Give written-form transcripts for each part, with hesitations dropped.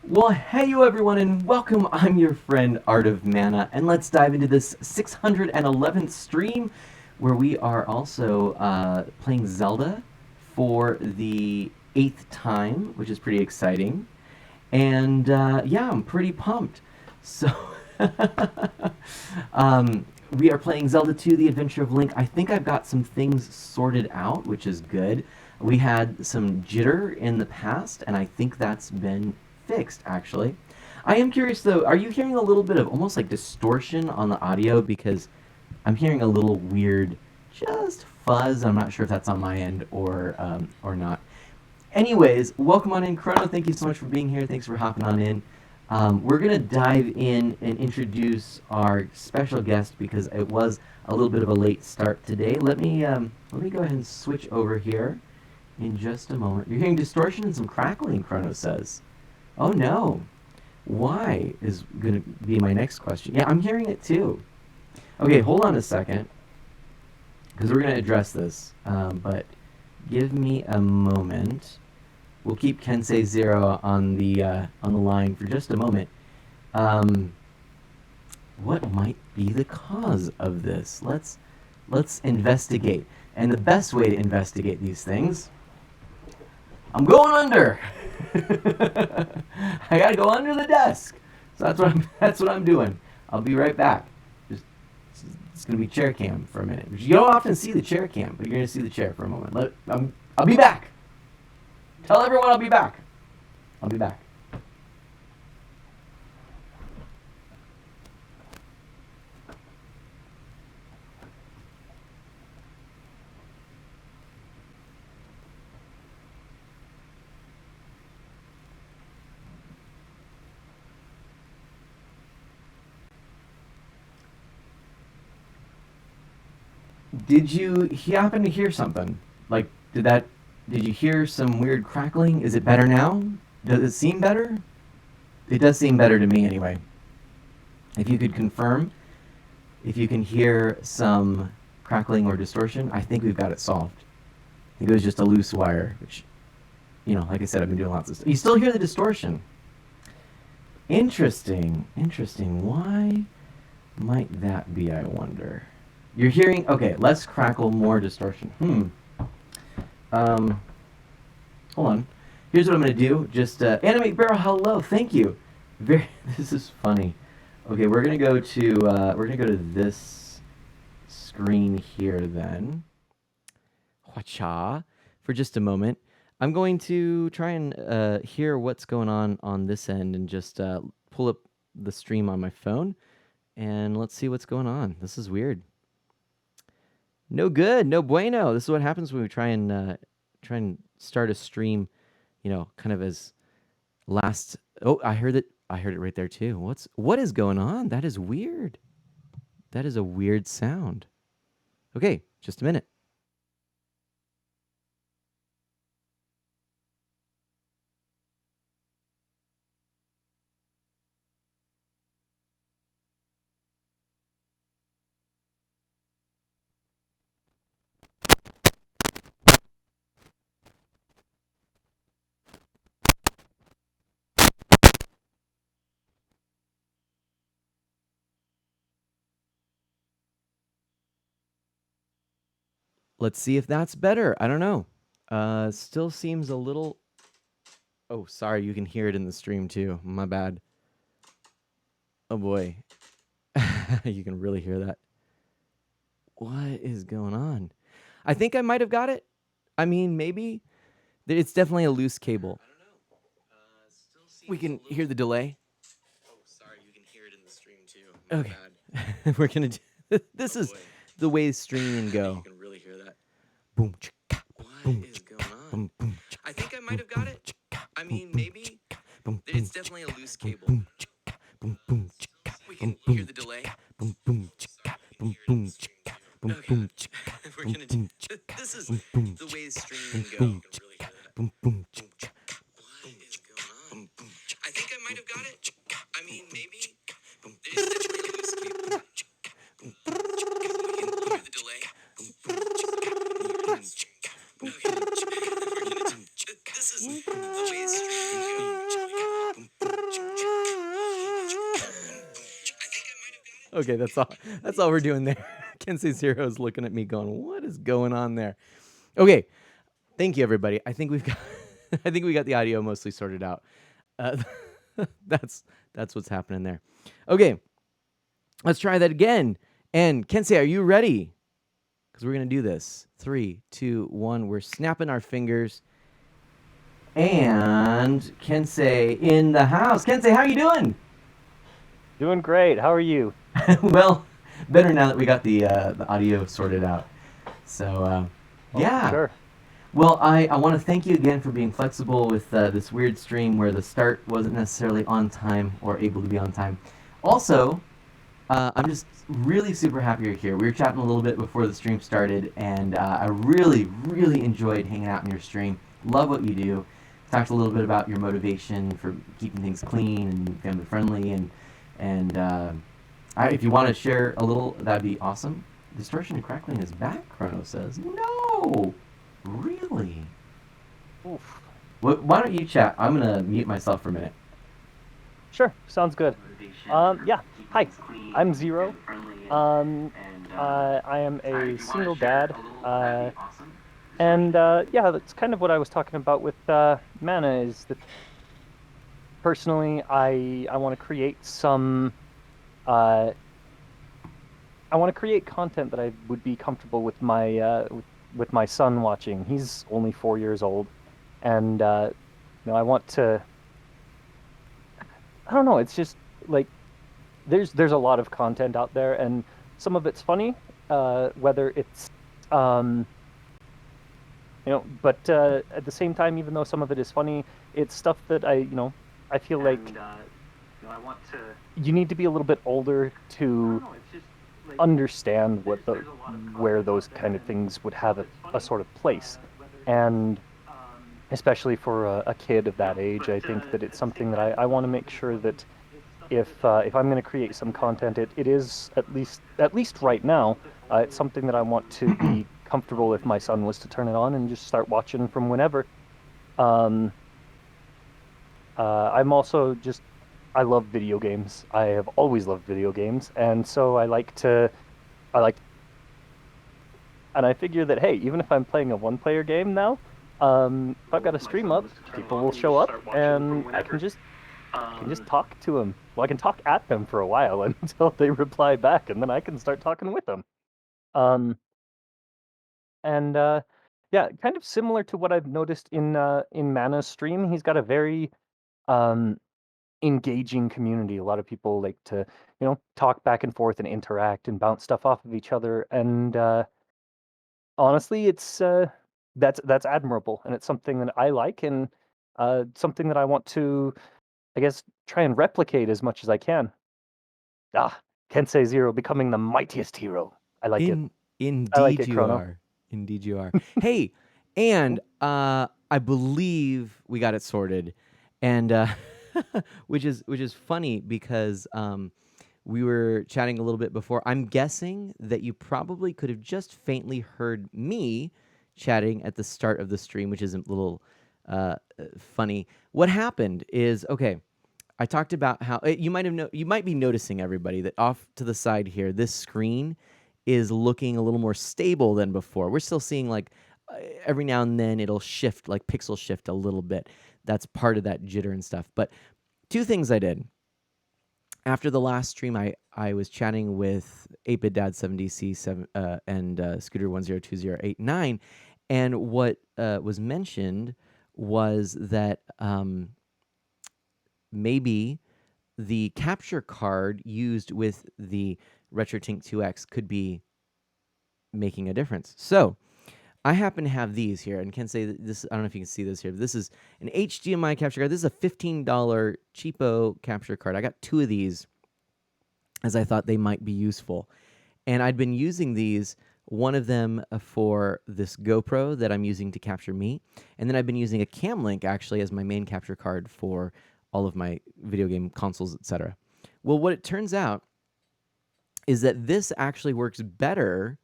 Well, hey you everyone, and welcome. I'm your friend Art of Mana, and let's dive into this 611th stream where we are also playing Zelda for the 8th time, which is pretty exciting. And yeah, I'm pretty pumped. So, we are playing Zelda 2 The Adventure of Link. I think I've got some things sorted out, which is good. We had some jitter in the past, and I think that's been fixed, actually. I am curious, though, are you hearing a little bit of almost like distortion on the audio? Because I'm hearing a little weird, just fuzz. I'm not sure if that's on my end or not. Anyways, welcome on in, Chrono. Thank you so much for being here. Thanks for hopping on in. We're gonna dive in and introduce our special guest because it was a little bit of a late start today. Let me go ahead and switch over here in just a moment. You're hearing distortion and some crackling, Chrono says. Oh no. Why is gonna be my next question. Yeah, I'm hearing it too. Okay, hold on a second because we're gonna address this. But give me a moment. We'll keep Kensei Zero on the line for just a moment. Um, what might be the cause of this? Let's investigate. And the best way to investigate these things, I'm going under. I gotta go under the desk. So that's what I'm doing. I'll be right back. Just it's gonna be chair cam for a minute. You don't often see the chair cam, but you're gonna see the chair for a moment. I'll be back. Tell everyone I'll be back. I'll be back. Did you happen to hear something? Like, did you hear some weird crackling? Is it better now? Does it seem better? It does seem better to me anyway. If you could confirm, if you can hear some crackling or distortion, I think we've got it solved. I think it was just a loose wire, which, like I said, I've been doing lots of stuff. You still hear the distortion. Interesting. Interesting. Why might that be, I wonder? You're hearing, okay, less crackle, more distortion. Hold on. Here's what I'm going to do. Just, Animate Barrel, hello, thank you. This is funny. Okay, we're going to go to this screen here then. Hwacha. For just a moment. I'm going to try and hear what's going on this end and just pull up the stream on my phone. And let's see what's going on. This is weird. No good, no bueno. This is what happens when we try and start a stream, kind of as last. Oh, I heard it. I heard it right there too. What is going on? That is weird. That is a weird sound. Okay, just a minute. Let's see if that's better. I don't know. Still seems a little. Oh, sorry. You can hear it in the stream too. My bad. Oh boy. You can really hear that. What is going on? I think I might have got it. I mean, maybe. It's definitely a loose cable. I don't know. Still we can hear the delay. Oh, sorry. You can hear it in the stream too. My okay. Bad. We're going to do. This is the way streaming go. You can really hear that. Boom, chicka, boom, is going on? Boom, boom, chicka, I think I might have got it. I mean, maybe. It's definitely a loose cable. Boom, chicka, boom, boom, chicka, we can hear the delay. Boom, boom, chicka, boom, boom, chicka, boom, boom, chicka. We're gonna do. This is the way streaming go. Boom, chicka, boom, boom, chicka. What is going on? I think I might have got it. I mean, maybe. It's definitely a loose cable. We can hear the delay. This is the way streaming go. Okay, that's all. That's all we're doing there. Kensei Zero is looking at me, going, "What is going on there?" Okay, thank you, everybody. I think we've got. I think we got the audio mostly sorted out. Uh, that's that's what's happening there. Okay, let's try that again. And Kensei, are you ready? Because we're gonna do this. 3, 2, 1. We're snapping our fingers. And Kensei in the house. Kensei, how you doing? Doing great. How are you? Well, better now that we got the audio sorted out. So Oh, for yeah. sure. Well, I want to thank you again for being flexible with this weird stream where the start wasn't necessarily on time or able to be on time. Also, I'm just really super happy you're here. We were chatting a little bit before the stream started, and I really, really enjoyed hanging out in your stream. Love what you do. Talked a little bit about your motivation for keeping things clean and family friendly, and if you want to share a little, that'd be awesome. Distortion and crackling is back, Chrono says. No! Really? Oof. Why don't you chat? I'm going to mute myself for a minute. Sure. Sounds good. Yeah. Hi. I'm Zero. I am a single dad. And yeah, that's kind of what I was talking about with Mana is that personally, I want to create some. Uh, I want to create content that I would be comfortable with my son watching. He's only 4 years old, and I want to. I don't know. It's just like there's a lot of content out there, and some of it's funny, whether it's um, but at the same time, even though some of it is funny, it's stuff that I feel like I want to. You need to be a little bit older to understand where those kind of things would have a sort of place, and especially for a kid of that age, I think that it's something that I want to make sure that if I'm going to create some content, it is at least right now, it's something that I want to be comfortable if my son was to turn it on and just start watching from whenever. Um, I'm also just I love video games. I have always loved video games, and so I like and I figure that hey, even if I'm playing a one-player game now, if I've got a stream up, people will show up, and I can just talk to them. Well, I can talk at them for a while until they reply back, and then I can start talking with them. Um, and yeah, kind of similar to what I've noticed in Mana's stream. He's got a very um, engaging community. A lot of people like to, talk back and forth and interact and bounce stuff off of each other. And honestly, it's that's admirable, and it's something that I like, and something that I want to, I guess, try and replicate as much as I can. Ah, Kensei Zero becoming the mightiest hero. I like it. In I like indeed it, you Chrono. are. Indeed you are. Hey, and I believe we got it sorted, and which is funny because we were chatting a little bit before. I'm guessing that you probably could have just faintly heard me chatting at the start of the stream, which is a little funny. What happened is okay. I talked about how you might be noticing, everybody, that off to the side here, this screen is looking a little more stable than before. We're still seeing like every now and then it'll shift, like pixel shift a little bit. That's part of that jitter and stuff. But two things I did after the last stream, I was chatting with 8-Bit Dad 7DC and Scooter 102089, and what was mentioned was that maybe the capture card used with the RetroTink 2X could be making a difference. So I happen to have these here, and can say that this. I don't know if you can see this here. But this is an HDMI capture card. This is a $15 cheapo capture card. I got two of these as I thought they might be useful, and I'd been using these. One of them for this GoPro that I'm using to capture me, and then I've been using a Cam Link actually as my main capture card for all of my video game consoles, etc. Well, what it turns out is that this actually works better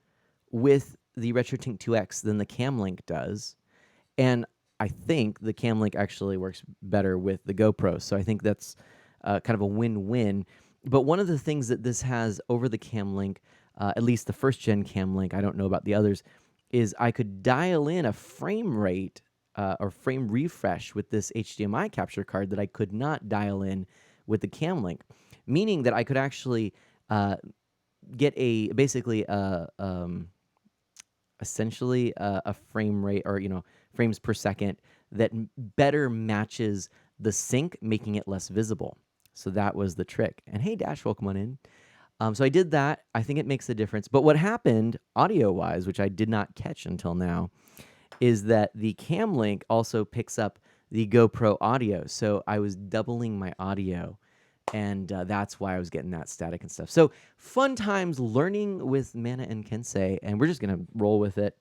with the RetroTink 2X than the Cam Link does, and I think the Cam Link actually works better with the GoPro. So I think that's kind of a win-win. But one of the things that this has over the Cam Link, at least the first gen Cam Link, I don't know about the others, is I could dial in a frame rate or frame refresh with this HDMI capture card that I could not dial in with the Cam Link, meaning that I could actually get basically essentially a frame rate, or frames per second that better matches the sync, making it less visible. So that was the trick. And hey, Dash, welcome on in. So I did that. I think it makes a difference. But what happened audio-wise, which I did not catch until now, is that the Cam Link also picks up the GoPro audio. So I was doubling my audio, and that's why I was getting that static and stuff. So fun times learning with Mana and Kensei, and we're just going to roll with it.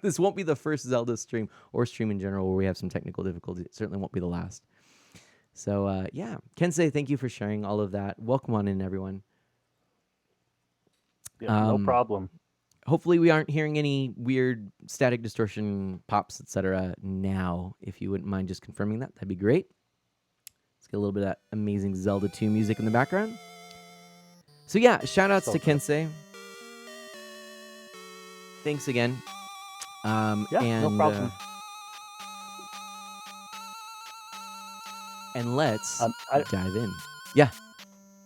This won't be the first Zelda stream or stream in general where we have some technical difficulties. It certainly won't be the last. So, yeah. Kensei, thank you for sharing all of that. Welcome on in, everyone. Yeah, no problem. Hopefully we aren't hearing any weird static distortion pops, etc. now. If you wouldn't mind just confirming that, that'd be great. Let's get a little bit of that amazing Zelda 2 music in the background. So yeah, shout-outs to Kensei. Thanks again. Yeah, no problem. And let's dive in. Yeah.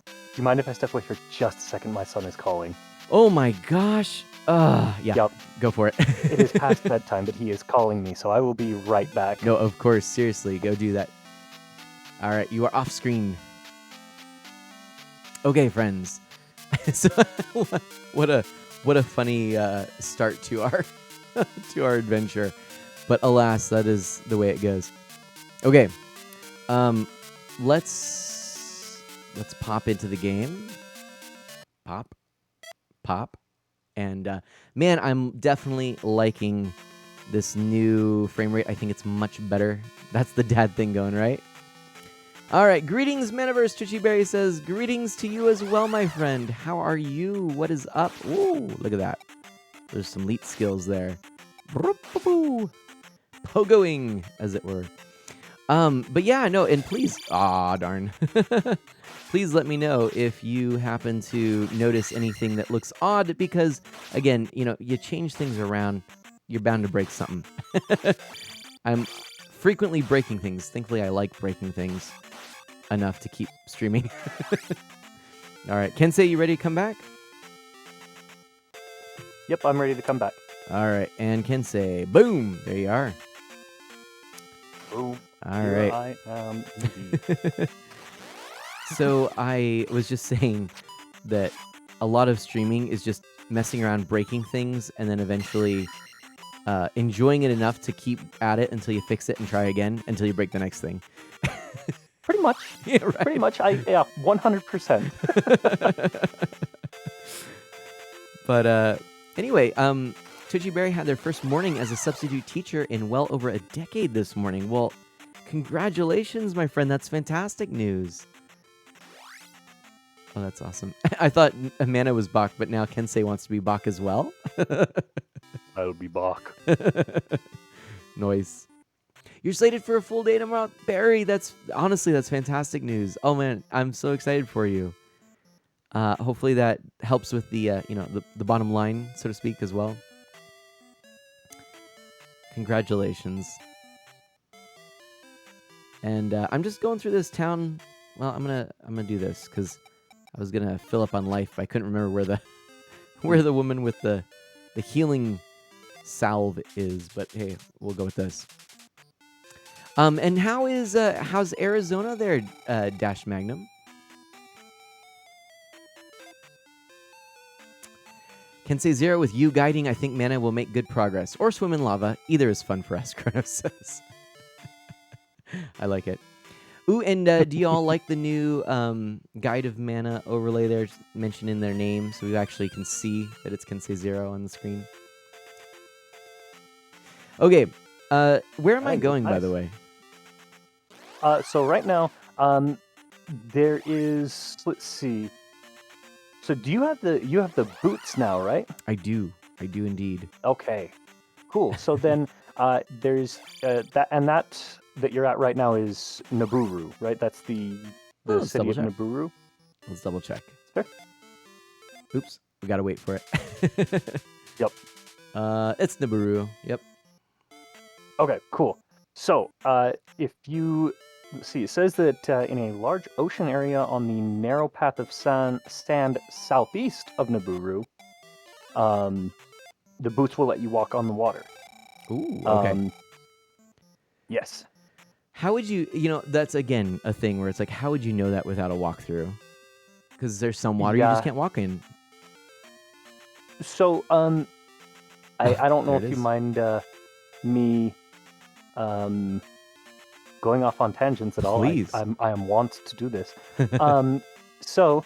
Do you mind if I step away for just a second? My son is calling. Oh my gosh. Yeah, yep. Go for it. It is past bedtime, but he is calling me, so I will be right back. No, of course. Seriously, go do that. All right, you are off screen. Okay, friends. So, what a funny start to our to our adventure, but alas, that is the way it goes. Okay, let's pop into the game. Pop, and man, I'm definitely liking this new frame rate. I think it's much better. That's the dad thing going, right? All right, greetings, Manaverse. Twitchyberry says, greetings to you as well, my friend. How are you? What is up? Ooh, look at that. There's some elite skills there. Pogoing, as it were. But yeah, no, and please, darn. Please let me know if you happen to notice anything that looks odd, because, again, you change things around, you're bound to break something. I'm frequently breaking things. Thankfully, I like breaking things enough to keep streaming. All right, Kensei, you ready to come back? Yep, I'm ready to come back. All right, and Kensei, boom, there you are. Boom. All right. I am indeed. So I was just saying that a lot of streaming is just messing around, breaking things, and then eventually enjoying it enough to keep at it until you fix it and try again until you break the next thing. Pretty much. Yeah, right. Pretty much. 100%. But anyway, Twitchyberry had their first morning as a substitute teacher in well over a decade this morning. Well, congratulations, my friend. That's fantastic news. Oh, that's awesome. I thought Amanda was Bach, but now Kensei wants to be Bach as well. I'll be Bach. Nice. You're slated for a full day tomorrow, Barry. That's fantastic news. Oh man, I'm so excited for you. Hopefully that helps with the the bottom line, so to speak, as well. Congratulations. And I'm just going through this town. Well, I'm gonna do this because I was gonna fill up on life. I couldn't remember where the woman with the healing salve is, but hey, we'll go with this. And how's Arizona there, Dash Magnum? Kensei Zero, with you guiding, I think Mana will make good progress. Or swim in lava. Either is fun for us, Chronos says. I like it. Ooh, and do y'all like the new Guide of Mana overlay there, mentioned in their name, so we actually can see that it's Kensei Zero on the screen? Okay, where am I going, by the way? So right now, there is. Let's see. So do you have the boots now, right? I do indeed. Okay, cool. So then there's that you're at right now is Naburu, right? That's the city of Naburu. Let's double check. Sure. Oops, we gotta wait for it. Yep. It's Nibiru. Yep. Okay, cool. So, if you see, it says that in a large ocean area on the narrow path of sand southeast of Nibiru, the boots will let you walk on the water. Ooh, okay. Yes. How would you, you know, that's again a thing where it's like, how would you know that without a walkthrough? Because there's some water you just can't walk in. So, I don't know There it if you is. mind me going off on tangents at all. Please. I am wont to do this. So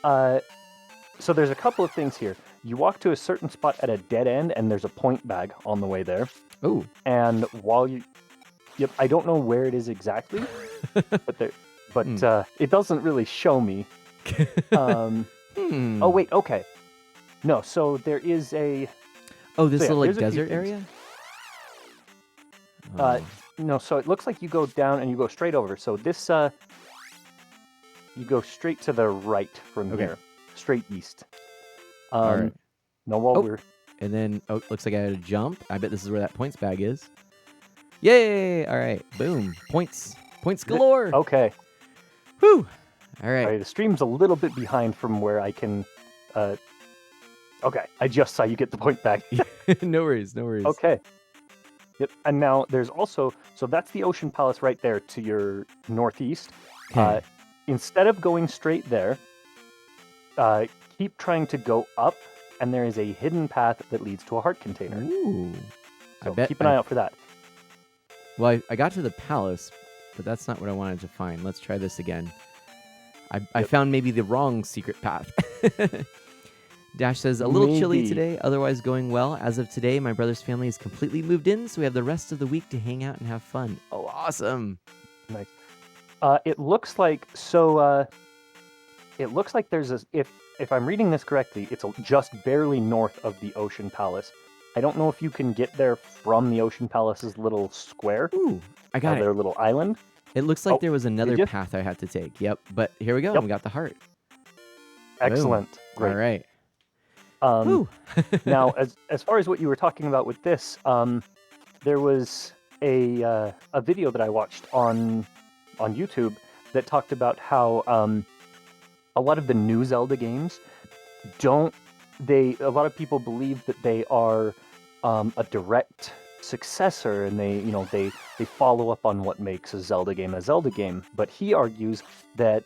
there's a couple of things here. You walk to a certain spot at a dead end, and there's a point bag on the way there. Oh. And while you, yep, I don't know where it is exactly, but it doesn't really show me. Oh wait, okay. No, so there is a. Oh, this little like there's a few desert things. area. No, so it looks like you go down and you go straight over. So this, you go straight to the right from here, straight east. All right. No, while we're. And then, looks like I had a jump. I bet this is where that points bag is. Yay! All right, boom. Points galore. Okay. Whew. All All right. right, the stream's a little bit behind from where I can. Okay, I just saw you get the point back. No worries. Okay. Yep, and now there's also, so that's the Ocean Palace right there to your northeast. Okay. Instead of going straight there, keep trying to go up, and there is a hidden path that leads to a heart container. Ooh. So keep an eye out for that. Well, I got to the palace, but that's not what I wanted to find. Let's try this again. I found maybe the wrong secret path. Dash says, a little chilly today, otherwise going well. As of today, my brother's family is completely moved in, so we have the rest of the week to hang out and have fun. Oh, awesome. Nice. It looks like, it looks like there's a, if I'm reading this correctly, it's just barely north of the Ocean Palace. I don't know if you can get there from the Ocean Palace's little square. Ooh, I got it. Their little island. It looks like there was another path I had to take. Yep, but here we go. We got the heart. Excellent. Great. All right. Now, as far as what you were talking about with this, there was a video that I watched on YouTube that talked about how a lot of the new Zelda games a lot of people believe that they are a direct successor, and they follow up on what makes a Zelda game. But he argues that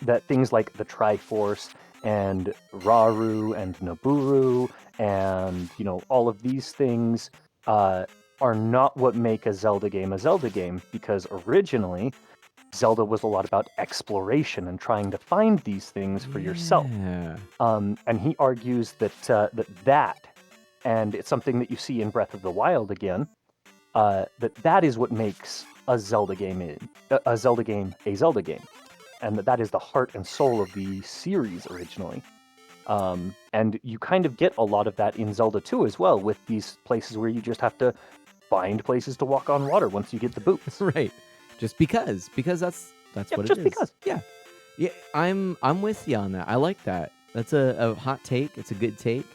that things like the Triforce and Raru and Naburu and all of these things are not what make a Zelda game, because originally Zelda was a lot about exploration and trying to find these things for yourself. And he argues that and it's something that you see in Breath of the Wild again, that is what makes a Zelda game a Zelda game, and that is the heart and soul of the series originally. And you kind of get a lot of that in Zelda 2 as well, with these places where you just have to find places to walk on water once you get the boots. Right. Just because that's what it is. Just because. Yeah. I'm with you on that. I like that. That's a hot take. It's a good take.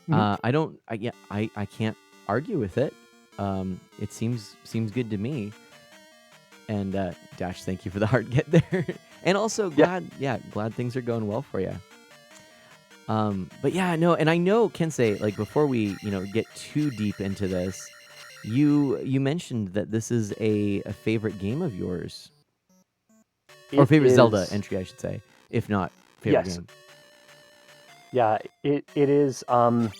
Mm-hmm. I can't argue with it. It seems good to me. And Dash, thank you for the hard get there. And also glad things are going well for you. But yeah, no, and I know Kensei, like before we get too deep into this, you mentioned that this is a favorite game of yours, or favorite Zelda entry, I should say, if not favorite game. Yeah, it is. When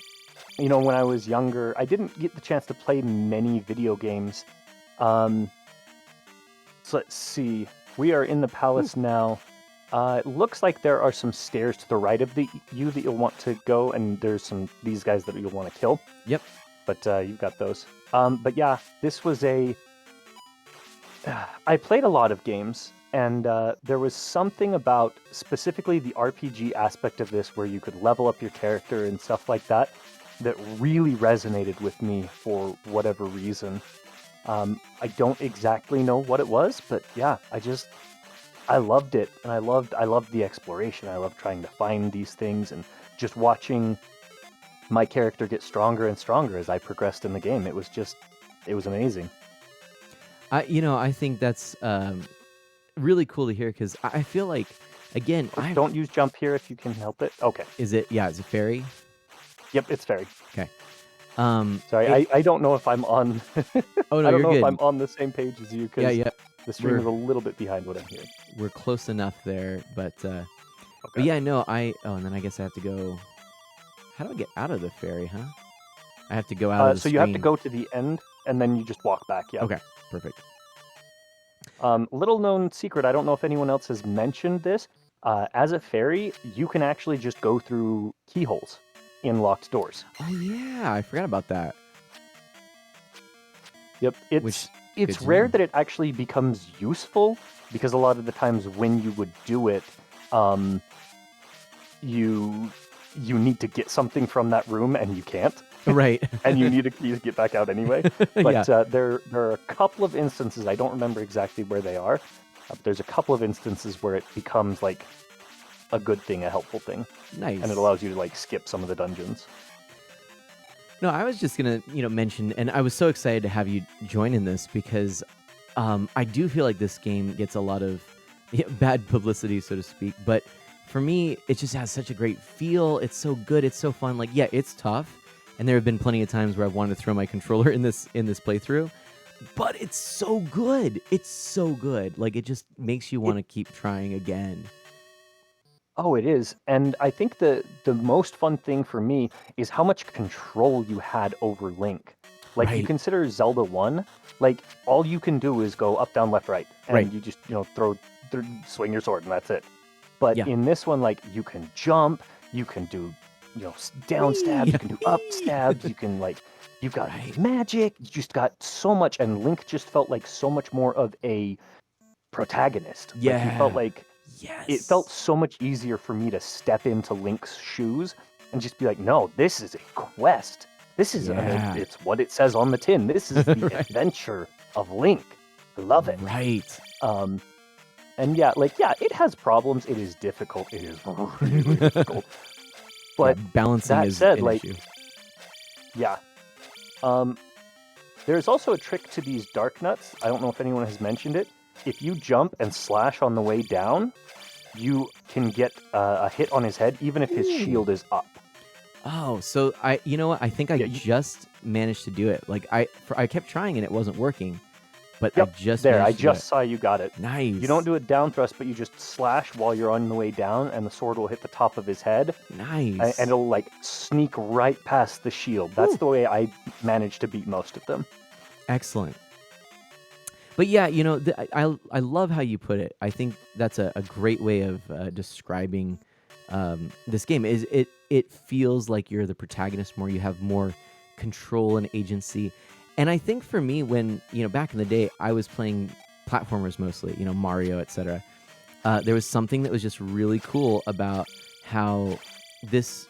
I was younger, I didn't get the chance to play many video games. So let's see. We are in the palace now. It looks like there are some stairs to the right of you that you'll want to go, and there's these guys that you'll want to kill. Yep. But you've got those. But yeah, this was I played a lot of games, and there was something about specifically the RPG aspect of this where you could level up your character and stuff like that really resonated with me for whatever reason. I don't exactly know what it was, but yeah, I loved it, and I loved the exploration. I loved trying to find these things and just watching my character get stronger and stronger as I progressed in the game. It was amazing. I think that's really cool to hear because I feel like, again, Don't use jump here if you can help it. Okay. is it, yeah, is it fairy? Yep, it's fairy. Okay. Sorry, I don't know if I'm on. Oh no, I don't you're know good. if I'm on the same page as you Yeah, because yeah, the stream we're is a little bit behind what I'm hearing. we're close enough there, but Okay. yeah, no, and then I guess I have to go. How do I get out of the fairy, huh? I have to go out of the So you have to screen. go to the end and then you just walk back. Yeah. Okay, perfect. Little known secret. I don't know if anyone else has mentioned this. As a fairy, you can actually just go through keyholes in locked doors. Oh yeah, I forgot about that. Yep. Which It's good to rare know. that it actually becomes useful because a lot of the times when you would do it, you need to get something from that room and you can't. Right. And you need a key to get back out anyway. But Yeah. there are a couple of instances, I don't remember exactly where they are, but there's a couple of instances where it becomes like a good thing, a helpful thing, Nice. and it allows you to like skip some of the dungeons. No, I was just gonna, mention, and I was so excited to have you join in this because I do feel like this game gets a lot of bad publicity, so to speak. But for me, it just has such a great feel. It's so good. It's so fun. Like, yeah, it's tough, and there have been plenty of times where I've wanted to throw my controller in this playthrough. But it's so good. It's so good. Like, it just makes you want to keep trying again. Oh, it is. And I think the most fun thing for me is how much control you had over Link. Like you Right. consider Zelda 1, like all you can do is go up, down, left, right, and Right. you just, swing your sword and that's it. But Yeah. in this one, like you can jump, you can do, down stabs, you can do up stabs, you can you've got Right. magic, you just got so much, and Link just felt like so much more of a protagonist. Like he felt Yeah. like Yes. it felt so much easier for me to step into Link's shoes and just be like, no, this is a quest. This is Yeah. it's what it says on the tin. This is the Right. adventure of Link. I love it. Right. And yeah, it has problems. It is difficult. It is really difficult. But Yeah, balancing that is said, an issue. yeah. There's also a trick to these dark nuts. I don't know if anyone has mentioned it. If you jump and slash on the way down, you can get a hit on his head, even if his shield is up. Oh, so you know what? I think I Yeah, just managed to do it. Like I kept trying and it wasn't working, but Yep, I just there. I managed to do just saw you got it. it. Nice. You don't do a down thrust, but you just slash while you're on the way down, and the sword will hit the top of his head, Nice. and it'll like sneak right past the shield. That's Woo. the way I managed to beat most of them. Excellent. But yeah, I love how you put it. I think that's a great way of describing this game. Is it feels like you're the protagonist more. You have more control and agency. And I think for me, when back in the day, I was playing platformers mostly, Mario, etc. There was something that was just really cool about how this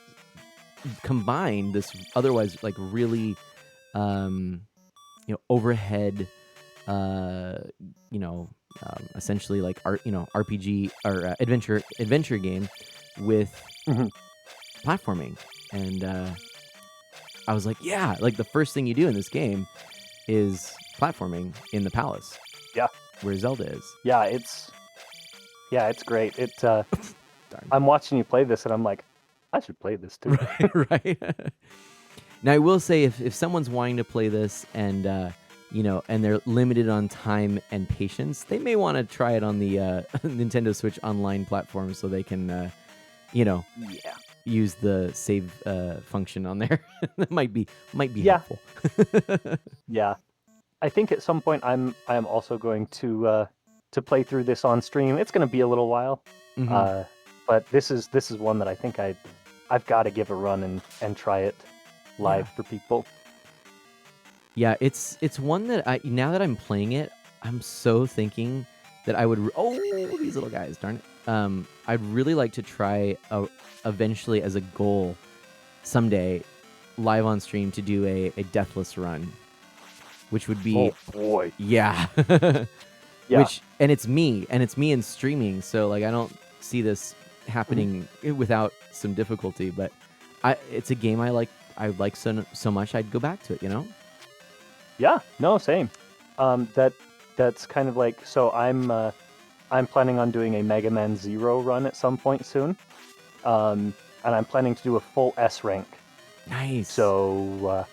combined this otherwise like really overhead essentially like RPG or adventure game with Mhm. platforming. And I was like, yeah, like the first thing you do in this game is platforming in the palace. Yeah. Where Zelda is. Yeah, it's great. Darn. I'm watching you play this, and I'm like, I should play this too. Right. Now I will say if someone's wanting to play this and and they're limited on time and patience, they may want to try it on the Nintendo Switch Online platform so they can Yeah. use the save function on there. That might be Yeah. helpful. Yeah. I think at some point I am also going to play through this on stream. It's going to be a little while, Mhm. but this is one that I think I've got to give a run and try it live for people. Yeah, it's one that now that I'm playing it, I'm so thinking that I would. These little guys, darn it. I'd really like to try eventually as a goal someday, live on stream to do a deathless run, which would be Oh boy. yeah. Yeah. and it's me in streaming, so like I don't see this happening without some difficulty. But it's a game I like so much I'd go back to it. You know? Yeah. No, same. That's kind of like, so I'm planning on doing a Mega Man Zero run at some point soon. And I'm planning to do a full S rank. Nice. So,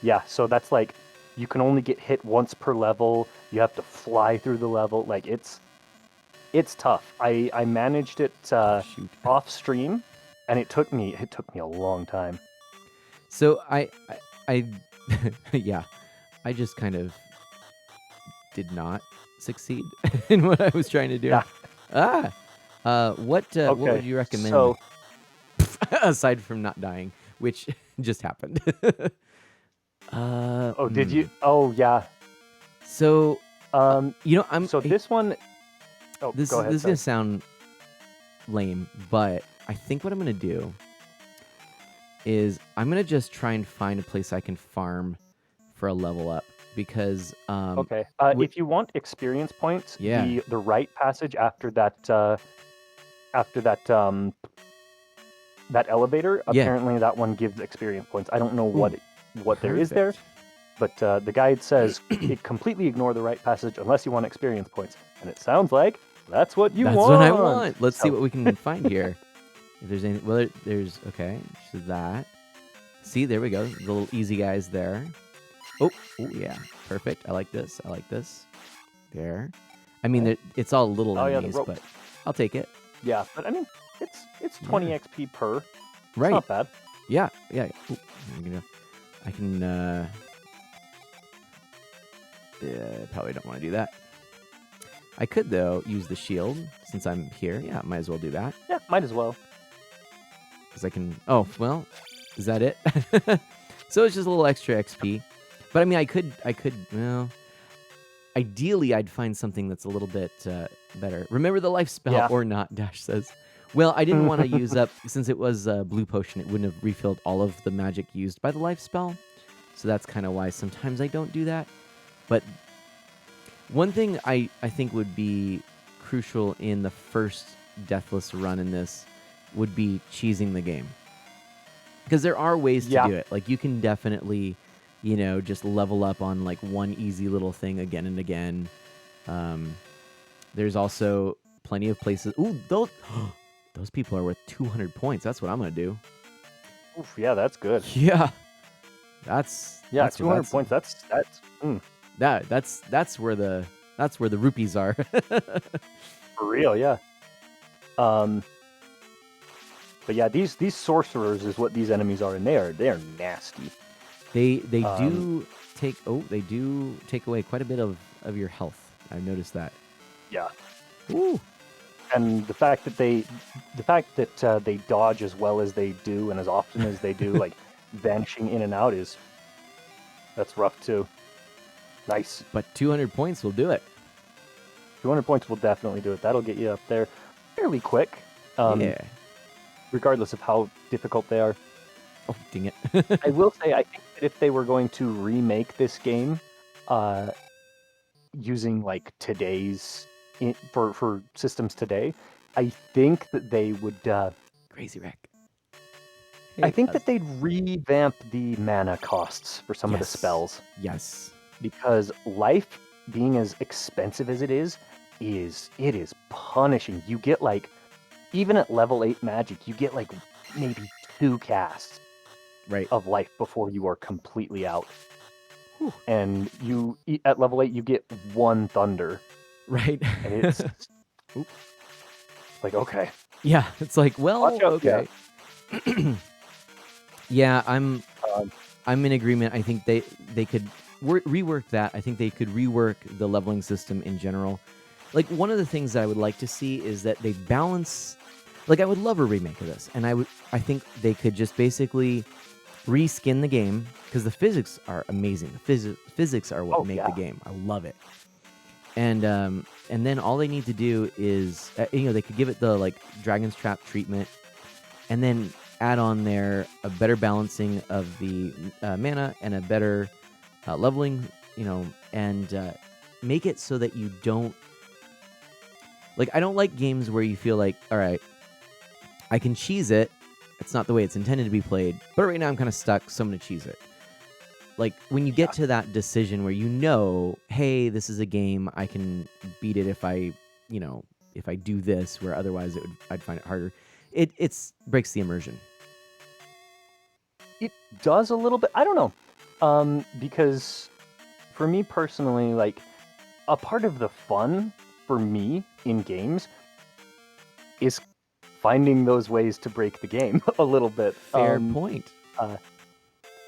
yeah, so that's like, you can only get hit once per level. You have to fly through the level. Like, it's tough. I managed it Shoot. off stream, and it took me a long time. So I yeah, I just kind of did not succeed in what I was trying to do. Yeah. What would you recommend? So, aside from not dying, which just happened. did you? Oh, yeah. So, I'm. So Hey, this one. Oh, this go ahead. is Sorry. gonna sound lame, but I think what I'm gonna do is I'm gonna just try and find a place I can farm for a level up because Okay. wi- If you want experience points, yeah, the right passage after that that elevator, yeah, apparently that one gives experience points. I don't know Ooh, what there is there, perfect. but the guide says it completely ignore the right passage unless you want experience points, and it sounds like that's what you That's want. what I want. Let's see So, what we can find here. If there's any, well, there's okay. So that. See, there we go. The little easy guys there. Oh, yeah, perfect. I like this. I like this. There. I mean, it's all little oh yeah, the enemies, rope. but I'll take it. Yeah, but I mean, it's 20 Yeah. XP per. It's Right. not bad. Yeah. Yeah. Ooh, I can. Probably don't want to do that. I could though use the shield since I'm here. Yeah, might as well do that Yeah, might as well. because I can. Oh well, is that it? So it's just a little extra XP. But I mean, I could. Well, ideally, I'd find something that's a little bit better. Remember the life spell Yeah. or not? Dash says. Well, I didn't want to use up since it was a blue potion. It wouldn't have refilled all of the magic used by the life spell. So that's kind of why sometimes I don't do that. But one thing I think would be crucial in the first Deathless run in this would be cheesing the game. Because there are ways to Yeah. do it. Like, you can definitely, just level up on, like, one easy little thing again and again. There's also plenty of places. Ooh, those people are worth 200 points. That's what I'm going to do. Oof, yeah, that's good. Yeah. That's 200 points. That's that's where the rupees are. for real, yeah. But yeah, these sorcerers is what these enemies are, and they are nasty. They do take away quite a bit of your health. I've noticed that. Yeah. Ooh. And the fact that they dodge as well as they do and as often as they do, like vanishing in and out, that's rough too. Nice. But 200 points will do it. 200 points will definitely do it. That'll get you up there fairly quick. Yeah. Regardless of how difficult they are. Oh, dang it. I will say, I think that if they were going to remake this game, using like today's for systems today, I think that they would. Crazy wreck. I think that they'd revamp the mana costs for some of the Yes. spells, Yes. because life, being as expensive as it is punishing. You get like, even at level 8 magic, you get like maybe 2 casts Right. of life before you are completely out. Whew. And at level 8 you get 1 thunder, Right. and it's Oop. like, okay, Yeah, it's like, well, watch out. okay. Yeah, I'm Um, in agreement. I think they could rework that. I think they could rework the leveling system in general. Like, one of the things that I would like to see is that they balance. Like, I would love a remake of this, and I think they could just basically reskin the game because the physics are amazing. The physics are what make the game. I love it. And then all they need to do is they could give it the like Dragon's Trap treatment, and then add on there a better balancing of the mana and a better leveling, and make it so that you don't Like, I don't like games where you feel like, all right, I can cheese it. It's not the way it's intended to be played, but right now I'm kind of stuck, so I'm going to cheese it. Like, when you get to that decision where you know, hey, this is a game, I can beat it if I, if I do this, where otherwise I'd find it harder. It breaks the immersion. It does a little bit. I don't know, because for me personally, like a part of the fun for me in games is finding those ways to break the game a little bit. Fair point.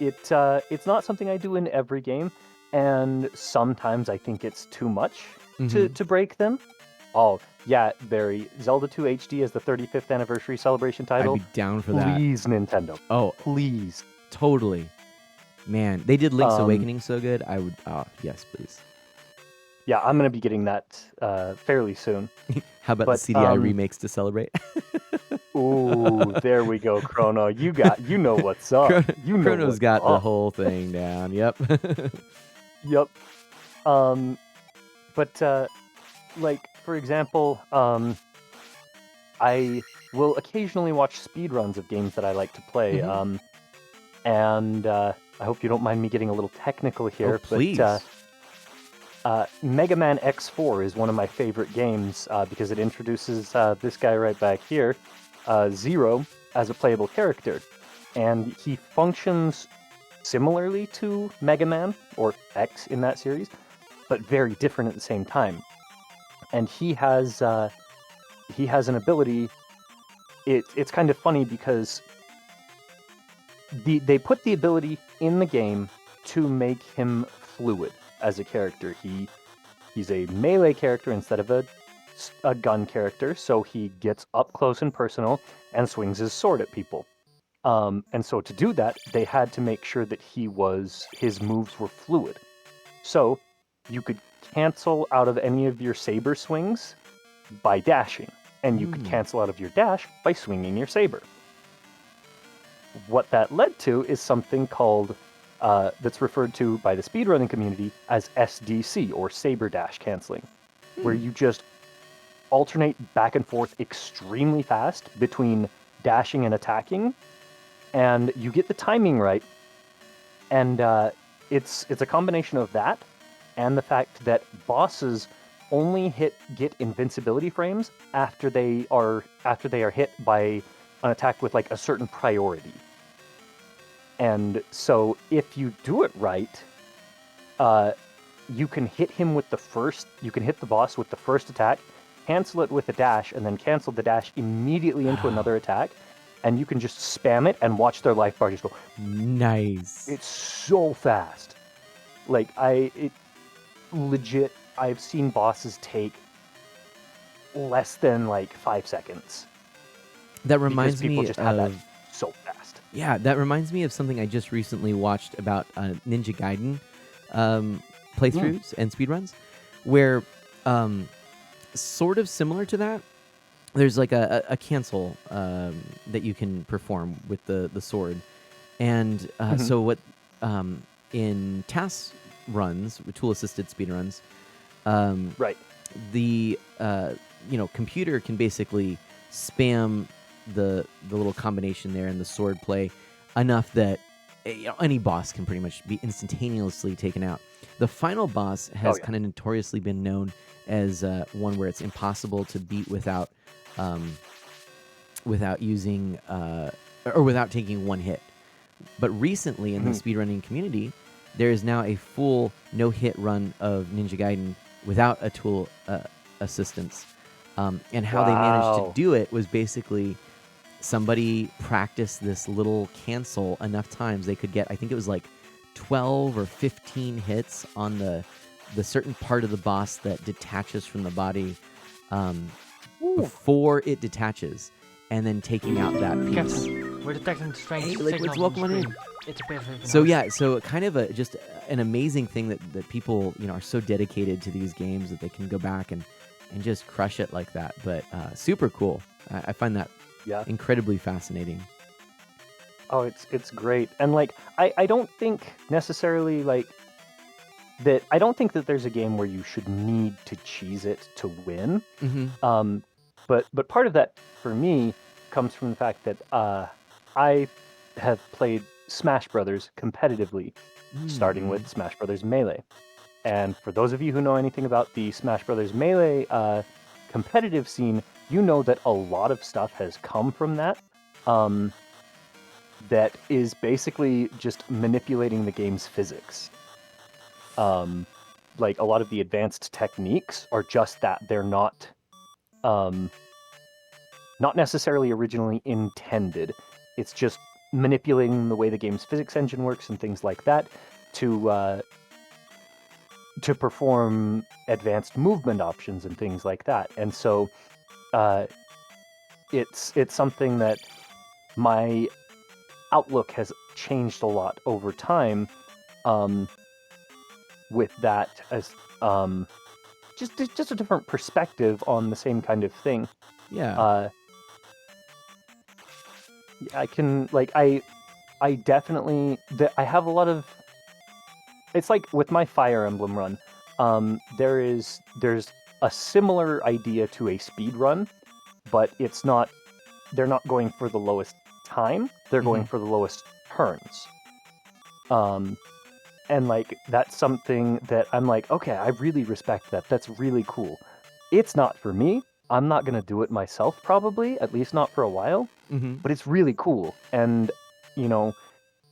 It's not something I do in every game, and sometimes I think it's too much to break them. Oh yeah, Barry, Zelda 2 HD is the 35th anniversary celebration title. I'd be down for that. Please, Nintendo. Oh, please. Totally. Man, they did Link's Awakening so good. I would. Oh, yes, please. Yeah, I'm gonna be getting that fairly soon. How about the CDI remakes to celebrate? Ooh, there we go, Chrono. You know what's up. Chrono's got the whole thing down. Yep. Yep. But like for example, I will occasionally watch speedruns of games that I like to play. And I hope you don't mind me getting a little technical here. Oh, please. But Mega Man X4 is one of my favorite games because it introduces this guy right back here, Zero, as a playable character. And he functions similarly to Mega Man, or X in that series, but very different at the same time. And he has an ability. It's kind of funny because they put the ability in the game to make him fluid as a character. He's a melee character instead of a gun character, so he gets up close and personal and swings his sword at people. And so to do that, they had to make sure that his moves were fluid. So you could cancel out of any of your saber swings by dashing, and you could cancel out of your dash by swinging your saber. What that led to is something called, that's referred to by the speedrunning community as SDC, or saber dash canceling, where you just alternate back and forth extremely fast between dashing and attacking, and you get the timing right. And it's a combination of that and the fact that bosses only get invincibility frames after they are hit by an attack with like a certain priority. And so if you do it right, you can hit the boss with the first attack, cancel it with a dash, and then cancel the dash immediately into another attack, and you can just spam it and watch their life bar just go. Nice. It's so fast. Like I've seen bosses take less than like 5 seconons. That reminds me just have that so fast. Yeah, that reminds me of something I just recently watched about Ninja Gaiden playthroughs and speedruns, where sort of similar to that, there's like a cancel that you can perform with the sword. And so what in TAS runs, tool-assisted speedruns, right, the computer can basically spam the little combination there in the sword play enough that any boss can pretty much be instantaneously taken out. The final boss has kind of notoriously been known as one where it's impossible to beat without using or without taking one hit. But recently in the speedrunning community, there is now a full no-hit run of Ninja Gaiden without a tool assistance. And how they managed to do it was basically somebody practiced this little cancel enough times they could get, I think it was like 12 or 15 hits on the certain part of the boss that detaches from the body before it detaches, and then taking out that piece. We're detecting strange let's welcome one in. It's a perfect. So kind of just an amazing thing that people are so dedicated to these games that they can go back and just crush it like that. But super cool. I find that incredibly fascinating. Oh, it's great. And like I don't think necessarily like that I don't think that there's a game where you should need to cheese it to win. Mm-hmm. But part of that for me comes from the fact that I have played Smash Brothers competitively, starting with Smash Brothers Melee. And for those of you who know anything about the Smash Brothers Melee competitive scene, you know that a lot of stuff has come from that. That is basically just manipulating the game's physics. Like a lot of the advanced techniques are just that they're not necessarily originally intended. It's just manipulating the way the game's physics engine works and things like that to perform advanced movement options and things like that. And so it's something that my outlook has changed a lot over time with that as just a different perspective on the same kind of thing. Yeah. I can I definitely I have a lot of. It's like with my Fire Emblem run. There's a similar idea to a speed run, but it's not. They're not going for the lowest time. They're going for the lowest turns. And like that's something that I'm like, okay, I really respect that. That's really cool. It's not for me. I'm not gonna do it myself, probably, at least not for a while. Mm-hmm. But it's really cool, and you know,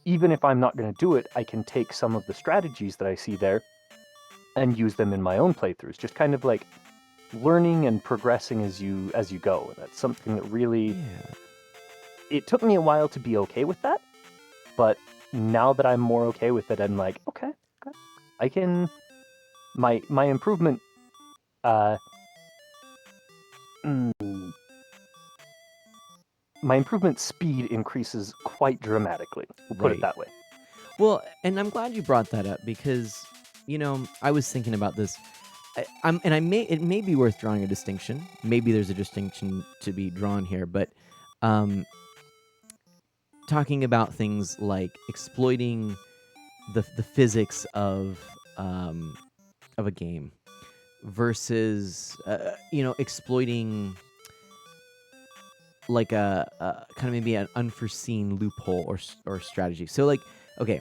even if I'm not gonna do it, I can take some of the strategies that I see there and use them in my own playthroughs. Just kind of like learning and progressing as you go. And that's something that really. Yeah. It took me a while to be okay with that, but now that I'm more okay with it, I'm like, okay, I can. My improvement. My improvement speed increases quite dramatically. We'll put it that way. Well, and I'm glad you brought that up because, I was thinking about this. It may be worth drawing a distinction. Maybe there's a distinction to be drawn here, but talking about things like exploiting the physics of a game versus exploiting like a kind of maybe an unforeseen loophole or strategy. So like, okay,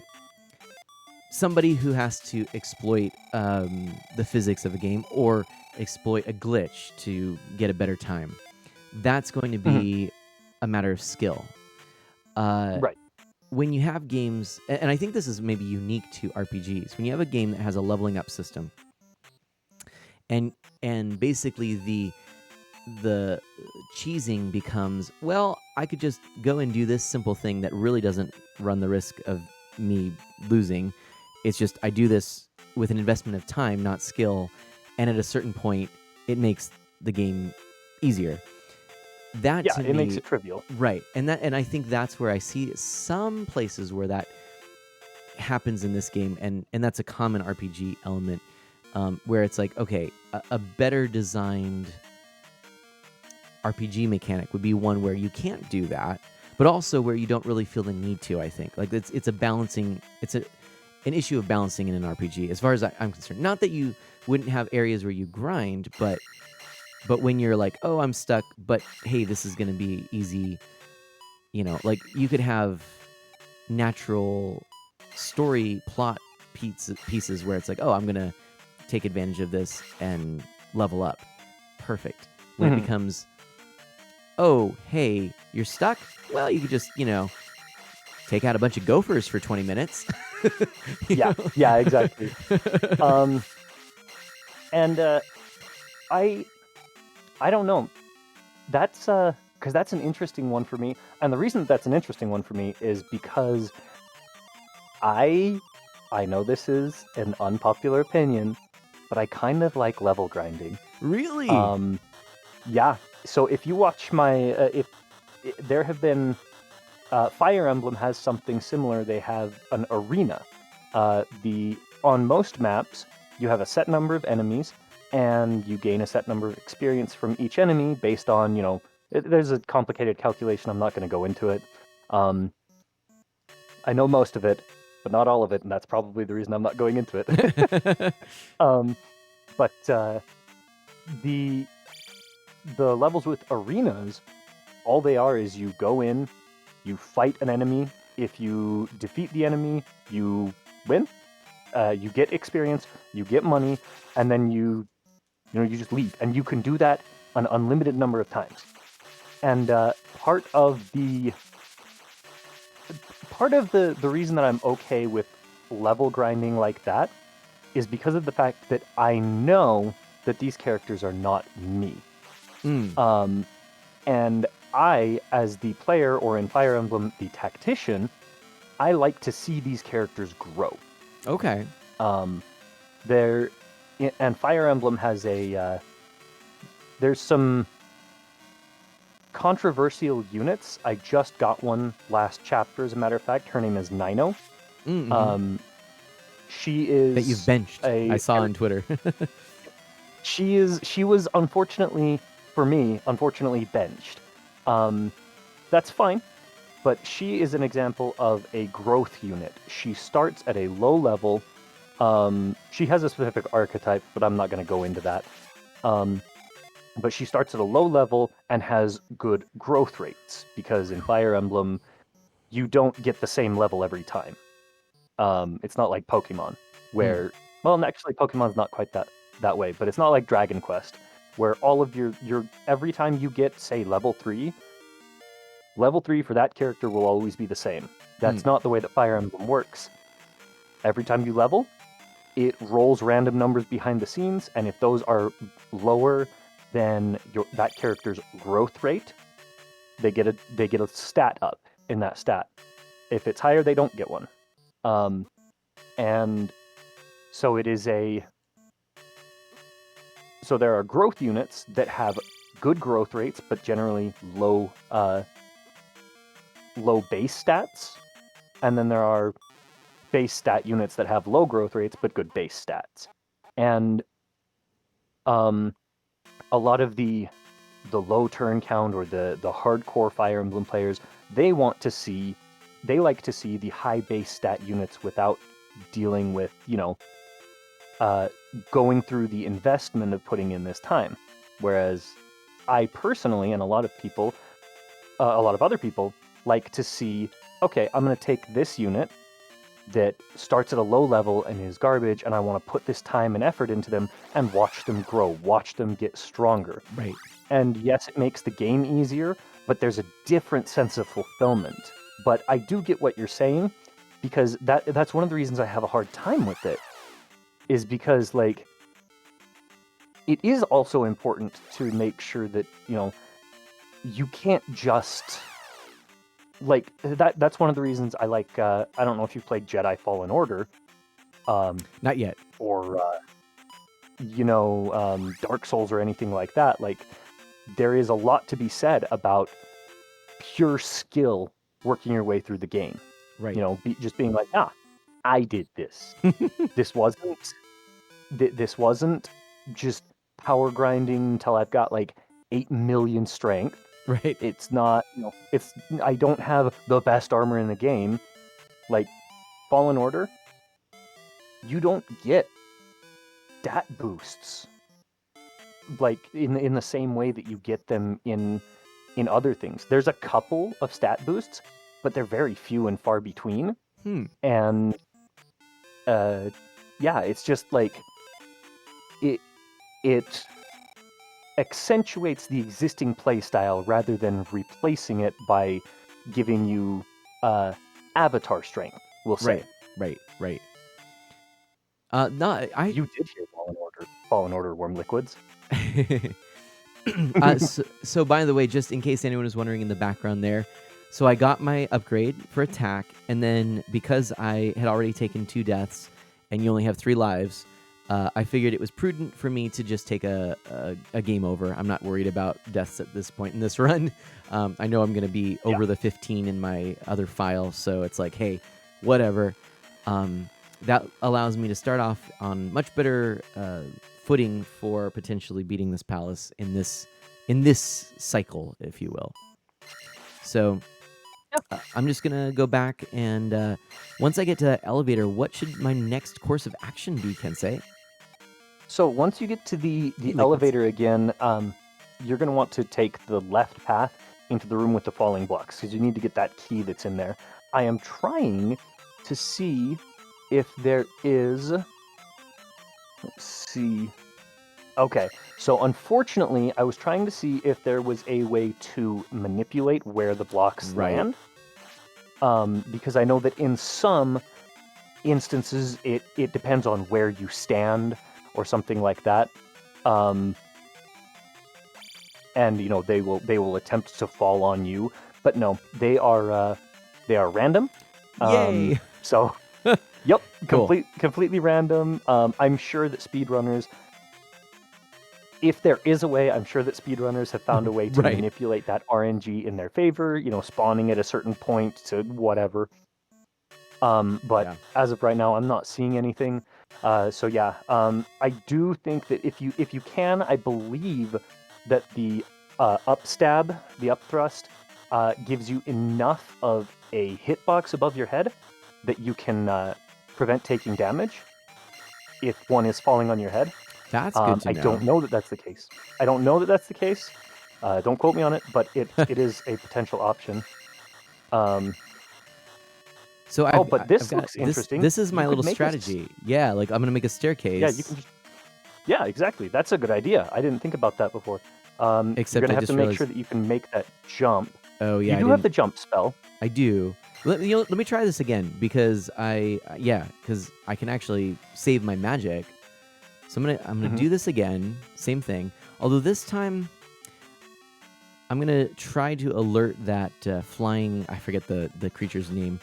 somebody who has to exploit the physics of a game or exploit a glitch to get a better time, that's going to be a matter of skill. Right. When you have games, and I think this is maybe unique to RPGs, when you have a game that has a leveling up system, and basically the cheesing becomes, well, I could just go and do this simple thing that really doesn't run the risk of me losing. It's just I do this with an investment of time, not skill, and at a certain point, it makes the game easier. That to me, makes it trivial, right? And I think that's where I see some places where that happens in this game, and that's a common RPG element, where it's like, okay, a better designed RPG mechanic would be one where you can't do that, but also where you don't really feel the need to. I think like it's a balancing. It's an issue of balancing in an RPG, as far as I'm concerned. Not that you wouldn't have areas where you grind, but when you're like, oh, I'm stuck, but hey, this is going to be easy. Like you could have natural story plot pieces where it's like, oh, I'm going to take advantage of this and level up. Perfect. When it becomes, oh, hey, you're stuck? Well, you could just, take out a bunch of gophers for 20 minutes. Yeah, exactly. I don't know. That's because that's an interesting one for me. And the reason that's an interesting one for me is because I know this is an unpopular opinion, but I kind of like level grinding. Really? Yeah. So if you watch my there have been Fire Emblem has something similar. They have an arena. On most maps, you have a set number of enemies, and you gain a set number of experience from each enemy based on, there's a complicated calculation. I'm not going to go into it. I know most of it. but not all of it, and that's probably the reason I'm not going into it. But the levels with arenas, all they are is you go in, you fight an enemy. If you defeat the enemy, you win. You get experience, you get money, and then you just leave, and you can do that an unlimited number of times. And part of the reason that I'm okay with level grinding like that is because of the fact that I know that these characters are not me. And I, as the player, or in Fire Emblem, the tactician, I like to see these characters grow. Okay. And Fire Emblem has there's some controversial units. I just got one last chapter, as a matter of fact. Her name is Nino. Mm-hmm. She is that you've benched. I saw on Twitter. She was unfortunately benched. That's fine, but she is an example of a growth unit. She starts at a low level. She has a specific archetype, but I'm not going to go into that. But she starts at a low level and has good growth rates, because in Fire Emblem, you don't get the same level every time. It's not like Pokemon, where well, actually, Pokemon's not quite that way, but it's not like Dragon Quest, where all of your every time you get, say, level 3 for that character will always be the same. That's not the way that Fire Emblem works. Every time you level, it rolls random numbers behind the scenes, and if those are lower than that character's growth rate, they get a stat up in that stat. If it's higher, they don't get one. And so it is so there are growth units that have good growth rates, but generally low base stats. And then there are base stat units that have low growth rates, but good base stats. And a lot of the low turn count, or the hardcore Fire Emblem players, they like to see the high base stat units without dealing with, going through the investment of putting in this time. Whereas I personally, and a lot of other people, like to see, okay, I'm going to take this unit that starts at a low level and is garbage, and I want to put this time and effort into them and watch them grow, watch them get stronger. Right. And yes, it makes the game easier, but there's a different sense of fulfillment. But I do get what you're saying, because that's one of the reasons I have a hard time with it, is because, like, it is also important to make sure that, you can't just, like, that's one of the reasons I like, I don't know if you played Jedi Fallen Order. Not yet. Or, Dark Souls or anything like that. Like, there is a lot to be said about pure skill working your way through the game. Right. Just being like, I did this. This wasn't just power grinding until I've got like 8 million strength. Right. It's not, I don't have the best armor in the game. Like, Fallen Order, you don't get stat boosts like in the same way that you get them in other things. There's a couple of stat boosts, but they're very few and far between. And it's just like it accentuates the existing playstyle rather than replacing it by giving you avatar strength, we'll say. Right. You did hear Fallen Order Worm Liquids. So by the way, just in case anyone was wondering in the background there, so I got my upgrade for attack, and then because I had already taken 2 deaths and you only have 3 lives, I figured it was prudent for me to just take a game over. I'm not worried about deaths at this point in this run. I know I'm going to be over the 15 in my other file, so it's like, hey, whatever. That allows me to start off on much better footing for potentially beating this palace in this cycle, if you will. So, I'm just gonna go back and once I get to that elevator, what should my next course of action be, Kensei? So once you get to the Like, elevator again, you're going to want to take the left path into the room with the falling blocks because you need to get that key that's in there. I am trying to see if there is. Let's see. Okay, so unfortunately, I was trying to see if there was a way to manipulate where the blocks Right. land. Because I know that in some instances, it depends on where you stand or something like that. And they will attempt to fall on you, but no, they are random. Yay! So, yep, Cool. completely random. I'm sure that speedrunners, if there is a way, I'm sure that speedrunners have found a way to Right. manipulate that RNG in their favor. Spawning at a certain point to whatever. But Yeah. as of right now, I'm not seeing anything. So yeah, I do think that if you can, I believe that the up stab, the up thrust, gives you enough of a hitbox above your head that you can prevent taking damage if one is falling on your head. That's good to I know. don't know that that's the case. I don't know that that's the case. Don't quote me on it, but it is a potential option. So but this I've got, looks interesting. This is my You could little make strategy. Yeah, like I'm gonna make a staircase. Yeah, you can just. Yeah, exactly. That's a good idea. I didn't think about that before. Except you're gonna I have just to make realized- sure that you can make that jump. Oh yeah, You do have the jump spell. I do. Let me try this again because because I can actually save my magic. So I'm gonna Mhm. do this again. Same thing. Although this time I'm gonna try to alert that flying. I forget the creature's name.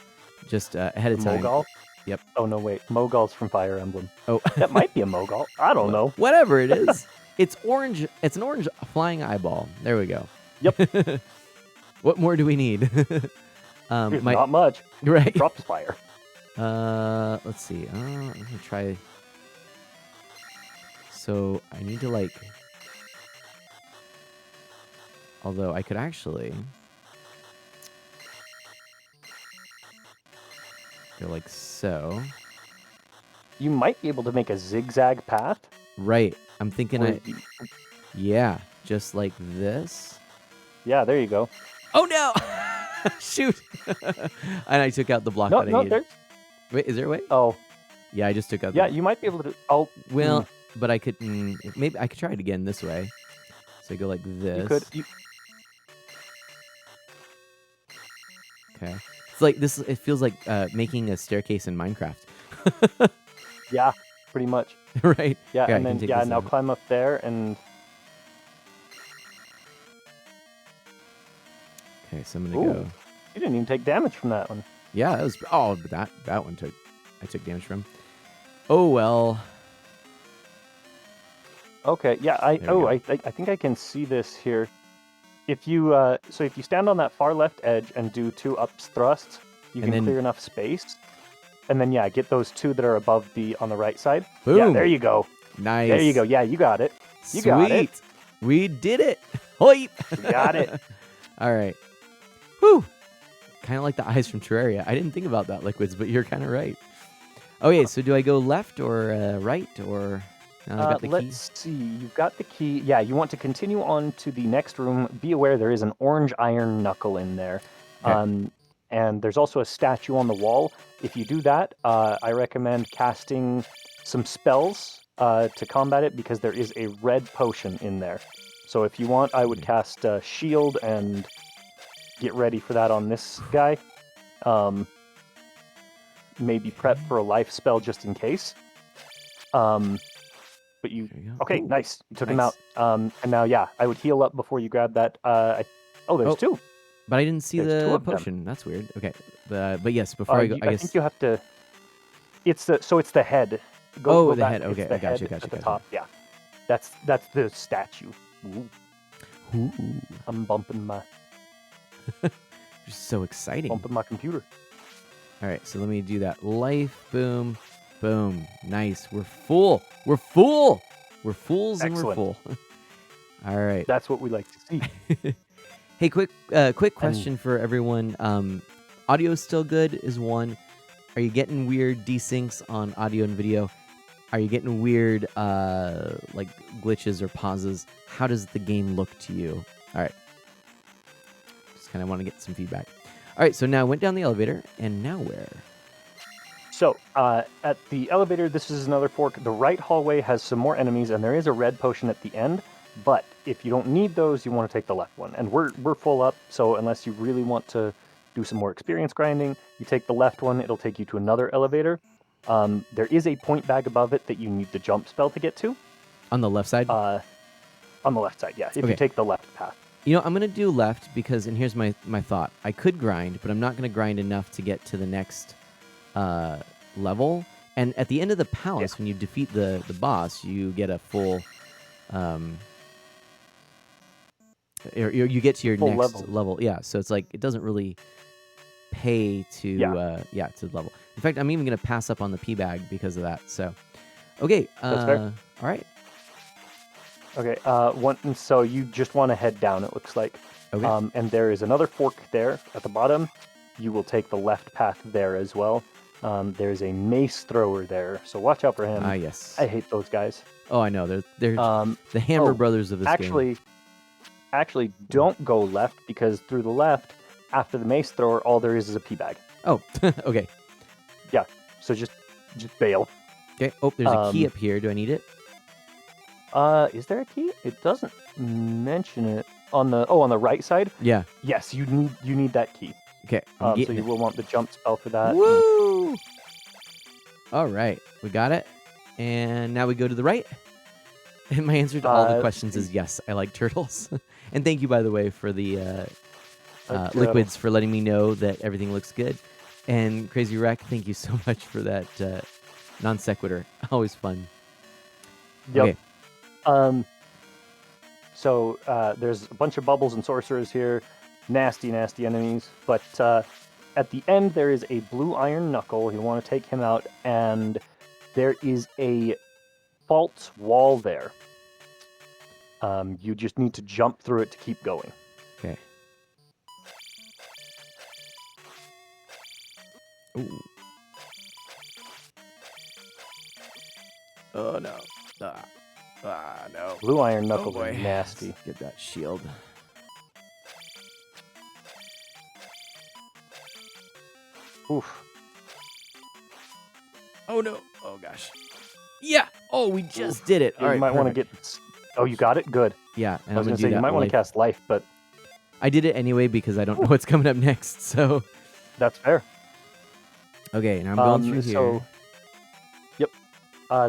Just ahead of time. Mogul? Yep. Oh no, wait. Mogul's from Fire Emblem. Oh, That might be a Mogul. I don't know. whatever it is. It's orange. It's an orange flying eyeball. There we go. Yep. What more do we need? Not much. Right. Drops fire. Let's see. I'm gonna try. So I need to like. Although I could actually go like so. You might be able to make a zigzag path. Right. I'm thinking. where Yeah, just like this. Yeah, there you go. Oh no! Shoot! And I took out the block No, that I no, needed. there's. Wait, is there a way? Oh, Yeah, I just took out. yeah, The... you might be able to. Oh, Well, but I could maybe I could try it again this way. So I go like this. you could. You, Okay. It's like this. It feels like making a staircase in Minecraft. yeah, pretty much. Right. Yeah, Here, I and can then take yeah, this now out. climb up there and. Okay, so I'm gonna Ooh. go. You didn't even take damage from that one. Yeah, that was. Oh, but that one took. I took damage from. Oh well. Okay, yeah, There we I think I can see this here. If you if you stand on that far left edge and do 2 up thrusts, you And can then- clear enough space. And then yeah, get those 2 that are above on the right side. Boom. Yeah, there you go. Nice. There you go. Yeah, you got it. You Sweet. got it. We did it. Hoi. You got it. All right. Whew. Kind of like the eyes from Terraria. I didn't think about that, Liquids, but you're kind of right. Okay, so do I go left or right or? Now I've got the key. Let's see. You've got the key. Yeah, you want to continue on to the next room. Be aware there is an orange iron knuckle in there. Okay. And there's also a statue on the wall. If you do that, I recommend casting some spells to combat it because there is a red potion in there. So if you want, I would cast Shield and get ready for that on this guy. Maybe prep for a life spell just in case. But you... There you go. Okay, Ooh, nice. You took him nice. out. And now, yeah, I would heal up before you grab that. There's Oh. 2. But I didn't see There's 2 the of them. potion. That's weird. Okay, but yes, before I go, I guess. think you have to... It's the head. Oh, the back. head. Okay, It's the I gotcha, head gotcha, at the gotcha. top. Yeah, that's the statue. Ooh, Ooh, I'm bumping my so exciting. computer. All right, so let me do that. Life, boom, boom. Nice. We're full. We're full. We're fools and we're Excellent. full. All right. That's what we like to see. Hey, quick question for everyone. Audio is still good is one. Are you getting weird desyncs on audio and video? Are you getting weird like glitches or pauses? How does the game look to you? All right. Just kind of want to get some feedback. All right, so now I went down the elevator, and now where? So, at the elevator, this is another fork. The right hallway has some more enemies, and there is a red potion at the end. But if you don't need those, you want to take the left one. And we're full up, so unless you really want to do some more experience grinding, you take the left one. It'll take you to another elevator. There is a point bag above it that you need the jump spell to get to. On the left side? On the left side, yeah, if Okay. you take the left path. You know, I'm going to do left because, and here's my thought. I could grind, but I'm not going to grind enough to get to the next level. And at the end of the palace, when you defeat the boss, you get a full... you get to your Full next level. level. Yeah, so it's like, it doesn't really pay to, to the level. In fact, I'm even going to pass up on the P bag because of that. So, okay. That's fair. All right. Okay, so you just want to head down, it looks like. Okay. And there is another fork there at the bottom. You will take the left path there as well. There's a mace thrower there, so watch out for him. Ah, yes. I hate those guys. Oh, I know. They're the Hammer Brothers of this game. Actually, don't go left, because through the left, after the mace thrower, all there is a pea bag. Oh, okay. Yeah, so just bail. Okay. Oh, there's a key up here. Do I need it? Is there a key? It doesn't mention it on the right side. Yeah. Yes, you need that key. Okay. So you will want the jump spell for that. Woo! All right, we got it. And now we go to the right. And my answer to all the questions is yes. I like turtles. And thank you, by the way, for the liquids for letting me know that everything looks good. And Crazy Wreck, thank you so much for that non sequitur. Always fun. Yep. Okay. So there's a bunch of bubbles and sorcerers here. Nasty, nasty enemies. But at the end, there is a blue iron knuckle. You want to take him out. And there is a false wall there. You just need to jump through it to keep going. Okay. Ooh. Oh, no. No. Blue iron knuckles Oh, are boy. nasty. Let's get that shield. Oof. Oh, no. Oh, gosh. Yeah. Oh, we just did it. Yeah, All right. you might want to perfect. get... Oh, you got it? Good. Yeah, and I was I'm going gonna to do say, you that might want life. to cast life, but I did it anyway because I don't know what's coming up next. So, that's fair. okay, now I'm going through here. So, yep.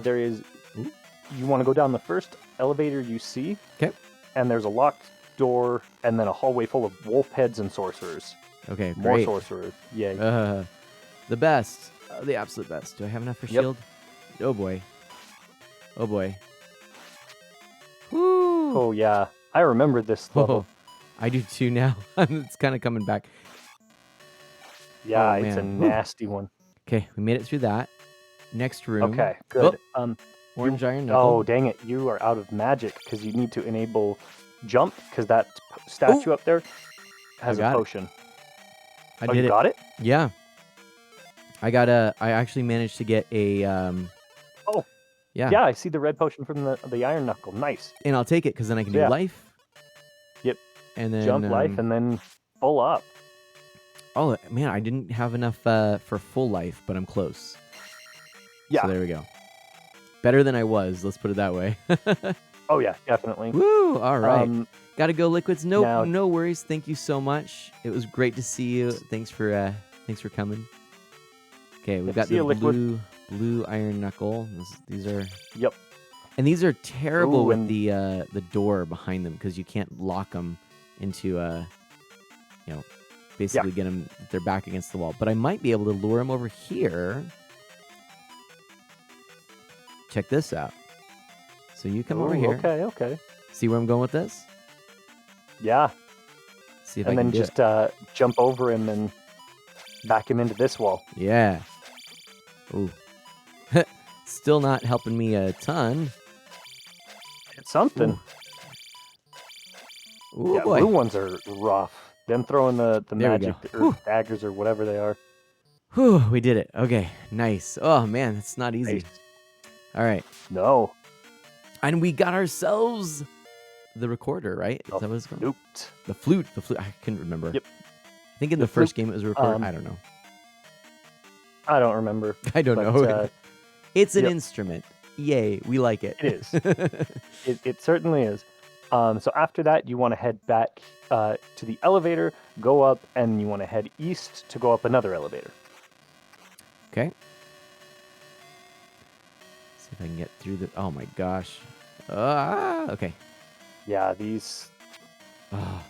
There is... Ooh. You want to go down the first elevator you see. Okay. And there's a locked door, and then a hallway full of wolf heads and sorcerers. Okay, More great. sorcerers. Yay. The best. The absolute best. Do I have enough for Yep. shield? Oh, boy. Oh, boy. Woo! Oh, yeah. I remember this level. I do too now. It's kind of coming back. Yeah, Oh, it's a man. Whew. nasty one. Okay, we made it through that. Next room. Okay, good. Orange iron knuckle. Oh, dang it. You are out of magic because you need to enable jump because that statue up there has a got it. potion. I Oh, did you it. got it? Yeah. I actually managed to get a, Oh. yeah. Yeah, I see the red potion from the iron knuckle. Nice. And I'll take it because then I can do Yeah. life. Yep. And then Jump life and then full up. oh man, I didn't have enough for full life, but I'm close. Yeah. So there we go. Better than I was. Let's put it that way. Oh, yeah, definitely. Woo! All right. Gotta go, liquids. No, now- no worries. Thank you so much. It was great to see you. Thanks for coming. Okay, we've Good to got see you, the Liquid. blue iron knuckle. These are Yep. and these are terrible Ooh, with and- the door behind them because you can't lock them into basically get them their back against the wall. But I might be able to lure them over here. Check this out. So you come over Ooh, here. Okay. See where I'm going with this? Yeah. See if And I can then do just it. jump over him and back him into this wall. Yeah. Ooh. Still not helping me a ton. It's something. Ooh, Yeah, boy. blue ones are rough. Them throwing the There we magic go. or Whew. daggers or whatever they are. Whew, we did it. Okay, nice. Oh, man, it's not easy. Nice. All right. No. And we got ourselves the recorder, right? Is Oh, that what it's called? Flute. The flute. The flute. I couldn't remember. Yep. I think in The the first flute, game it was a recorder. I don't know. I don't remember. I don't But, know. It's an yep. instrument. Yay, we like it. It is. It certainly is. So after that, you want to head back to the elevator, go up, and you want to head east to go up another elevator. Okay. See if I can get through the. Oh my gosh. Okay. Yeah, these Oh,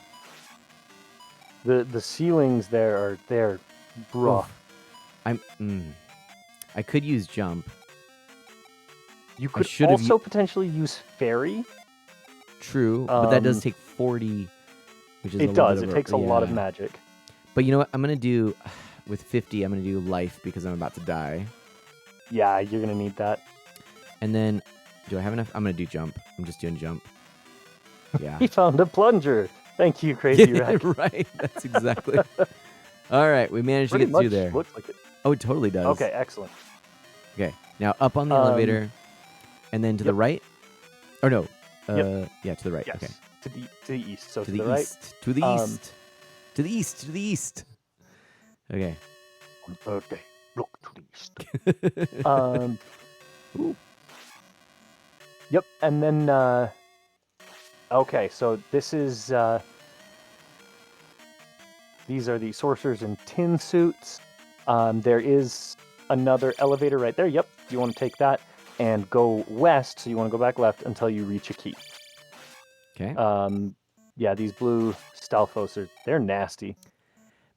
the ceilings there they're rough. I could use jump. You could should've also potentially use fairy. True, but that does Um, take 40, which is a It little does. bit It of takes a lot of yeah. magic. But you know what? I'm gonna do with 50. I'm gonna do life because I'm about to die. Yeah, you're gonna need that. And then, do I have enough? I'm gonna do jump. I'm just doing jump. Yeah. He found a plunger. Thank you, Crazy Rack. Right. That's exactly. All right, we managed Pretty to get much through there. looks like it. Oh, it totally does. Okay, excellent. Okay. Now up on the Um, elevator, and then to the yep. right. Or no. Yep. Yeah, to the right. Yes. Okay. To the east. So To to the right. east. To the Um, east. To the east. To the east. Okay. On third day, look to the east. Ooh. Yep, and then okay, so this is these are the sorcerers in tin suits. There is another elevator right there. Yep, you want to take that and go west. So you want to go back left until you reach a key. Okay. Yeah, these blue Stalfos they're nasty.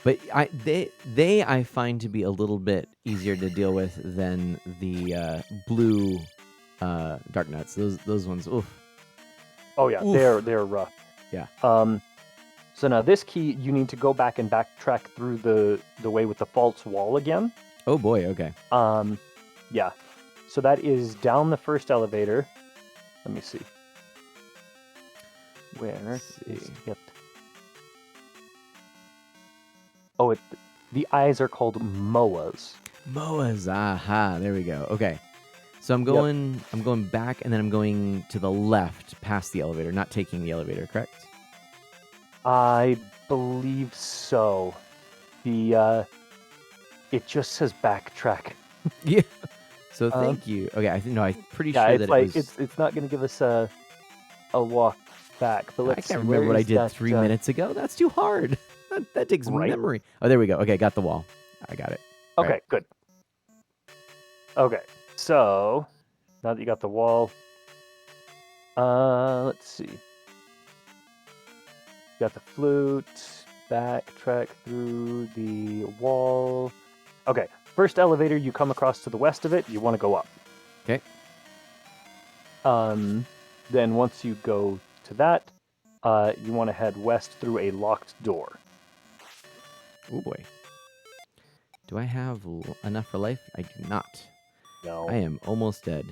But they I find to be a little bit easier to deal with than the blue dark nuts. Those ones. Oof. Oh yeah, Oof. they're rough. Yeah. So now this key, you need to go back and backtrack through the way with the false wall again. Oh boy. Okay. Yeah. So that is down the first elevator. Let me see. Where is it? Oh, the eyes are called moas. Moas. Aha. There we go. Okay. So I'm going back and then I'm going to the left past the elevator, not taking the elevator, correct? I believe so. It just says backtrack. Yeah. So thank you. Okay, I'm pretty Yeah, sure it's that like it was. it's not going to give us a walk back. But I let's can't see, remember where what I is did that, 3 minutes ago. That's too hard. That takes Right. memory. Oh, there we go. Okay, got the wall. I got it. Okay, Right. good. Okay, so now that you got the wall, let's see. You got the flute. Backtrack through the wall. Okay, first elevator you come across to the west of it. You want to go up. Okay. Then once you go to that, you want to head west through a locked door. Oh boy. Do I have enough for life? I do not. No. I am almost dead.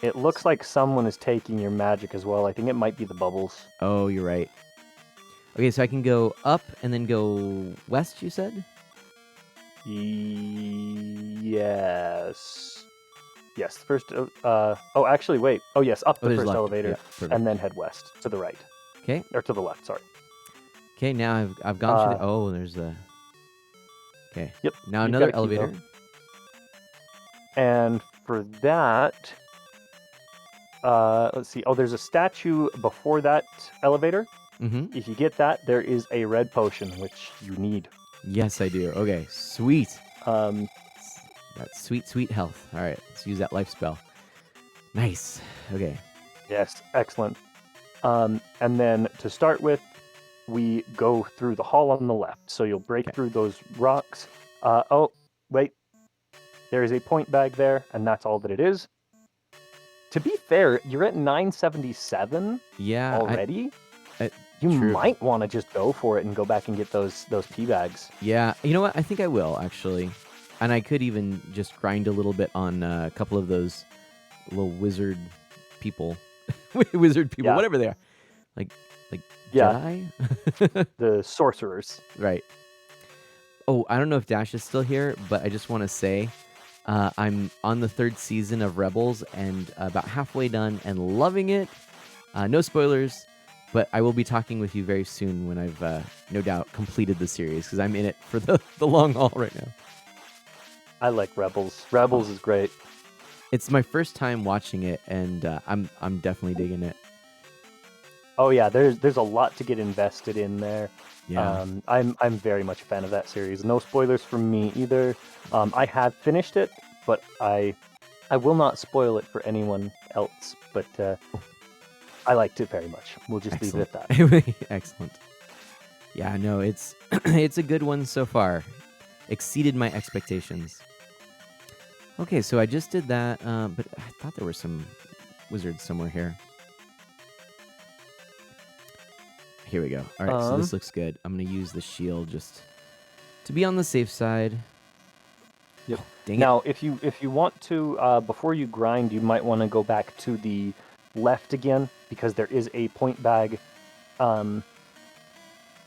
It looks like someone is taking your magic as well. I think it might be the bubbles. Oh, you're right. Okay, so I can go up and then go west, you said? Yes. Yes. First. Oh, actually, wait. Oh, yes. Up the there's first left. elevator, Yeah, perfect. and then head west to the right, Okay. or to the left. Sorry. Okay, now I've gone through the. Oh, there's a. Okay. Yep. Now you've another got a key, though. elevator. And for that, let's see. Oh, there's a statue before that elevator. Mm-hmm. If you get that, there is a red potion which you need. Yes, I do. Okay, sweet. Um, That sweet, sweet health. All right, let's use that life spell. Nice. Okay. yes, excellent. And then to start with, we go through the hall on the left. So you'll break Okay. through those rocks. Oh, wait. There is a point bag there, and that's all that it is. To be fair, you're at 977 Yeah. already. I- You true. might want to just go for it and go back and get those pea bags. Yeah. You know what? I think I will actually, and I could even just grind a little bit on a couple of those little wizard people, wizard people, Yeah. whatever they are, like Yeah. Jedi? The sorcerers. Right. Oh, I don't know if Dash is still here, but I just want to say I'm on the 3rd season of Rebels and about halfway done and loving it. No spoilers, but I will be talking with you very soon when I've no doubt completed the series because I'm in it for the long haul right now. I like Rebels. Rebels is great. It's my first time watching it, and I'm definitely digging it. Oh yeah, there's a lot to get invested in there. Yeah. I'm very much a fan of that series. No spoilers from me either. I have finished it, but I will not spoil it for anyone else. But I liked it very much. We'll just leave it at that. Excellent. Yeah, no, it's it's a good one so far. Exceeded my expectations. Okay, so I just did that, but I thought there were some wizards somewhere here. Here we go. All right, so this looks good. I'm going to use the shield just to be on the safe side. Yep. Dang Now, if you want to, before you grind, you might want to go back to the left again because there is a point bag in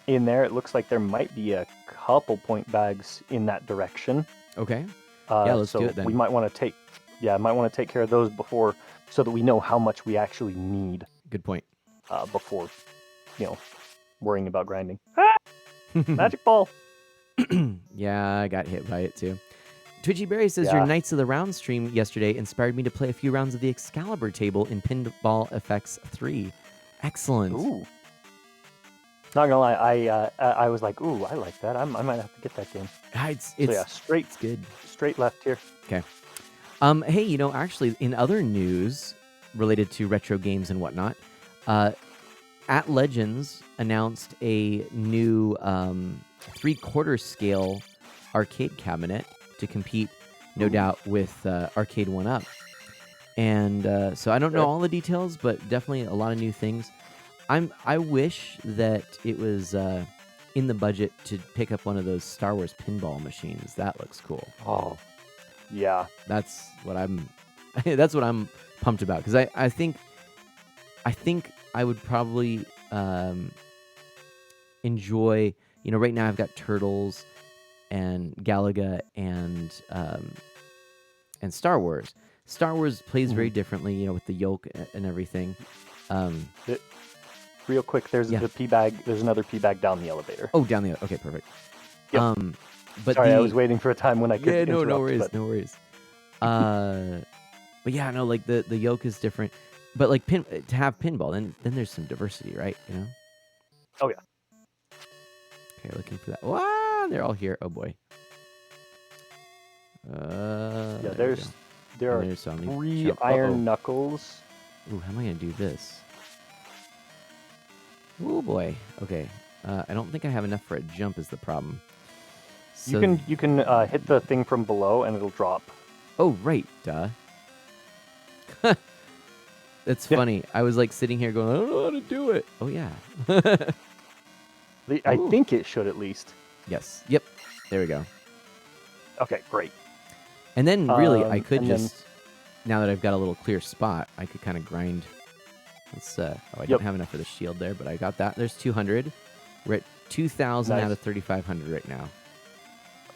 there. It looks like there might be a couple point bags in that direction. it. Okay. Yeah, let's do it then. We might want to take care of those before, so that we know how much we actually need Good point. before, worrying about grinding. Magic ball. Yeah, I got hit by it too. Twitchy Berry says Yeah. your Knights of the Round stream yesterday inspired me to play a few rounds of the Excalibur table in Pinball FX 3. Excellent. Ooh. Not gonna lie, I was like, ooh, I like that. I might have to get that game. It's So yeah, it's good. straight left here. Okay. Hey, actually, in other news related to retro games and whatnot, At Legends announced a new 3/4 scale arcade cabinet to compete, no doubt, with Arcade 1-Up. And so I don't know all the details, but definitely a lot of new things. I wish that it was in the budget to pick up one of those Star Wars pinball machines. That looks cool. Oh, yeah. That's what I'm that's what I'm pumped about because I think I would probably enjoy, right now I've got Turtles and Galaga and Star Wars. Star Wars plays very differently, with the yoke and everything. Real quick, there's the pea bag. There's another pea bag down the elevator. Oh, down the okay, perfect. Yep. But Sorry, I was waiting for a time when I could yeah, interrupt. no worries, but... no worries. But yeah, no, like the yoke is different. But like to have pinball, then there's some diversity, right? Oh yeah. Okay, looking for that. Wow, they're all here. Oh boy. Yeah, there are There's some. 3 iron knuckles. Ooh, how am I gonna do this? Oh boy. Okay. I don't think I have enough for a jump. Is the problem? So, You can hit the thing from below and it'll drop. Oh right, duh. That's funny. I was like sitting here going, I don't know how to do it. Oh yeah. I think it should at least. Yes. Yep. There we go. Okay, great. And then really, I could and just, now that I've got a little clear spot, I could kind of grind. Let's, I don't have enough for the shield there, but I got that. There's 200. We're at 2,000 out of 3,500 right now.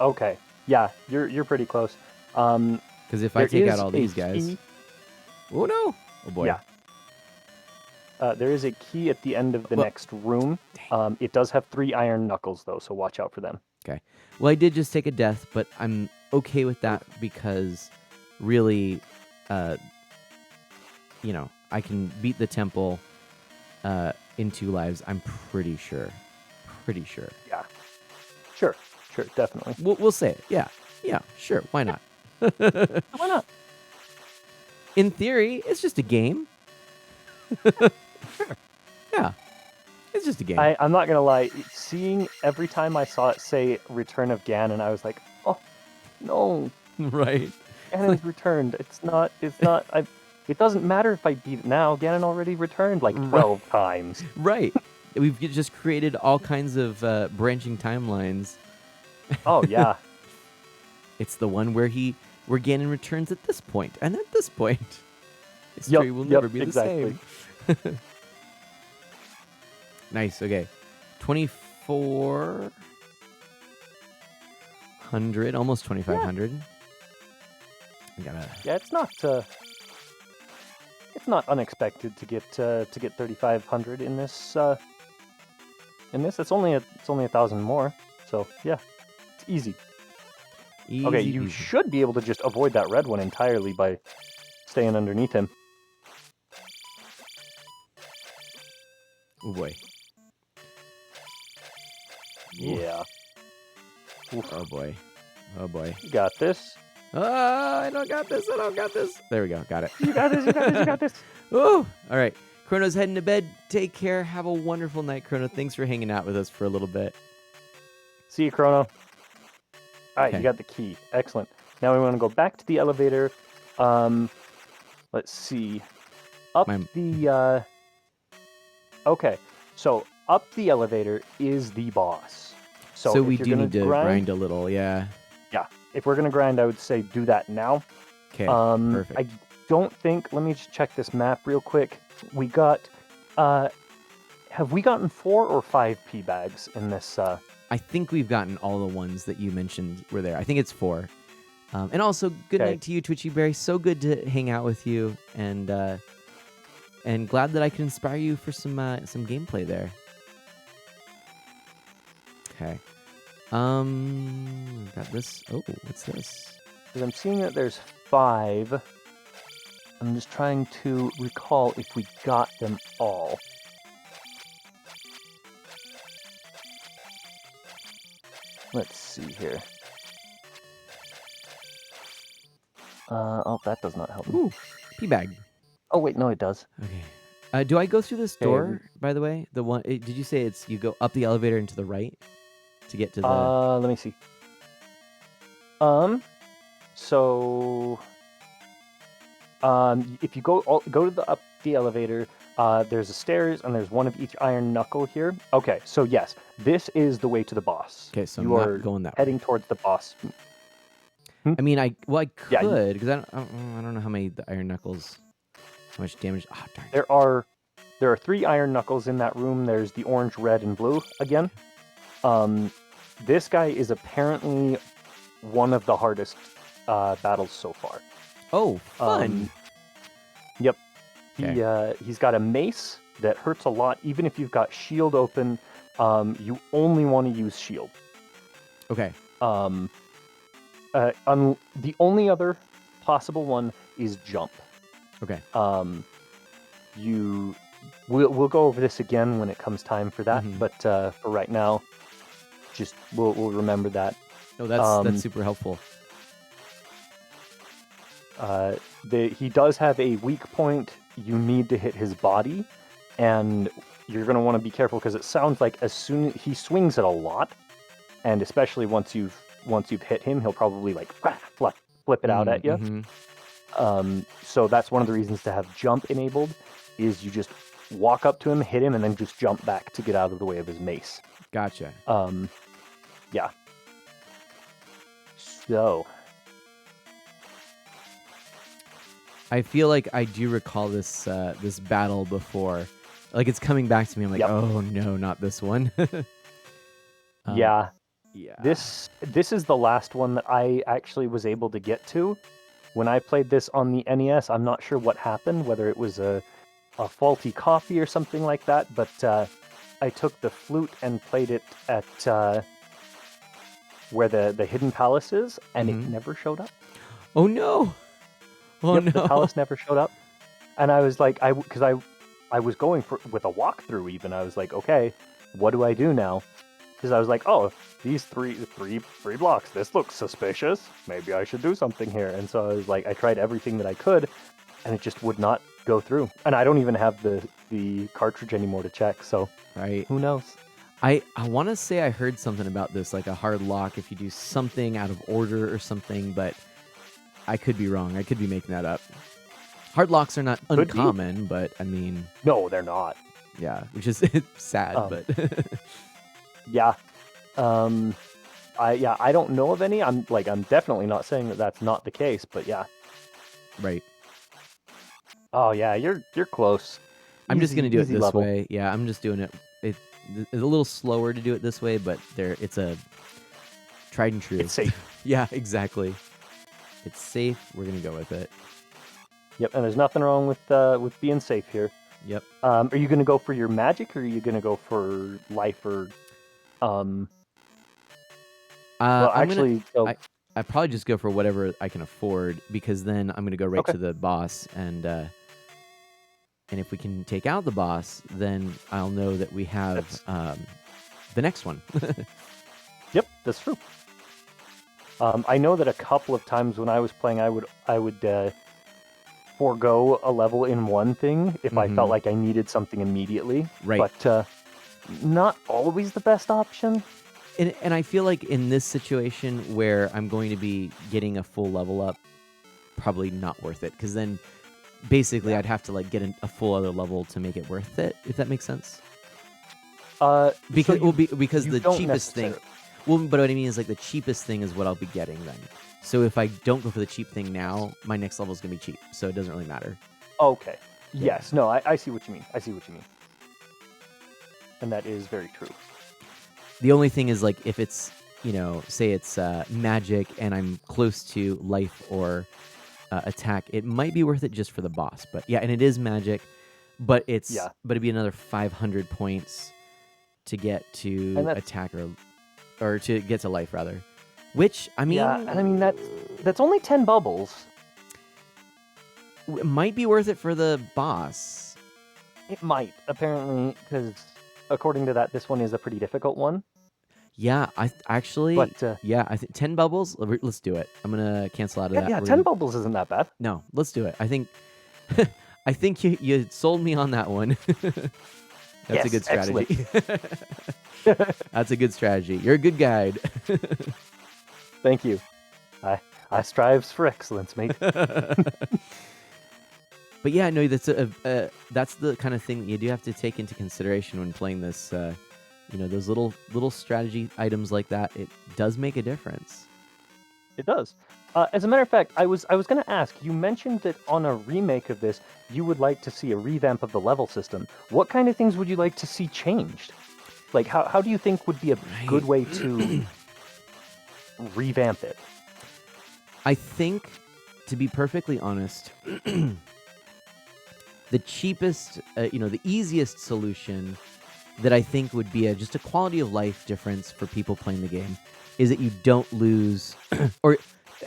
Okay. Yeah, you're pretty close. Because if I take out all these guys... Oh no! Oh boy. Yeah. There is a key at the end of the next room. It does have 3 iron knuckles, though, so watch out for them. Okay. Well, I did just take a death, but I'm okay with that because really, I can beat the temple in 2 lives. I'm pretty sure. Pretty sure. Yeah. Sure, definitely. We'll say it. Yeah, sure. Why not? Why not? In theory, it's just a game. Yeah, it's just a game. I'm not gonna lie. Seeing every time I saw it say "Return of Ganon," I was like, "Oh, no, Right. Ganon's returned. It's not. It doesn't matter if I beat it now. Ganon already returned like 12 times." Right. We've just created all kinds of branching timelines. Oh yeah. It's the one where Ganon returns at this point and at this point. History will never be the same. Nice. Okay. 2,400, almost 2,500. I gotta. Yeah, it's not unexpected to get 3,500 in this. It's only 1,000 more. So yeah, it's easy. Okay, Easy you peasy. should be able to just avoid that red one entirely by staying underneath him. Oh boy. Yeah. Oof. Oh boy. Oh boy. You got this. I don't got this. I don't got this. There we go. Got it. You got this. You got this. You got this. Ooh. All right. Chrono's heading to bed. Take care. Have a wonderful night, Chrono. Thanks for hanging out with us for a little bit. See you, Chrono. All right, Okay. you got the key. Excellent. Now we want to go back to the elevator. Let's see. Up My- the. Okay, so up the elevator is the boss. So if we you're do gonna need to grind a little. Yeah. Yeah, if we're gonna grind, I would say do that now. Okay. Perfect. I don't think. Let me just check this map real quick. We got. Have we gotten 4 or 5 pea bags in this? I think we've gotten all the ones that you mentioned were there. I think it's 4. And also, good Okay. night to you, Twitchy Berry. So good to hang out with you, and glad that I could inspire you for some gameplay there. Okay. Got this. Oh, what's this? Because I'm seeing that there's 5. I'm just trying to recall if we got them all. Let's see here. Oh, that does not help me. Ooh, pea bag. Oh, wait, no, it does. Okay. Do I go through this Okay, door, by the way? The one? Did you say it's you go up the elevator and to the right to get to the? Let me see. So, if you go to up the elevator, there's a stairs and there's one of each iron knuckle here. Okay, so yes, this is the way to the boss. Okay, so you I'm are not going that way. heading towards the boss. I mean, I Yeah, you- could because I don't know how many the iron knuckles, how much damage. Oh darn. There are 3 iron knuckles in that room. There's the orange, red, and blue again. This guy is apparently one of the hardest battles so far. Oh, fun. Yep. Okay. He's got a mace that hurts a lot. Even if you've got shield open, you only want to use shield. Okay. The only other possible one is jump. Okay. We'll go over this again when it comes time for that. Mhm. But for right now, just we'll remember that. No, that's super helpful. He does have a weak point. You need to hit his body, and you're going to want to be careful because it sounds like as soon he swings it a lot, and especially once you've hit him, he'll probably like flip it out at you. Mm-hmm. So that's one of the reasons to have jump enabled is you just walk up to him, hit him, and then just jump back to get out of the way of his mace. Gotcha. Yeah. So I feel like I do recall this this battle before. Like it's coming back to me. I'm like, Yep. oh no, not this one. yeah. Yeah. This is the last one that I actually was able to get to. When I played this on the NES, I'm not sure what happened, whether it was a faulty copy or something like that, but I took the flute and played it at where the hidden palace is, and it Mhm. never showed up. Oh no. Oh Yep, no. the palace never showed up. And I was like, I was going with a walkthrough even. I was like, okay, what do I do now? Because I was like, oh, these three blocks, this looks suspicious. Maybe I should do something here. And so I was like, I tried everything that I could, and it just would not go through. And I don't even have the cartridge anymore to check, so Right. who knows? I want to say I heard something about this, like a hard lock if you do something out of order or something, but I could be wrong. I could be making that up. Hard locks are not Could be. uncommon, but I mean, No, they're not. yeah, which is sad, but Yeah. I don't know of any. I'm definitely not saying that that's not the case, but yeah. right. Oh yeah, you're close. I'm just Easy- gonna do it easy this level. way. Yeah, I'm just doing it. it's a little slower to do it this way, but it's a tried and true. It's safe. Yeah, exactly. It's safe. We're gonna go with it. Yep, and there's nothing wrong with being safe here. Yep. Are you gonna go for your magic, or are you gonna go for life, or well, I'm actually, I probably just go for whatever I can afford, because then I'm gonna go right Okay. to the boss, and if we can take out the boss, then I'll know that we have the next one. Yep, that's true. I know that a couple of times when I was playing, I would forego a level in one thing if I felt like I needed something immediately. Right. But not always the best option. And I feel like in this situation where I'm going to be getting a full level up, probably not worth it, because then basically I'd have to like get a full other level to make it worth it, if that makes sense. Because because the cheapest thing. Well, but what I mean is like the cheapest thing is what I'll be getting then. So if I don't go for the cheap thing now, my next level is gonna be cheap, so it doesn't really matter. Okay. Yeah. Yes. No, I see what you mean. I see what you mean. And that is very true. The only thing is like if it's, say it's magic and I'm close to life or attack, it might be worth it just for the boss. But yeah, and it is magic, but it'd be another 500 points to get to attack or to get to life rather. Which I mean, yeah, and I mean that's only 10 bubbles. It might be worth it for the boss. It might, apparently, because according to that, this one is a pretty difficult one. Yeah, I think 10 bubbles. Let's do it. I'm gonna cancel out of that. Yeah, 10 bubbles isn't that bad. No, let's do it. I think, I think you sold me on that one. That's a good strategy. That's a good strategy. You're a good guide. Thank you. I strives for excellence, mate. But yeah, no, that's the kind of thing that you do have to take into consideration when playing this. Those little strategy items like that, it does make a difference. It does. As a matter of fact, I was going to ask, you mentioned that on a remake of this, you would like to see a revamp of the level system. What kind of things would you like to see changed? Like, how do you think would be a good way to revamp it? I think, to be perfectly honest, the cheapest, the easiest solution that I think would be just a quality of life difference for people playing the game is that you don't lose, or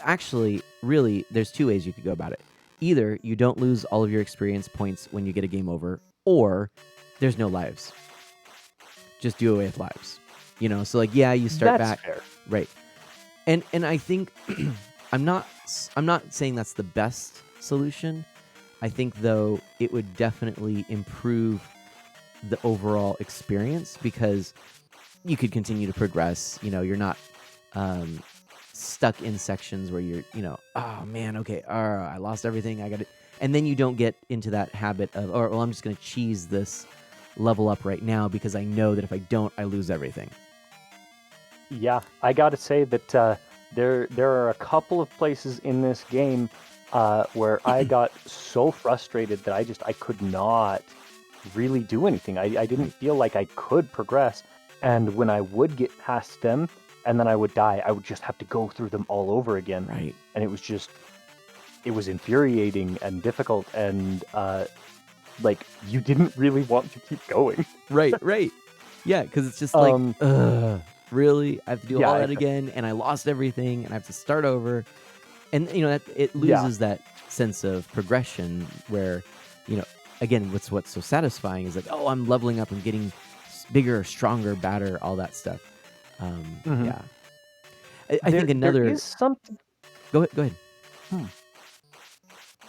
actually, really, there's two ways you could go about it. Either you don't lose all of your experience points when you get a game over, or there's no lives. Just do away with lives. So like, yeah, you start back. Fair. Right. And I think I'm not saying that's the best solution. I think though it would definitely improve the overall experience because you could continue to progress. You're not stuck in sections where you're, oh man, okay, I lost everything. I got it. And then you don't get into that habit of, I'm just going to cheese this level up right now because I know that if I don't, I lose everything. Yeah, I got to say that there are a couple of places in this game where I got so frustrated that I could not really do anything. I didn't feel like I could progress. And when I would get past them and then I would die, I would just have to go through them all over again. Right. And it was infuriating and difficult and like you didn't really want to keep going. Right. Yeah, because it's just like, really? I have to do all that again, and I lost everything, and I have to start over. And, that it loses that sense of progression where, again, what's so satisfying is like, oh, I'm leveling up and getting bigger, stronger, badder, all that stuff. Yeah. I think another... There is something... Go ahead.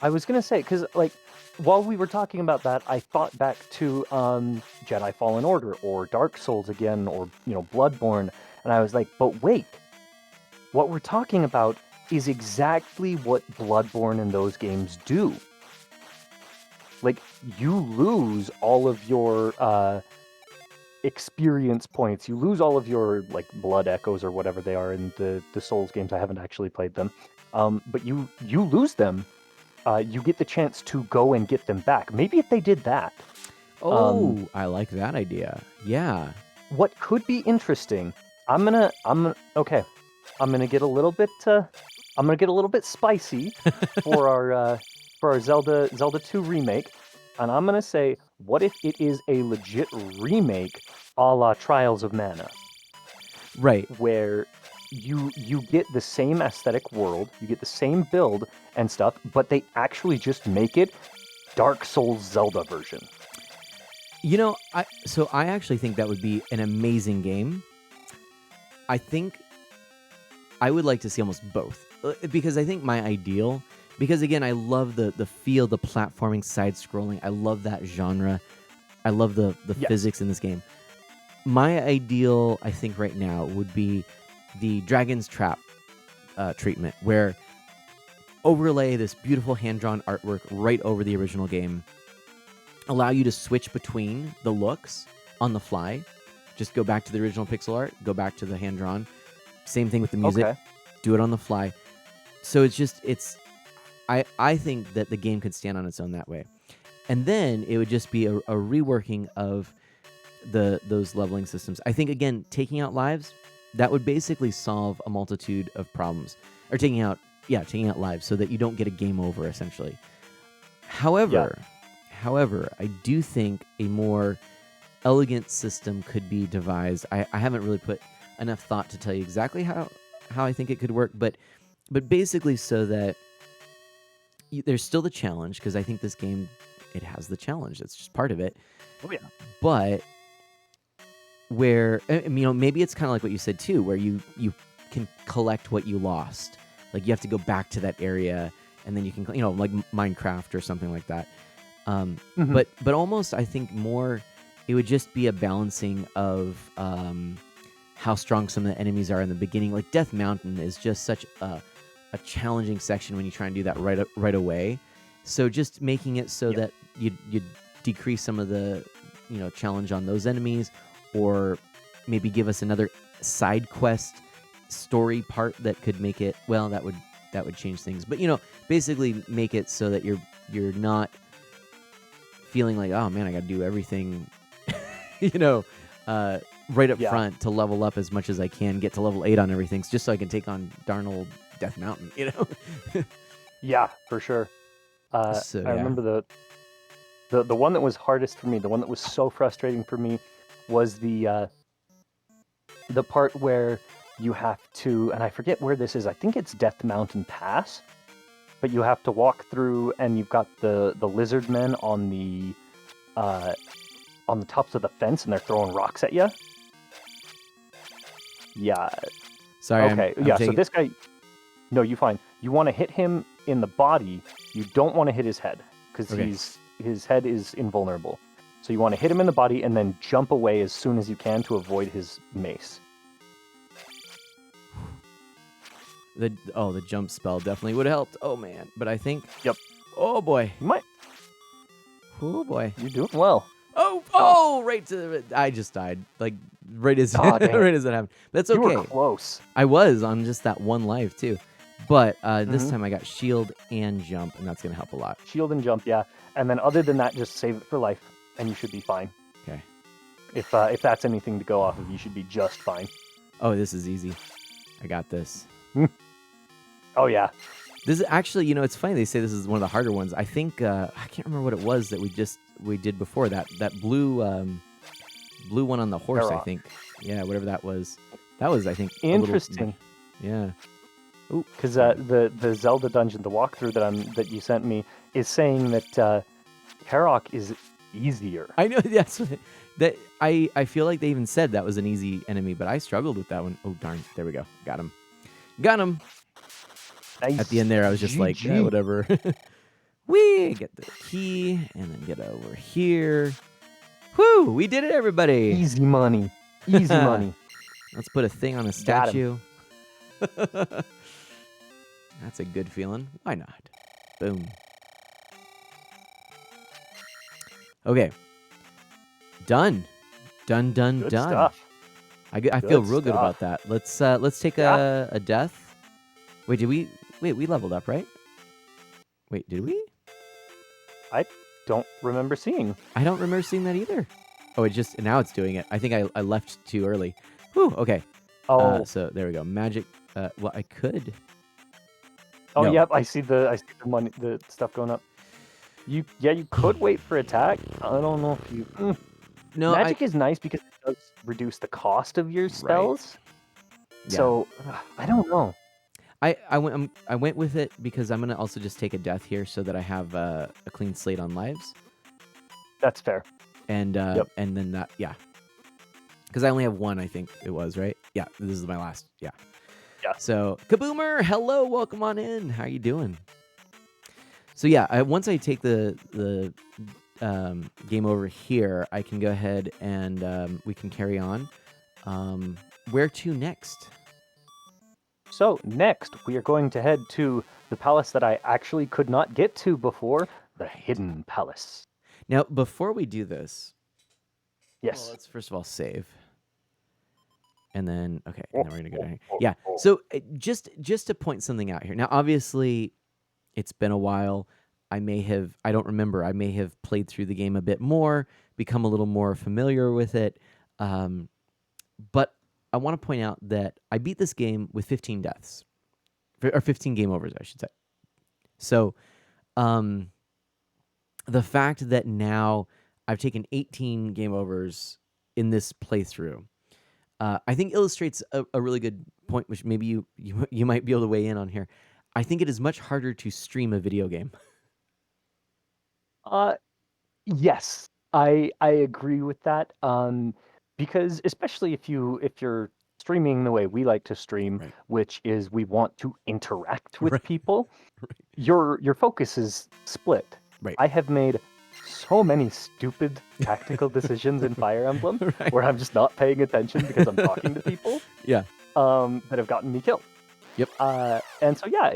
I was going to say, because, like, while we were talking about that, I thought back to Jedi Fallen Order or Dark Souls again or, Bloodborne, and I was like, but wait, what we're talking about is exactly what Bloodborne and those games do. Like, you lose all of your experience points, you lose all of your, like, blood echoes or whatever they are in the Souls games. I haven't actually played them. But you lose them. You get the chance to go and get them back. Maybe if they did that. Oh, I like that idea. Yeah. What could be interesting? Okay. I'm gonna get a little bit. I'm gonna get a little bit spicy for our Zelda 2 remake, and I'm gonna say, what if it is a legit remake, a la Trials of Mana, Right. where you get the same aesthetic world, you get the same build and stuff, but they actually just make it Dark Souls Zelda version. I actually think that would be an amazing game. I think I would like to see almost both. Because I think my ideal, because again, I love the feel, the platforming, side scrolling. I love that genre. I love the Yes. physics in this game. My ideal, I think right now, would be the Dragon's Trap treatment, where overlay this beautiful hand-drawn artwork right over the original game, allow you to switch between the looks on the fly, just go back to the original pixel art, go back to the hand-drawn, same thing with the music, Okay. do it on the fly. So I think that the game could stand on its own that way. And then it would just be a reworking of those leveling systems. I think, again, taking out lives, that would basically solve a multitude of problems. Or taking out lives so that you don't get a game over, essentially. However, I do think a more elegant system could be devised. I haven't really put enough thought to tell you exactly how I think it could work, but basically so that there's still the challenge, because I think this game, it has the challenge. That's just part of it. Oh yeah. But where, maybe it's kind of like what you said too, where you can collect what you lost. Like you have to go back to that area, and then you can, like Minecraft or something like that. But almost, I think more, it would just be a balancing of how strong some of the enemies are in the beginning. Like Death Mountain is just such a challenging section when you try and do that right away. So just making it so that you decrease some of the challenge on those enemies, or maybe give us another side quest story part that could make it, well, that would change things. But basically make it so that you're not feeling like, oh man, I got to do everything right up front to level up as much as I can, get to level 8 on everything, just so I can take on darn old Death Mountain, Yeah, for sure. I remember the one that was hardest for me, the one that was so frustrating for me, was the part where you have to, and I forget where this is, I think it's Death Mountain Pass, but you have to walk through, and you've got the lizard men on the tops of the fence, and they're throwing rocks at you. Yeah. Sorry. Okay. I'm So this guy, no, you fine. You want to hit him in the body. You don't want to hit his head, because his head is invulnerable. So you want to hit him in the body and then jump away as soon as you can to avoid his mace. The jump spell definitely would have helped. Oh man, but I think. Yep. Oh boy. You might. Oh boy. You're doing well. Oh! Right to the. I just died. Like right as right as it happened. That's okay. You were close. I was on just that one life too, but this time I got shield and jump, and that's gonna help a lot. Shield and jump, yeah. And then other than that, just save it for life, and you should be fine. Okay. If that's anything to go off of, you should be just fine. Oh, this is easy. I got this. Oh yeah. This is actually, it's funny they say this is one of the harder ones. I think I can't remember what it was that we did before that blue one on the horse. Herok. I think, yeah, whatever that was. That was, I think, Interesting. Yeah. Ooh, because the Zelda dungeon, the walkthrough that you sent me, is saying that Herok is easier. I know. That's that. I feel like they even said that was an easy enemy, but I struggled with that one. Oh darn! There we go. Got him. Nice. At the end there, I was just like, GG. yeah, whatever. We get the key and then get over here. Whoo! We did it, everybody. Easy money. Easy money. Let's put a thing on a Got statue. That's a good feeling. Why not? Boom. Okay. Done. Done. Good stuff. I feel Good real good stuff. about that. Let's take a death. Wait, we leveled up, right? Wait, did we? I don't remember seeing. I don't remember seeing that either. Oh, now it's doing it. I think I left too early. Whew, okay. Oh, So there we go. Magic. Well, I could. oh, no. yep. I see the money, the stuff going up. You could wait for attack. I don't know if you. No, Magic is nice because it does reduce the cost of your spells. Yeah. So I don't know. I went with it because I'm gonna also just take a death here so that I have a clean slate on lives, That's fair. and Yep. and then that because I only have one, I think it was, right? Yeah, this is my last. Yeah. Yeah. So Kaboomer, hello, welcome on in. How you doing? So yeah, once I take the game over here, I can go ahead and we can carry on. Where to next? So next, we are going to head to the palace that I actually could not get to before, the Hidden Palace. Now, before we do this, Yes. well, let's first of all save. And then, okay, and then we're gonna go down here. Yeah. So just to point something out here. Now, obviously, it's been a while. I don't remember. I may have played through the game a bit more, become a little more familiar with it. But I want to point out that I beat this game with 15 deaths, or 15 game overs, I should say. So, the fact that now I've taken 18 game overs in this playthrough, I think illustrates a really good point, which maybe you might be able to weigh in on here. I think it is much harder to stream a video game. Yes, I agree with that. Because especially if you're streaming the way we like to stream, Right. which is we want to interact with Right. people, Right. your focus is split. Right. I have made so many stupid tactical decisions in Fire Emblem Right. where I'm just not paying attention because I'm talking to people. Yeah. That have gotten me killed. Yep. And so yeah,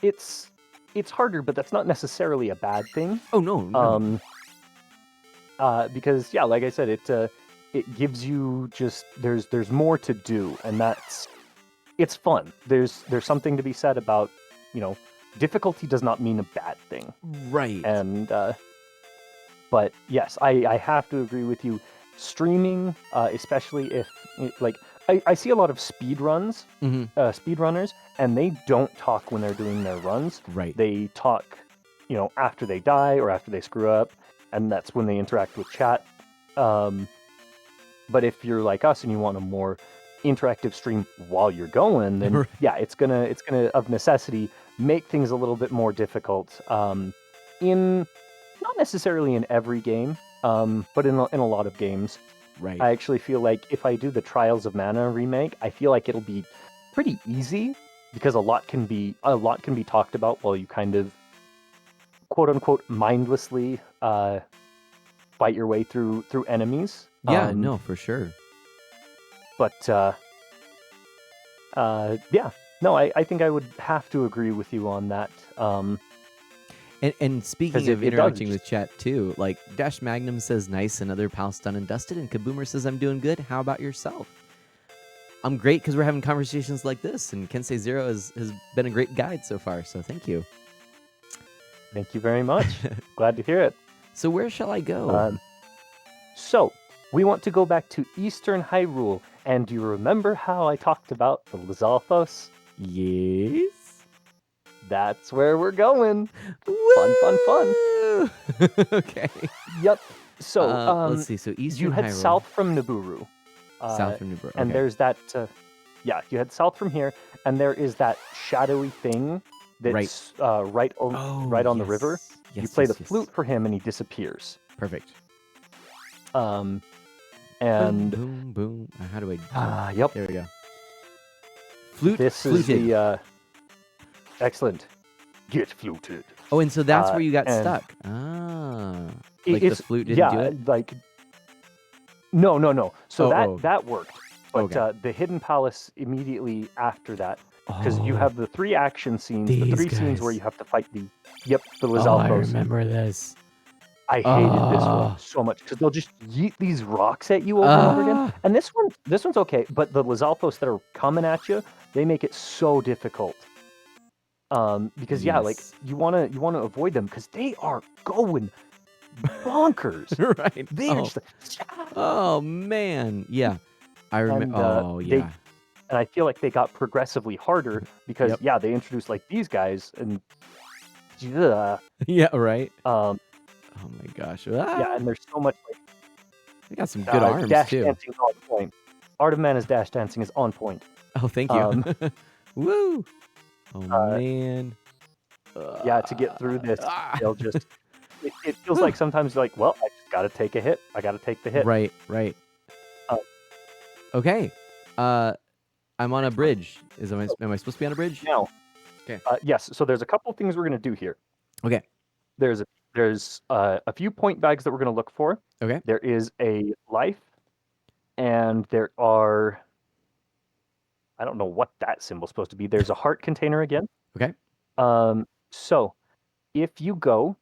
it's harder, but that's not necessarily a bad thing. Oh no. Because yeah, like I said, it gives you just there's more to do, and it's fun. There's something to be said about, difficulty does not mean a bad thing. Right. And but yes, I have to agree with you. Streaming, especially if I see a lot of speedrunners, and they don't talk when they're doing their runs. Right. They talk, after they die or after they screw up, and that's when they interact with chat. But if you're like us and you want a more interactive stream while you're going, then Right. yeah, it's gonna of necessity make things a little bit more difficult. In not necessarily in every game, but in a lot of games. Right. I actually feel like if I do the Trials of Mana remake, I feel like it'll be pretty easy because a lot can be talked about while you kind of quote unquote mindlessly fight your way through enemies. Yeah, no, for sure. But yeah, no, I think I would have to agree with you on that. And speaking 'Cause of it does interacting just- with chat too, like Dash Magnum says nice, another pals done and dusted, and Kaboomer says I'm doing good. How about yourself? I'm great because we're having conversations like this, and Kensei Zero has been a great guide so far. So thank you. Thank you very much. Glad to hear it. So where shall I go? So we want to go back to Eastern Hyrule, and do you remember how I talked about the Lizalfos? Yes. That's where we're going. Fun. Woo! Okay. Yep. So let's see. So Eastern you head Hyrule. south from Naburu. South from Newborough. And okay. there's that, you head south from here, and there is that shadowy thing that's right on the river. Yes, You play yes, the yes. flute for him, and he disappears. Perfect. And boom, boom. How do I? yep, There we go. Flute. this is fluted. the excellent. Get fluted. Oh, and so that's where you got and stuck. Ah. It- Like the it's- flute didn't yeah, do it? like no. So Oh. that worked, but Okay. the hidden palace immediately after that, because you Oh, have the 3 action scenes, the these 3 scenes where guys. you have to fight the Oh, I Lizalfos. remember this. I hated this Ah. one so much because they'll just yeet these rocks at you over and over again. Ah. And this one's okay, but the Lizalfos that are coming at you, they make it so difficult. Because yeah, like Yes. you wanna avoid them because they are going bonkers. Right. They're Oh. just like, Oh man. Yeah. I remember. and Oh yeah. and I feel like they got progressively harder because Yep. yeah, they introduced like these guys and yeah, Yeah. Right. um, Oh my gosh. yeah, Ah, and there's so much like they got some good arms dash too. dancing is on point. Art of Mana's dash dancing is on point. Oh, thank you. Um, Woo. Oh uh, man. yeah, to get through this, Ah. they'll just it feels Whew. like sometimes you're like, well, I just gotta take a hit. I gotta take the hit. Right. Right. Uh, Okay. I'm on a bridge. Am I supposed to be on a bridge? Now, Okay. yes. So there's a couple things we're gonna do here. Okay. There's a few point bags that we're gonna look for. Okay. There is a life, and there are I don't know what that symbol's supposed to be. There's a heart container again. Okay. So if you go,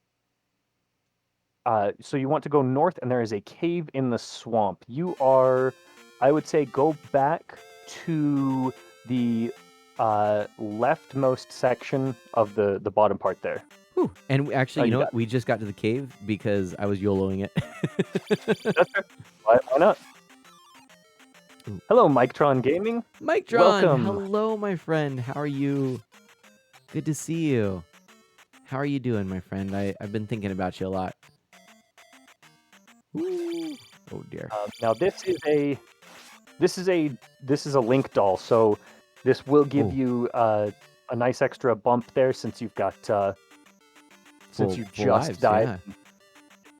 so you want to go north, and there is a cave in the swamp. I would say, go back to the leftmost section of the bottom part there. Whew. And actually, Oh, you you know got what? We just got to the cave because I was YOLOing it. That's fair. Why not? Ooh. Hello, Mictron Gaming. Mike Dron, Welcome. hello, my friend. How are you? Good to see you. How are you doing, my friend? I've been thinking about you a lot. Ooh. Oh dear. Now this is a Link doll, so this will give Ooh. you a nice extra bump there since you've got since you Full just lives, died, yeah. and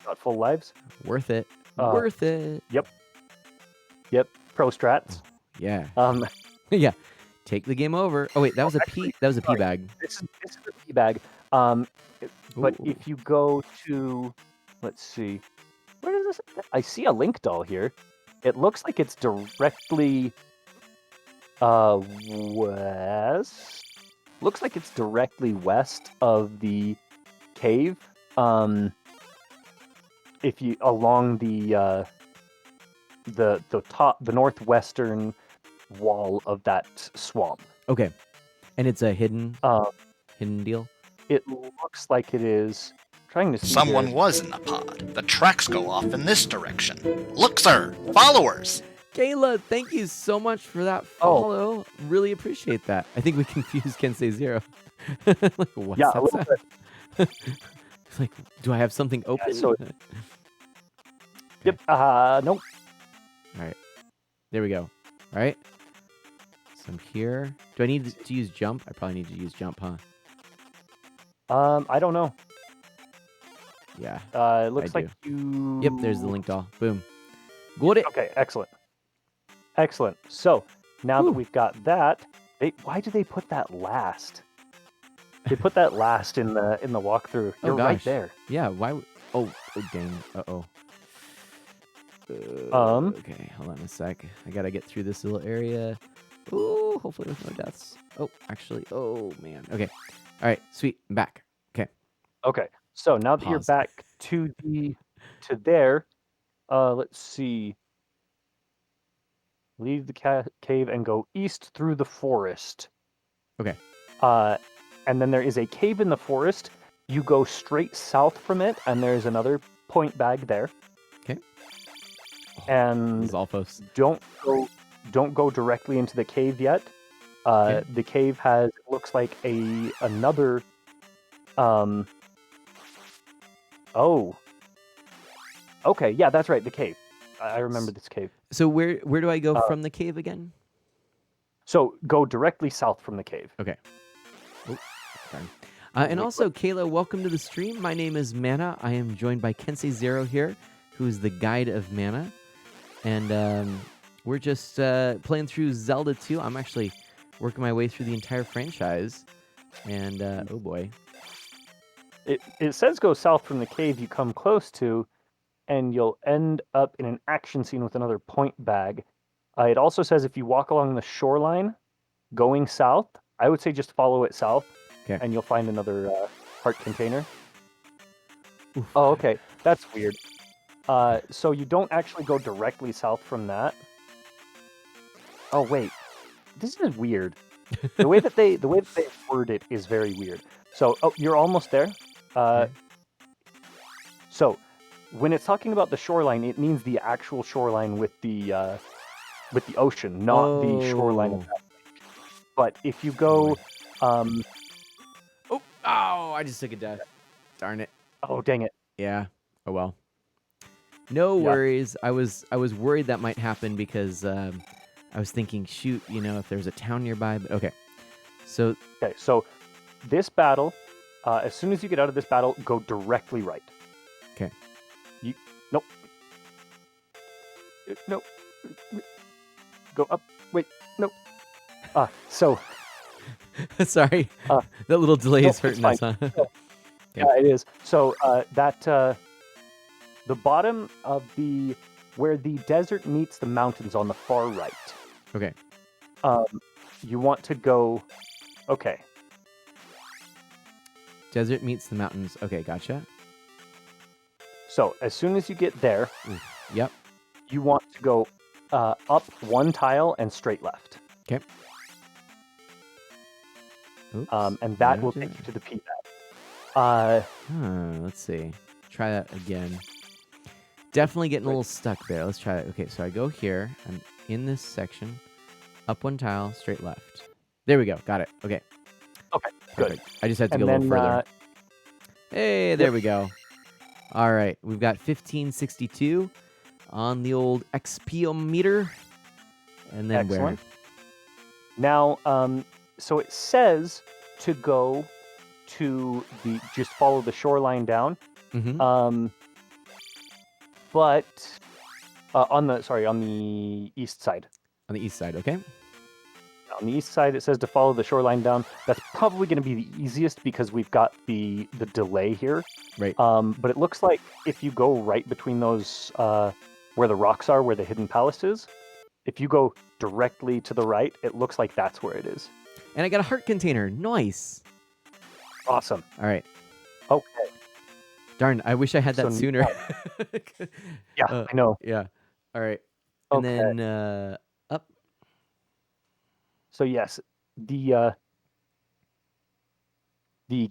got full lives. Worth it. Uh, Worth it. Yep, pro strats. Yeah. This Yeah. Take the game over. Oh wait, that was a actually, P. That was a P sorry. bag. is a P bag. But Ooh. if you go to, let's see, where does this? I see a Link doll here. It looks like it's directly west. Looks like it's directly west of the cave. If you along the northwestern wall of that swamp. Okay. And it's a hidden deal. It looks like it is. Trying to see Someone here. was in the pod. The tracks go off in this direction. Look, sir, followers. Kayla, thank you so much for that follow. Really appreciate that. I think we confused Kensei Zero. Like, what's Yeah, that a little sound? bit. It's like, do I have something open? so- Yep. Nope. All right. There we go. All right. So I'm here. Do I need to use jump? I probably need to use jump, huh? I don't know. Yeah. It looks I like you. Yep, there's the link doll. Boom. Got it. Okay, excellent. Excellent. So now that Whew. we've got that, why do they put that last? They put that last in the walkthrough. Oh, You're right gosh. there. Yeah, why would... Oh, dang. Uh-oh. Okay, hold on a sec. I gotta get through this little area. Ooh, hopefully with no deaths. Oh, actually, oh, man. Okay. All right, sweet. I'm back. Okay. Okay. So now that you're Pause. back to there, let's see. Leave the cave and go east through the forest. Okay. And then there is a cave in the forest. You go straight south from it, and there's another point bag there. Okay. And Zalfos. don't go directly into the cave yet. Okay. The cave looks like another. Oh. Okay, yeah, that's right. The cave. I remember this cave. So where do I go from the cave again? So go directly south from the cave. Okay. Oh, darn. And also, Kayla, welcome to the stream. My name is Mana. I am joined by Kensei Zero here, who is the guide of Mana. And we're just playing through Zelda 2. I'm actually working my way through the entire franchise. And, oh boy. It says go south from the cave you come close to, and you'll end up in an action scene with another point bag. It also says if you walk along the shoreline going south, I would say just follow it south, and you'll find another heart container. Oof. Oh, okay. That's weird. So you don't actually go directly south from that. Oh, wait. This is weird. the way that they word it is very weird. So, oh, you're almost there. Okay. So, when it's talking about the shoreline, it means the actual shoreline with the ocean, not the shoreline of Oh. that. But if you go, um, Oh, I just took a death. Darn it. oh dang it, Yeah. Oh well. No Yeah. worries. I was worried that might happen because I was thinking, shoot, if there's a town nearby. But okay. So okay. So, this battle, as soon as you get out of this battle, go directly right. okay. Nope. Nope. Go up. Wait. Nope. So. Sorry. Uh, that little delay is no, hurting it's us, huh? fine. Yeah, it is. So the bottom of where the desert meets the mountains on the far right. Okay. You want to go. Okay. Desert meets the mountains. Okay, gotcha. So as soon as you get there, Yep. you want to go up one tile and straight left. Okay. Oops. And that will Yeah. take you to the P-pad. Let's see. Try that again. Definitely getting a little stuck there. Let's try that. Okay, so I go here. I'm in this section. Up one tile, straight left. There we go. Got it. Okay. Okay, good. Perfect. I just had to And go a little then, further. Hey, there we go. All right. We've got 1562 on the old XP-o-meter. And then Excellent. Now, so it says to go to just follow the shoreline down. where? Mm-hmm. But on the east side. On the east side, okay? On the east side, it says to follow the shoreline down. That's probably going to be the easiest because we've got the delay here. Right. But it looks like if you go right between those, where the rocks are, where the hidden palace is, if you go directly to the right, it looks like that's where it is. And I got a heart container. Nice. Awesome. All right. Okay. Darn, I wish I had that So sooner. Yeah, I know. Yeah. All right. And Okay. then up. So yes, the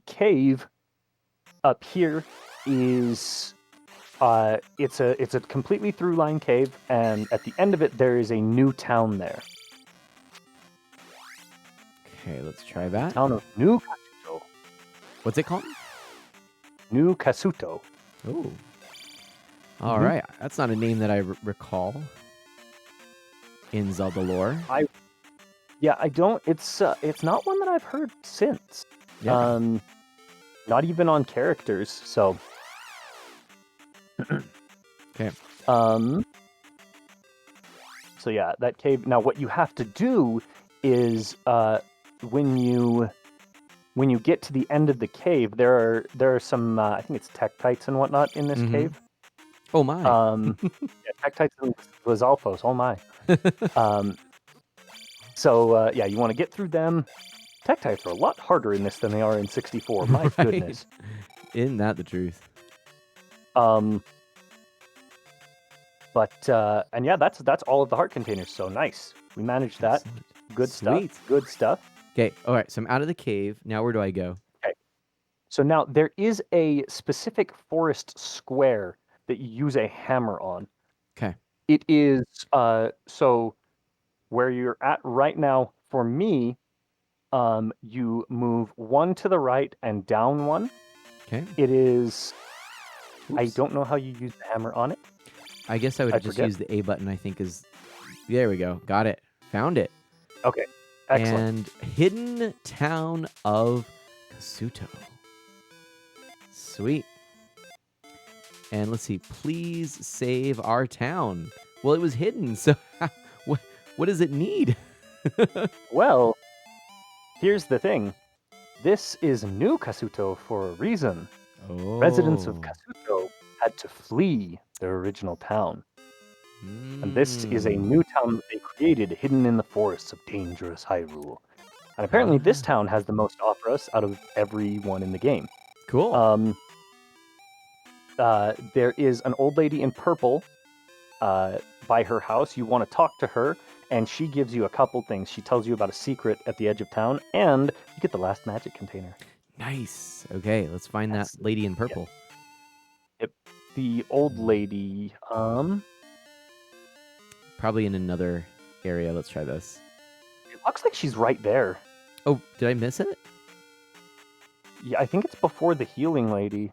cave up here is it's a completely through line cave, and at the end of it there is a new town there. Okay, let's try that. Town of New Kasuto. What's it called? New Kasuto. Oh. All Mhm. right. That's not a name that I recall in Zelda lore. Yeah, I don't. It's not one that I've heard since. Yeah. Not even on characters. So. Okay. So yeah, that cave. Now, what you have to do is when you get to the end of the cave, there are some I think it's tektites and whatnot in this Mhm. cave. Oh my. Yeah, tektites and Lizalfos. Oh my. So yeah, you want to get through them. Tektites are a lot harder in this than they are in 64. My Right. goodness. Isn't that the truth? But and yeah, that's all of the heart containers. So nice. We managed that. Excellent. Good Sweet. stuff. Good stuff. Okay. All right. So I'm out of the cave. Now where do I go? So now there is a specific forest square that you use a hammer on. Okay. It is so where you're at right now for me, you move one to the right and down one. Okay. It is I Oops. don't know how you use the hammer on it. I guess I would I just forget. use the A button, I think is. There we go. Got it. Found it. Okay. Excellent. And hidden town of Kasuto. Sweet. And let's see. Please save our town. Well, it was hidden, so what does it need? Well, here's the thing. This is New Kasuto for a reason. Oh. Residents of Kasuto had to flee their original town. And this is a new town that they created hidden in the forests of dangerous Hyrule. And apparently this town has the most operas out of everyone in the game. Cool. There is an old lady in purple by her house. You want to talk to her, and she gives you a couple things. She tells you about a secret at the edge of town, and you get the last magic container. Nice. Okay, let's find Yes. that lady in purple. Yep. The old lady, Probably in another area. Let's try this. it looks like she's right there. Oh, did I miss it? Yeah, I think it's before the healing lady.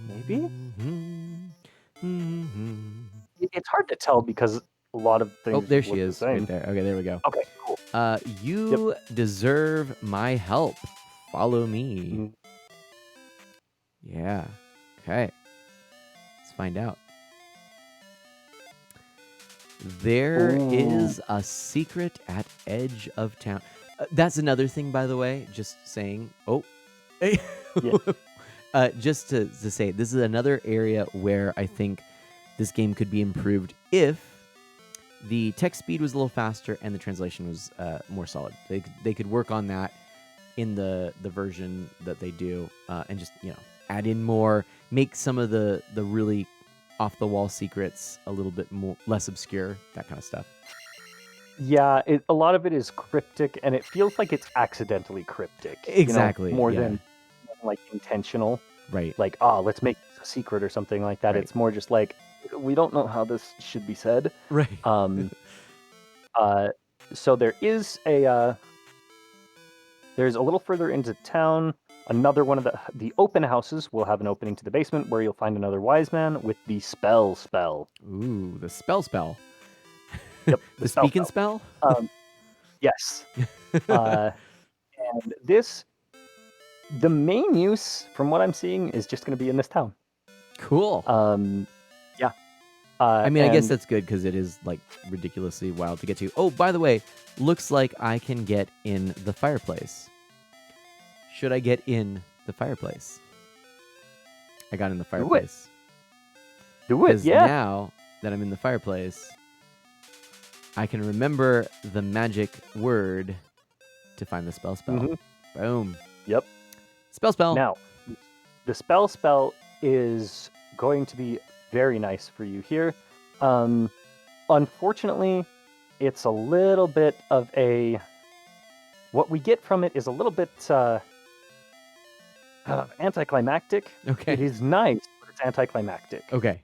Maybe? It's hard to tell because a lot of things Oh, there look she is, the same. right there. Okay, there we go. Okay, cool. You deserve my help. Follow me. Mm. Yeah. Okay. Let's find out. There is a secret at edge of town. That's another thing, by the way. Just saying. Oh. Just to say, this is another area where I think this game could be improved if the text speed was a little faster and the translation was more solid. They could work on that in the version that they do, and just add in more, make some of the really off the wall secrets a little bit less obscure, that kind of stuff. Yeah, a lot of it is cryptic, and it feels like it's accidentally cryptic. Exactly, more yeah. than like intentional. Right. Like, let's make this a secret or something like that. Right. It's more just like, we don't know how this should be said. Right. So there is there's a little further into town, another one of the open houses will have an opening to the basement where you'll find another wise man with the spell. Ooh, the spell. Yep. The speaking spell? Yes. And the main use, from what I'm seeing, is just going to be in this town. Cool. Yeah. I mean, I guess that's good because it is like ridiculously wild to get to. Oh, by the way, looks like I can get in the fireplace. Should I get in the fireplace? I got in the fireplace. Do it, yeah. Now that I'm in the fireplace, I can remember the magic word to find the spell. Mm-hmm. Boom. Yep. Spell. Now, the spell is going to be very nice for you here. Unfortunately, it's a little bit of what we get from it is a little bit anticlimactic. Okay. It is nice, but it's anticlimactic. Okay.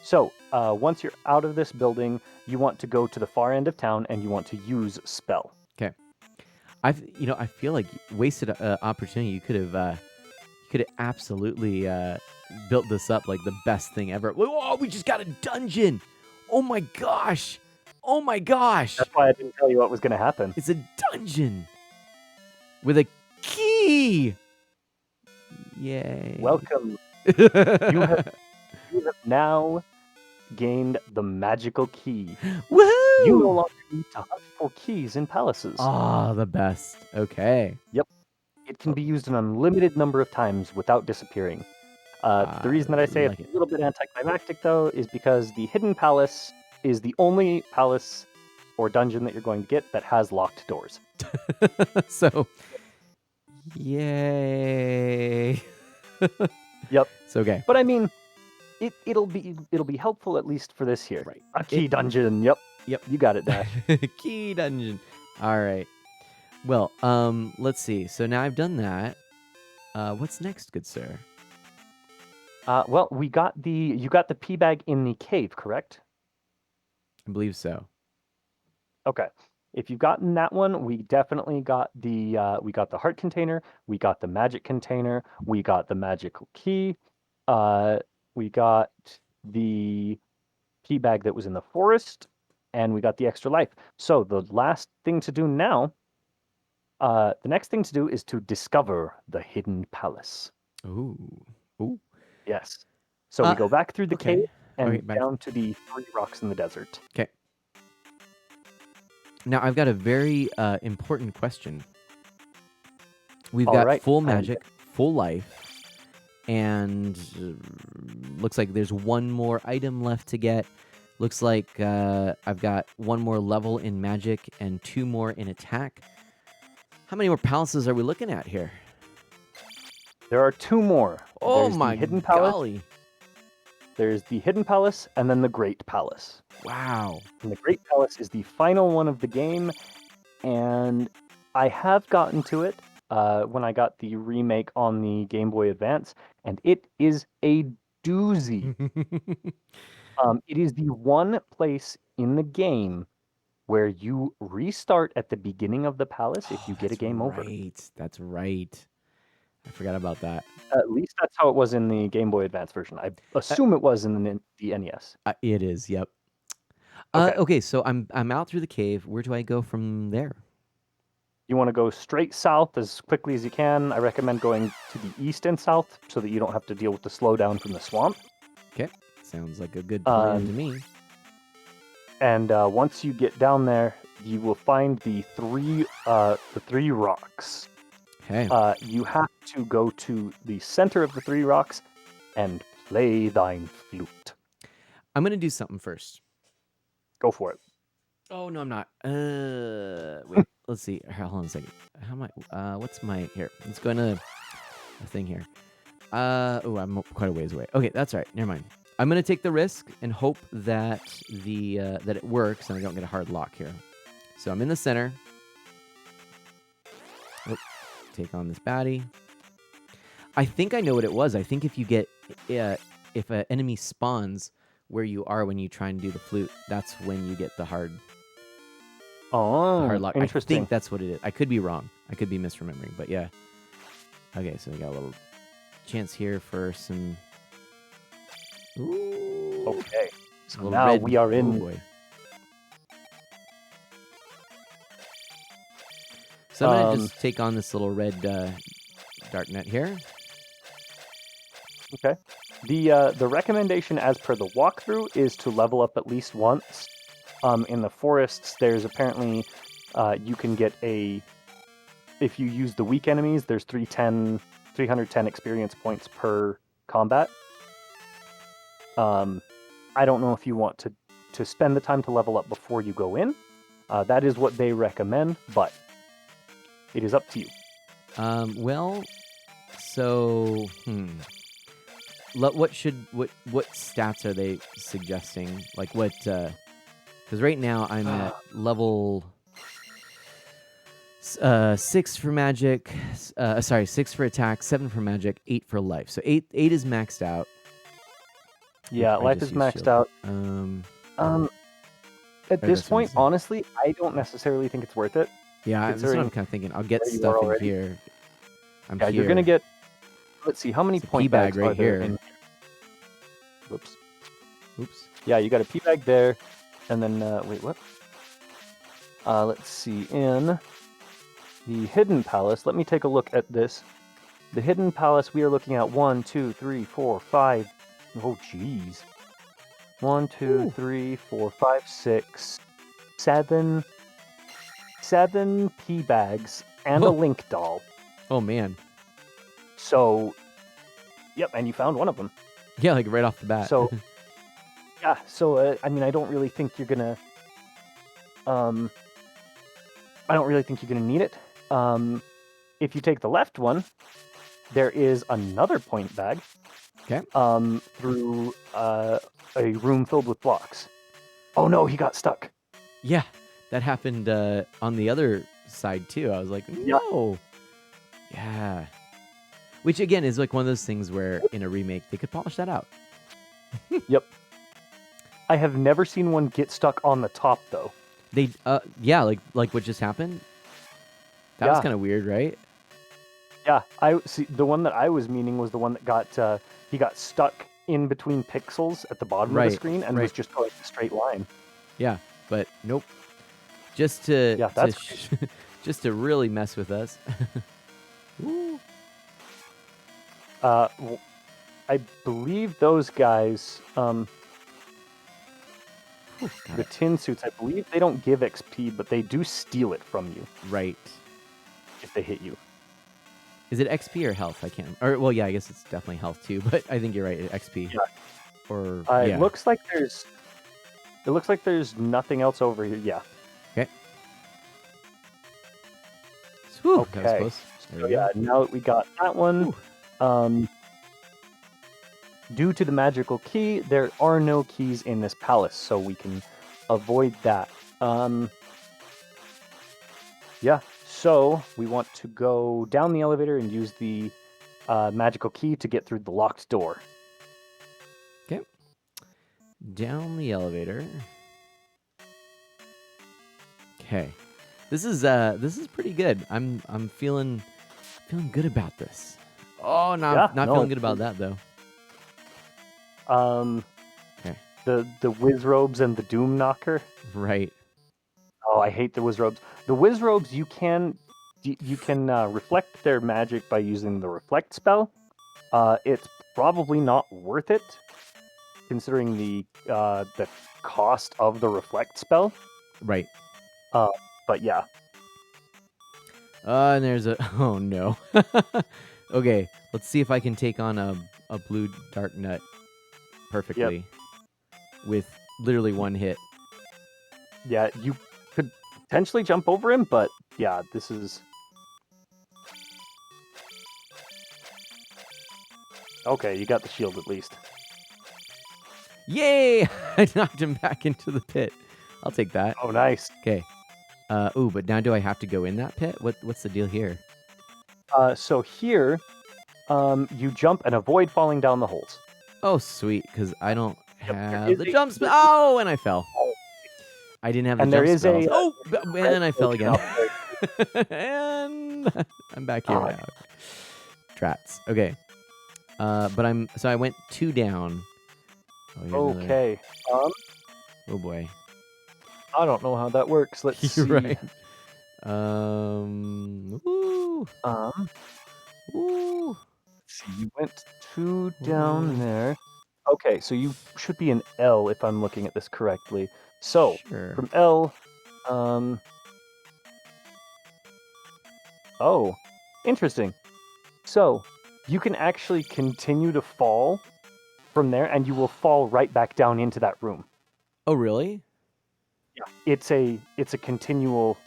So once you're out of this building, you want to go to the far end of town and you want to use spell. Okay. I feel like wasted opportunity. You could have absolutely built this up like the best thing ever. Oh, we just got a dungeon. Oh my gosh. That's why I didn't tell you what was going to happen. It's a dungeon with a key. Yay. Welcome. You have now gained the magical key. Woohoo! You no longer need to hunt for keys in palaces. Ah, the best. Okay. Yep. It can be used an unlimited number of times without disappearing. The reason that I say it's a little bit anticlimactic, though, is because the hidden palace is the only palace or dungeon that you're going to get that has locked doors. So, yay. Yep. It's okay. But I mean, it'll be helpful at least for this here. Right. A key dungeon. Yep. You got it, Dash. Key dungeon. All right. Well, let's see. So now I've done that. What's next, good sir? Well, you got the pea bag in the cave, correct? I believe so. Okay. If you've gotten that one, we definitely got the heart container, we got the magic container, we got the magical key, we got the pea bag that was in the forest, and we got the extra life. So the last thing to do now, the next thing to do is to discover the hidden palace. Ooh. Yes. So we go back through the cave and back. down to the 3 rocks in the desert. Okay. Now I've got a very important question. We've got full magic, full life, and looks like there's one more item left to get. Looks like I've got one more level in magic and 2 more in attack. How many more palaces are we looking at here? There are 2 more. Oh There's my the hidden palace, golly. There's the Hidden Palace and then the Great Palace. Wow. And the Great Palace is the final one of the game, and I have gotten to it when I got the remake on the Game Boy Advance, and it is a doozy. It is the one place in the game where you restart at the beginning of the palace if you get a game over. That's right. I forgot about that. At least that's how it was in the Game Boy Advance version. I assume it was in the NES. It is. Yep. Okay. Okay. So I'm out through the cave. Where do I go from there? You want to go straight south as quickly as you can. I recommend going to the east and south so that you don't have to deal with the slowdown from the swamp. Okay. Sounds like a good plan to me. And once you get down there, you will find the three rocks. Okay. You have to go to the center of the three rocks and play thine flute. I'm gonna do something first. Go for it. Oh no, I'm not. Wait. Let's see. Here, hold on a second. How am I? What's my here? Let's go into a thing here. Oh, I'm quite a ways away. Okay, that's all right. Never mind. I'm gonna take the risk and hope that that it works and I don't get a hard lock here. So I'm in the center. Oh, take on this baddie. I think I know what it was. I think if you get if an enemy spawns where you are when you try and do the flute, that's when you get the hard lock. Interesting. I think that's what it is. I could be wrong. I could be misremembering, but yeah. Okay, so we got a little chance here for some. Ooh. Okay. So Little now red- we are oh, in. boy. So I'm gonna just take on this little red dark net here. Okay. The recommendation as per the walkthrough is to level up at least once. In the forests, there's apparently you can get if you use the weak enemies, there's 310 experience points per combat. I don't know if you want to spend the time to level up before you go in. That is what they recommend, but it is up to you. Well, so what stats are they suggesting? Like what? Because right now I'm at level 6 for magic. 6 for attack, 7 for magic, 8 for life. So 8 is maxed out. Yeah, I life just is used maxed shield. out. At Or this that's what I'm point, saying. honestly, I don't necessarily think it's worth it. Yeah, that's what I'm considering kind of thinking. I'll get where you stuff are in already. here. I'm Yeah, here. you're gonna get. Let's see, how many It's a point pea bag bags right are there? here. Whoops. Oops. Yeah, you got a pea bag there, and then wait, what? Let's see. In the Hidden Palace, let me take a look at this. The Hidden Palace, we are looking at 1, 2, 3, 4, 5. Oh, jeez. 1, 2, Ooh. 3, 4, 5, 6, 7. 7 pea bags and a Oh. Link doll. Oh man. So, yep, and you found one of them. Yeah, like right off the bat. So, yeah, so I mean, I don't really think you're gonna need it. If you take the left one, there is another point bag. Okay. Through a room filled with blocks. Oh no, he got stuck. Yeah, that happened on the other side too. I was like, Yeah. no. Yeah. Which again is like one of those things where in a remake they could polish that out. Yep. I have never seen one get stuck on the top though. They yeah, like what just happened. That was Yeah. kind of weird, right? Yeah, I see. The one that I was meaning was the one that got he got stuck in between pixels at the bottom of Right, the screen and right. was just going a straight line. Yeah, but nope. Just to Yeah, that's just to really mess with us. Ooh. I believe those guys, Got the it. tin suits, I believe they don't give XP, but they do steal it from you Right. if they hit you. Is it XP or health? I can't. Or well, yeah, I guess it's definitely health too. But I think you're right. XP. Yeah. Or It looks like there's nothing else over here. Yeah. Whew, that was Okay. close. There So we go. yeah, now that we got that one, due to the magical key, there are no keys in this palace, so we can avoid that. Yeah, so we want to go down the elevator and use the magical key to get through the locked door. Okay. Down the elevator. Okay. This is pretty good. I'm feeling good about this. Oh, no, Yeah, not no, feeling good about that though. Okay. The whiz robes and the doom knocker. Right. Oh, I hate the whiz robes. The whiz robes, you can reflect their magic by using the reflect spell. It's probably not worth it, considering the cost of the reflect spell. Right. But yeah, And there's a oh no. Okay, let's see if I can take on a blue dark nut perfectly with literally one hit. yeah, you could potentially jump over him, but yeah, this is okay. You got the shield at least. Yay! I knocked him back into the pit. I'll take that. Oh, nice. Okay. Ooh, but now do I have to go in that pit? What's the deal here? So here, you jump and avoid falling down the holes. Oh, sweet, because I don't Yep, there have is the a- jump spell. Oh, and I fell. I didn't have the And jump there is spells. a, Oh, and I fell potion again. up there. And I'm back here Oh. now. Trats. Okay. But I went 2 down. Oh, here's another- Okay. Oh boy. I don't know how that works. Let's see. You're right. Ooh. Ooh. Let's see. You went 2 down there. Okay, so you should be an L if I'm looking at this correctly. So Sure. from L, oh, interesting. So you can actually continue to fall from there, and you will fall right back down into that room. Oh, really? Yeah, it's a continual.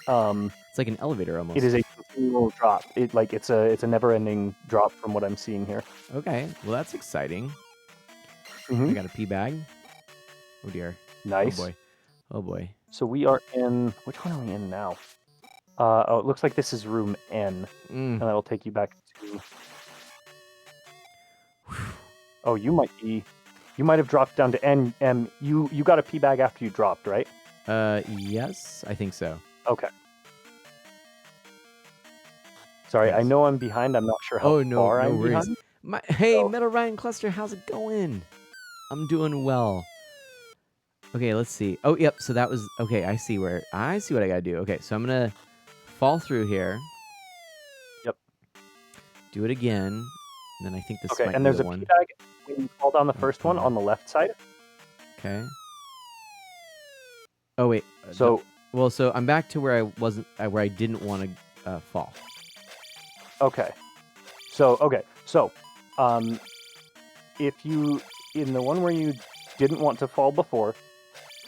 It's like an elevator almost. It is a continual drop. It's a never-ending drop from what I'm seeing here. Okay. Well, that's exciting. Mhm. I got a pea bag. Oh dear. Nice. Oh boy. Oh boy. So we are in. Which one are we in now? Oh, it looks like this is room N, and that'll take you back to. Oh, you might have dropped down to N. You got a pea bag after you dropped, right? Yes, I think so. Okay. Sorry, I Yes. know I'm behind. I'm not sure how Oh, no, far no I'm worries. behind. Hey, So- Metal Ryan Cluster, how's it going? I'm doing well. Okay, let's see. Oh, yep. So that was okay. I see what I gotta do. Okay, so I'm gonna fall through here. Yep. Do it again. And then I think this Okay, might and be there's the a one. pea bag when you fall down the first one on the left side. Okay. Oh wait. So so I'm back to where I wasn't, where I didn't want to fall. okay, if you in the one where you didn't want to fall before,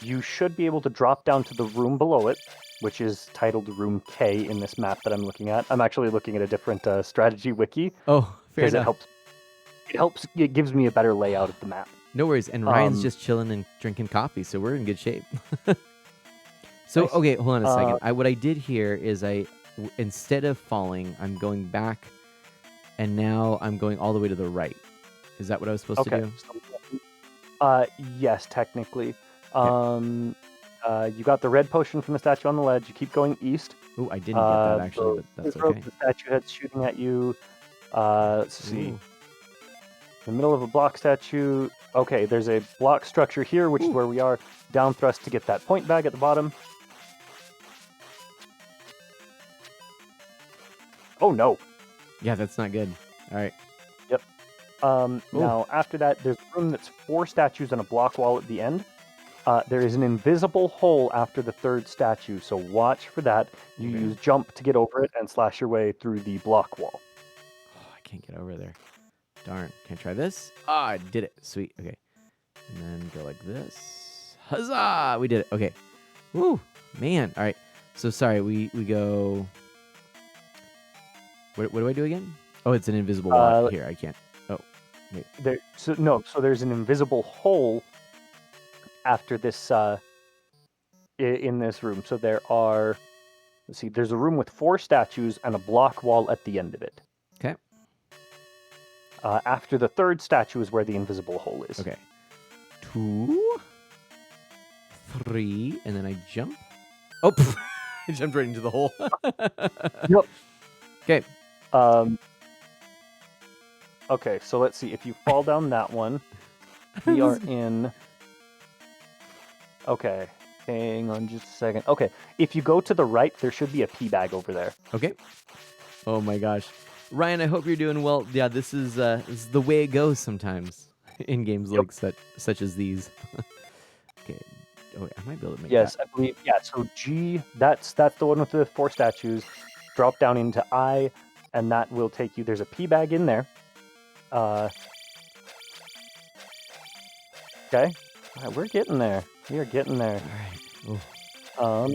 you should be able to drop down to the room below it, which is titled Room K in this map that I'm looking at. I'm actually looking at a different strategy wiki Oh, fair because enough. it gives me a better layout of the map. No worries. And Ryan's Um, just chilling and drinking coffee, so we're in good shape. So Nice. okay, hold on a second. What I did here is instead of falling, I'm going back, and now I'm going all the way to the right. Is that what I was supposed to Okay. do? Yes, technically. You got the red potion from the statue on the ledge. You keep going east. Oh, I didn't get that actually, but that's okay. The statue head's shooting at you. Let's see. Ooh. In the middle of a block statue. Okay, there's a block structure here, which is where we are. Down thrust to get that point bag at the bottom. Oh no. Yeah, that's not good. All right. Now, after that, there's a room that's 4 statues and a block wall at the end. There is an invisible hole after the 3rd statue, so watch for that. You Okay. use jump to get over it and slash your way through the block wall. Oh, I can't get over there. Darn. Can I try this? Ah, I did it. Sweet. Okay. And then go like this. Huzzah! We did it. Okay. Woo! Man. All right. So sorry. We go. What do I do again? Oh, it's an invisible wall let- here. I can't. Oh. So there's an invisible hole after this in this room. So there are, let's see, there's a room with 4 statues and a block wall at the end of it. Okay. After the 3rd statue is where the invisible hole is. Okay. 2, 3, and then I jump. Oh, I jumped right into the hole. Yep. Okay. Okay, so let's see. If you fall down that one, we are in. Okay, hang on just a second. Okay, if you go to the right, there should be a pea bag over there. Okay. Oh my gosh, Ryan, I hope you're doing well. Yeah, this is the way it goes sometimes in games like such as these. Okay. Oh, wait, I might be able to make Yes, that. I believe. Yeah, so G, that's the one with the 4 statues. Drop down into I, and that will take you. There's a pea bag in there. Okay. All right, we're getting there. We are getting there. All right.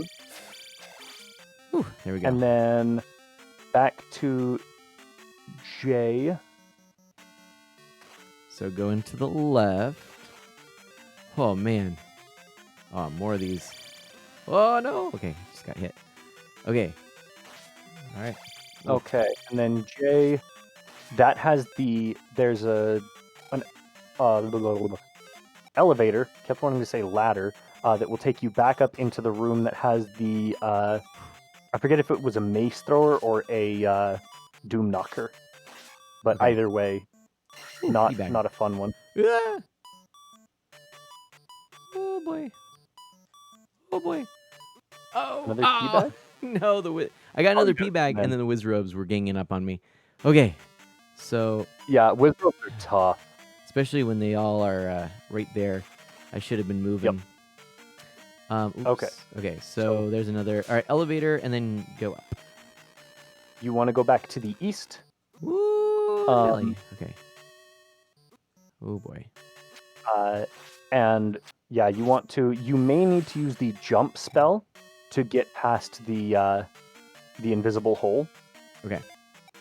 Ooh, there we go. And then back to J. So going to the left. Oh man. Oh, more of these. Oh no. Okay, just got hit. Okay. All right. Okay, and then J. That has there's an elevator. Kept wanting to say ladder. That will take you back up into the room that has the I forget if it was a mace thrower or a doom knocker, but Okay. either way, Ooh, not teabag. a fun one. Ah! Oh boy. Oh boy. Oh. Another ah! No, I got another pea bag, and then the Wizrobes were ganging up on me. Okay. So, Yeah, Wizrobes are tough. especially when they all are right there, I should have been moving. Oops. Okay. Okay, so there's another. All right, elevator, and then go up. You want to go back to the east? Woo! Nelly. Okay. Oh boy. And yeah, you may need to use the jump spell to get past the invisible hole. Okay.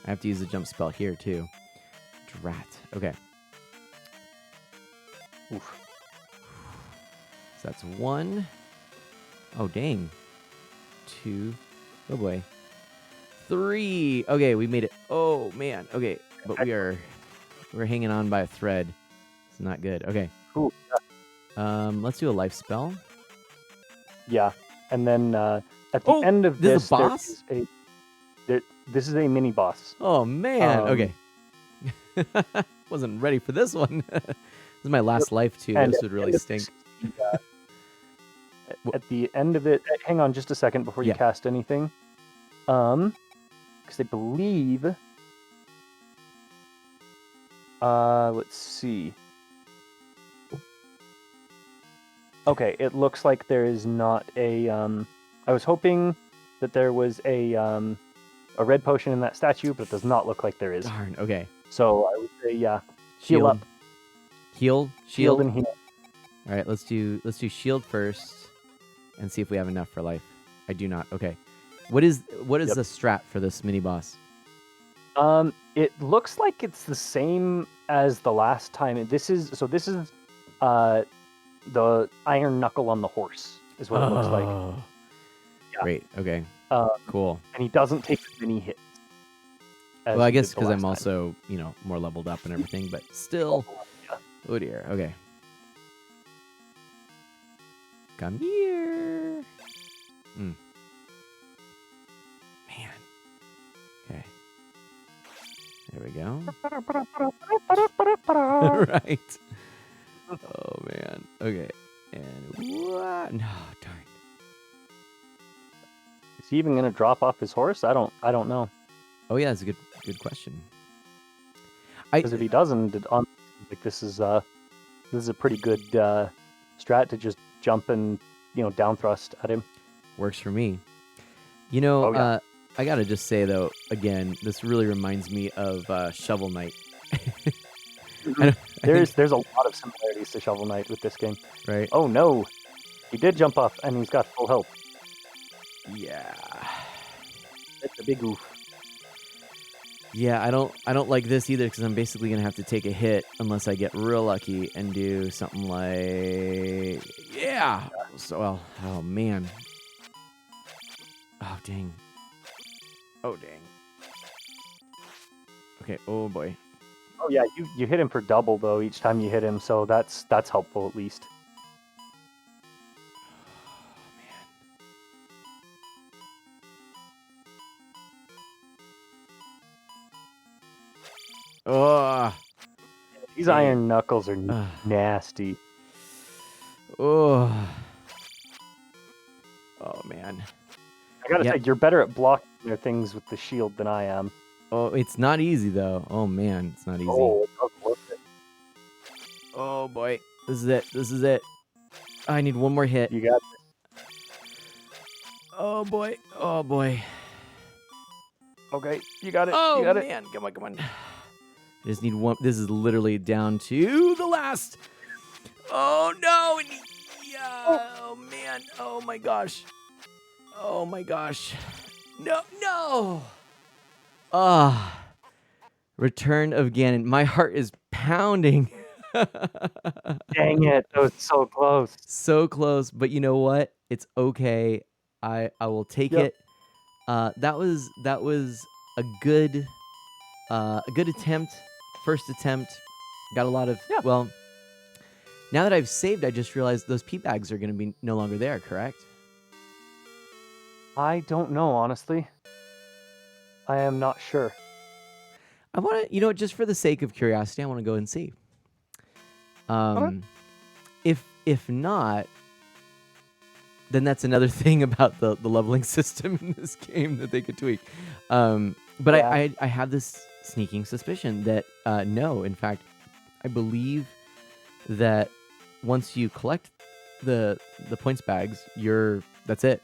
I have to use the jump spell here too. Drat. Okay. Oof. So that's 1. Oh dang. 2. Oh boy. 3. Okay, we made it. Oh man. Okay, but we're hanging on by a thread. It's not good. Okay. Cool. Let's do a life spell. Yeah, and then at the end of this is this, a boss? This is a mini boss. Oh man. Okay. Wasn't ready for this one. This is my last life too. And This would really stink. At the end of it, hang on just a second before you Yeah. cast anything. Because I believe. Let's see. Okay, it looks like there is not a. I was hoping that there was a red potion in that statue, but it does not look like there is. Darn. Okay. So I would say, yeah, heal Shield. up, Heal. shield and heal. All right, let's do shield first, and see if we have enough for life. I do not. Okay. What is Yep. the strat for this mini boss? It looks like it's the same as the last time. This is the iron knuckle on the horse is what it looks like. Yeah. Great. Okay. Uh, Cool. And he doesn't take as many hits. as Well, I he did guess the because I'm last time. also more leveled up and everything, but still. Yeah. Oh dear. Okay. Come here. Man. Okay. There we go. Right. Oh man. Okay. And what? No, darn. Is he even gonna drop off his horse? I don't know. Oh yeah, that's a good question. Because if he doesn't, this is a pretty good strat to just jump and down thrust at him. Works for me. Oh, yeah. I gotta just say though, again, this really reminds me of Shovel Knight. There's a lot of similarities to Shovel Knight with this game. Right? Oh no, he did jump off and he's got full health. Yeah. That's a big oof. Yeah, I don't like this either because I'm basically gonna have to take a hit unless I get real lucky and do something like yeah. So well, oh man. Oh dang. Oh dang. Okay. Oh boy. Oh yeah, you hit him for double though each time you hit him, so that's helpful at least. Oh. These Dang it. iron knuckles are Ugh. nasty. Oh. Oh man. I gotta Yep. say, you're better at blocking their things with the shield than I am. Oh, it's not easy though. Oh man, it's not easy. Oh, that's worth it. Oh boy. This is it. This is it. I need one more hit. You got this. Oh boy. Oh boy. Okay, you got it. Oh you got it. man, come on, come on. I just need one. This is literally down to the last. Oh no! Yeah. Oh man. Oh my gosh. Oh my gosh. No, no. Ah. Return of Ganon. My heart is pounding. Dang it, that was so close. So close, but you know what? It's okay. I will take Yep. it. That was a good attempt. First attempt. Got a lot of Yeah. well. Now that I've saved, I just realized those pea bags are going to be no longer there. Correct? I don't know, honestly. I am not sure. I want to, just for the sake of curiosity, I want to go and see. If not, then that's another thing about the leveling system in this game that they could tweak. But Yeah. I have this sneaking suspicion that no, in fact, I believe that once you collect the points bags, that's it.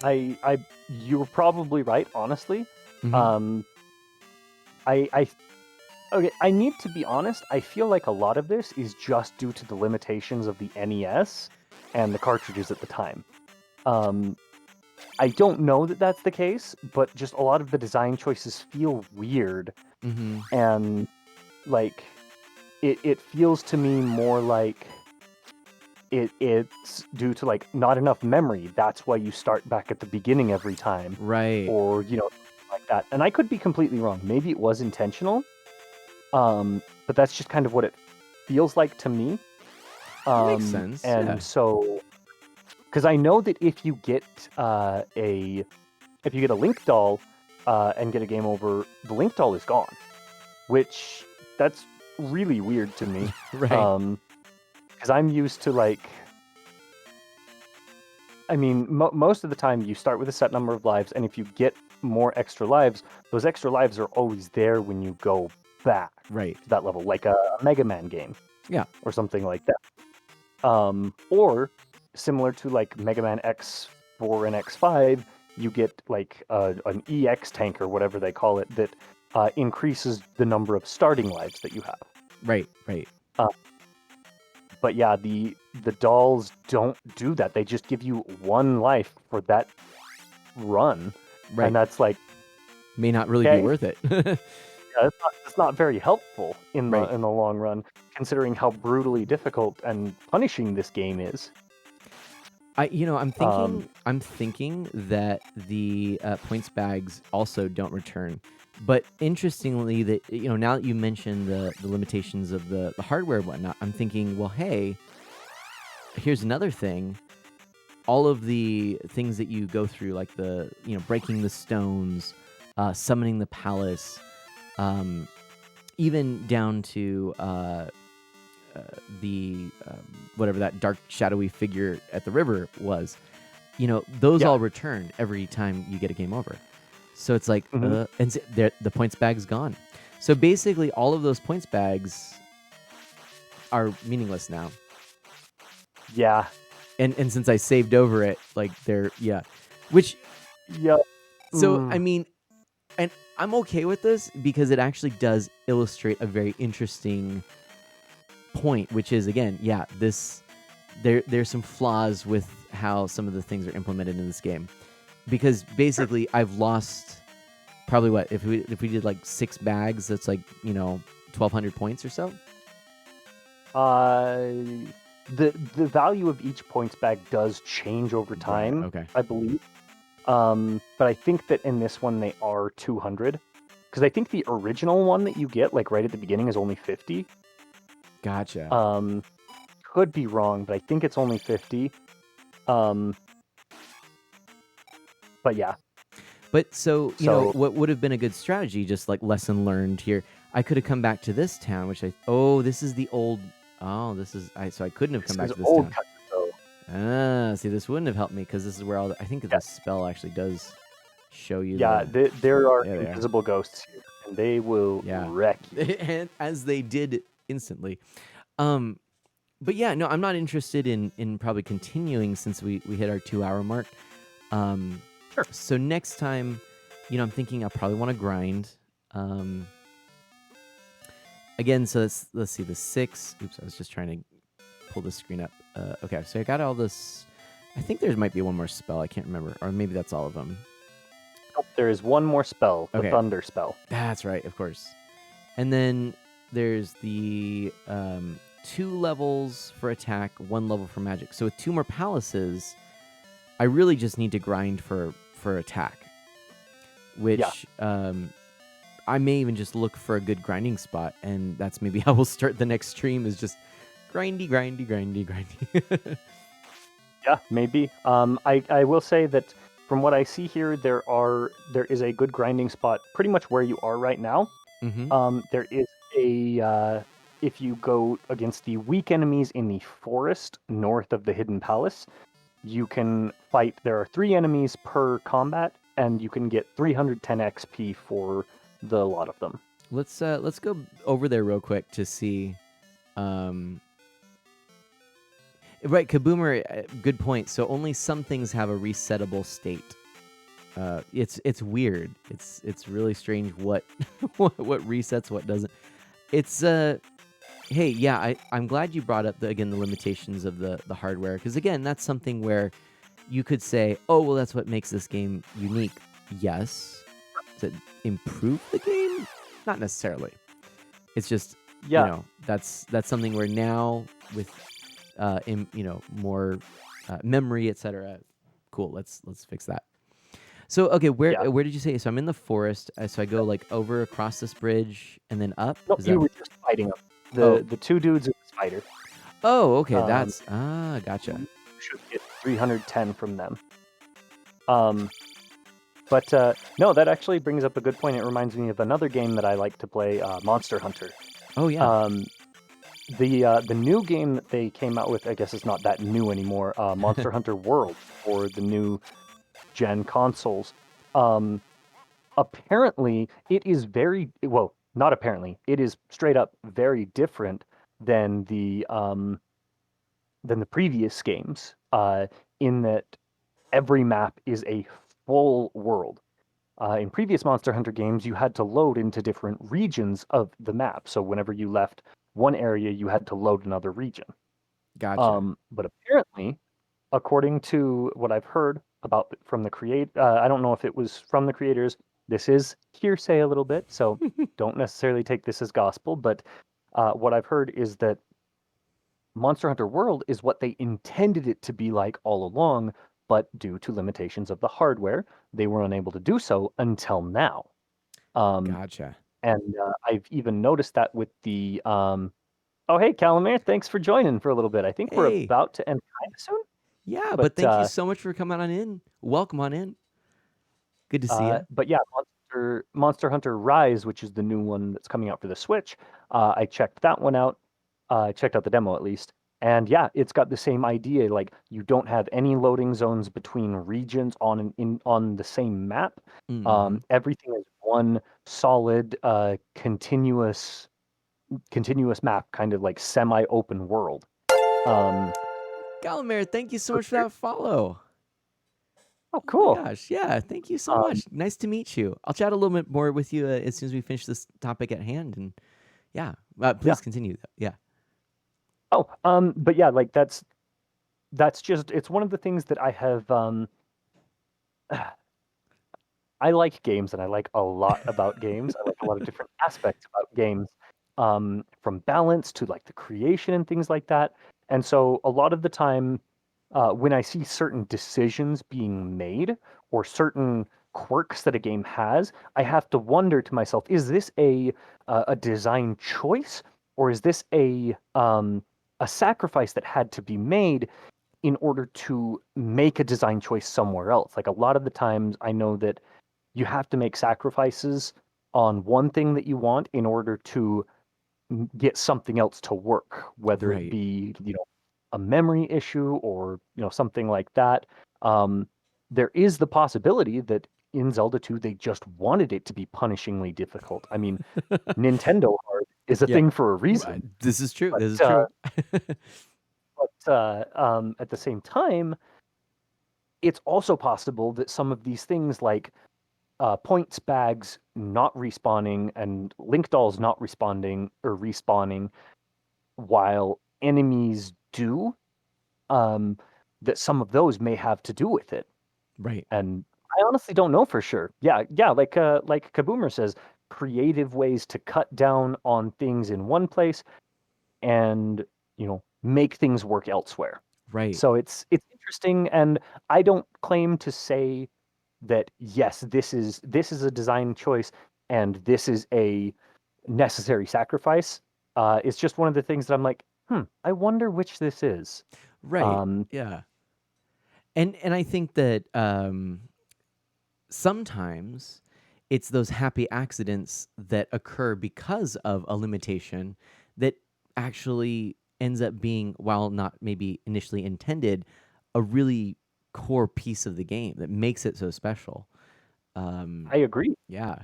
You're probably right, honestly. Mhm. Okay, I need to be honest. I feel like a lot of this is just due to the limitations of the NES and the cartridges at the time. I don't know that that's the case, but just a lot of the design choices feel weird, Mhm. and like it feels to me more like it's due to like not enough memory. That's why you start back at the beginning every time, Right. or like that. And I could be completely wrong. Maybe it was intentional. But that's just kind of what it feels like to me. Makes sense. And Yeah. so, because I know that if you get a Link doll and get a game over, the Link doll is gone, which that's really weird to me. Right. Because I'm used to most of the time you start with a set number of lives, and if you get more extra lives, those extra lives are always there when you go back Right. to that level, like a Mega Man game. Yeah. Or something like that. Or similar to like Mega Man X4 and X5, you get like an EX tank or whatever they call it that increases the number of starting lives that you have. Right. Right. But yeah, the dolls don't do that. They just give you one life for that run, Right. and that's like May not really okay. be worth it. Yeah, it's not very helpful in Right. the long run, considering how brutally difficult and punishing this game is. I'm thinking that the points bags also don't return. But interestingly, that now that you mentioned the limitations of the hardware and whatnot, I'm thinking, well, hey, here's another thing. All of the things that you go through, like the breaking the stones, summoning the palace, even down to the whatever that dark shadowy figure at the river was, those all return every time you get a game over. So it's like, Mhm. and the points bag's gone. So basically, all of those points bags are meaningless now. Yeah. And since I saved over it, like which Yep. so I mean, and I'm okay with this because it actually does illustrate a very interesting point, which is again, there's some flaws with how some of the things are implemented in this game, because basically I've lost Probably what if we did like 6 bags, that's like 1,200 points or so. The value of each points bag does change over time. Okay. I believe. But I think that in this one they are 200, because I think the original one that you get like right at the beginning is only 50. Gotcha. Could be wrong, but I think it's only 50. But yeah. But so So- what would have been a good strategy, just like lesson learned here. I could have come back to this town, which this is the old. Oh, so I couldn't have come back to this old town. Kaizo. See, this wouldn't have helped me because this is where I think the spell actually does show you. Yeah, the, there are Yeah, they are. invisible ghosts here, and they will wreck you. and as they did instantly. But yeah, no, I'm not interested in probably continuing since we hit our 2-hour mark. Sure. So next time, I'm thinking I'll probably want to grind. Again, so let's see the 6. Oops, I was just trying to pull the screen up. Okay, so I got all this. I think there might be one more spell. I can't remember, or maybe that's all of them. Nope, there is one more spell, the Okay. Thunder spell. That's right, of course. And then there's the 2 levels for attack, 1 level for magic. So with 2 more palaces, I really just need to grind for attack, which I may even just look for a good grinding spot, and that's maybe how we'll start the next stream is just grindy. Yeah, maybe. I will say that from what I see here, there is a good grinding spot pretty much where you are right now. Mm-hmm. There is if you go against the weak enemies in the forest north of the Hidden Palace, you can fight. There are 3 enemies per combat, and you can get 310 XP for the lot of them. Let's go over there real quick to see. Right, Kaboomer, good point. So only some things have a resettable state. It's weird. It's really strange what what resets, what doesn't. It's hey, yeah, I'm glad you brought up the limitations of the hardware, because again, that's something where you could say, oh well, that's what makes this game unique. Yes. Does it improve the game? Not necessarily. It's just that's something where now with more memory, etc. Cool. Let's fix that. So okay, where did you say? So I'm in the forest. So I go like over across this bridge and then up. No, you were just fighting them. The 2 dudes in the spider. Oh, okay. That's gotcha. You should get 310 from them. But no, that actually brings up a good point. It reminds me of another game that I like to play, Monster Hunter. Oh yeah. The new game that they came out with, I guess it's not that new anymore, Monster Hunter World for the new gen consoles. Apparently, it is not apparently, it is straight up very different than the previous games, in that every map is a full world. In previous Monster Hunter games, you had to load into different regions of the map. So whenever you left one area, you had to load another region. Gotcha. But apparently, according to what I've heard from the I don't know if it was from the creators. This is hearsay a little bit, so don't necessarily take this as gospel. But what I've heard is that Monster Hunter World is what they intended it to be like all along, but due to limitations of the hardware, they were unable to do so until now. Gotcha. And I've even noticed that with the oh hey Calamere, thanks for joining for a little bit. I think we're Hey. about to end kind of soon. Yeah, but thank you so much for coming on in. Welcome on in. Good to see you. But yeah, Monster Hunter Rise, which is the new one that's coming out for the Switch, I checked that one out. I checked out the demo at least. And yeah, it's got the same idea. Like, you don't have any loading zones between regions on the same map. Mhm. Everything is one solid, continuous map, kind of like semi-open world. Galamere, thank you so much for that follow. Oh, cool. Oh my gosh, yeah, thank you so much. Nice to meet you. I'll chat a little bit more with you as soon as we finish this topic at hand. And please continue. Yeah. Oh, but yeah, like that's just, it's one of the things that I have, I like games, and I like a lot about games. I like a lot of different aspects about games, from balance to like the creation and things like that. And so a lot of the time, when I see certain decisions being made or certain quirks that a game has, I have to wonder to myself: is this a design choice, or is this a sacrifice that had to be made in order to make a design choice somewhere else? Like a lot of the times, I know that you have to make sacrifices on one thing that you want in order to get something else to work, whether it Right. be, a memory issue or, something like that. Um, there is the possibility that in Zelda 2 they just wanted it to be punishingly difficult. I mean, Nintendo hard is a Yeah. thing for a reason, This is true. but This is true. at the same time, it's also possible that some of these things like points bags not respawning and link dolls not responding or respawning while enemies do, um, that some of those may have to do with it. Right. And I honestly don't know for sure. Yeah, like Kaboomer says, creative ways to cut down on things in one place and, make things work elsewhere. Right. So it's interesting, and I don't claim to say that yes, this is a design choice and this is a necessary sacrifice. It's just one of the things that I'm like, I wonder which this is. Right. Um, Yeah. And I think that sometimes it's those happy accidents that occur because of a limitation that actually ends up being, while not maybe initially intended, a really core piece of the game that makes it so special. I agree. Yeah.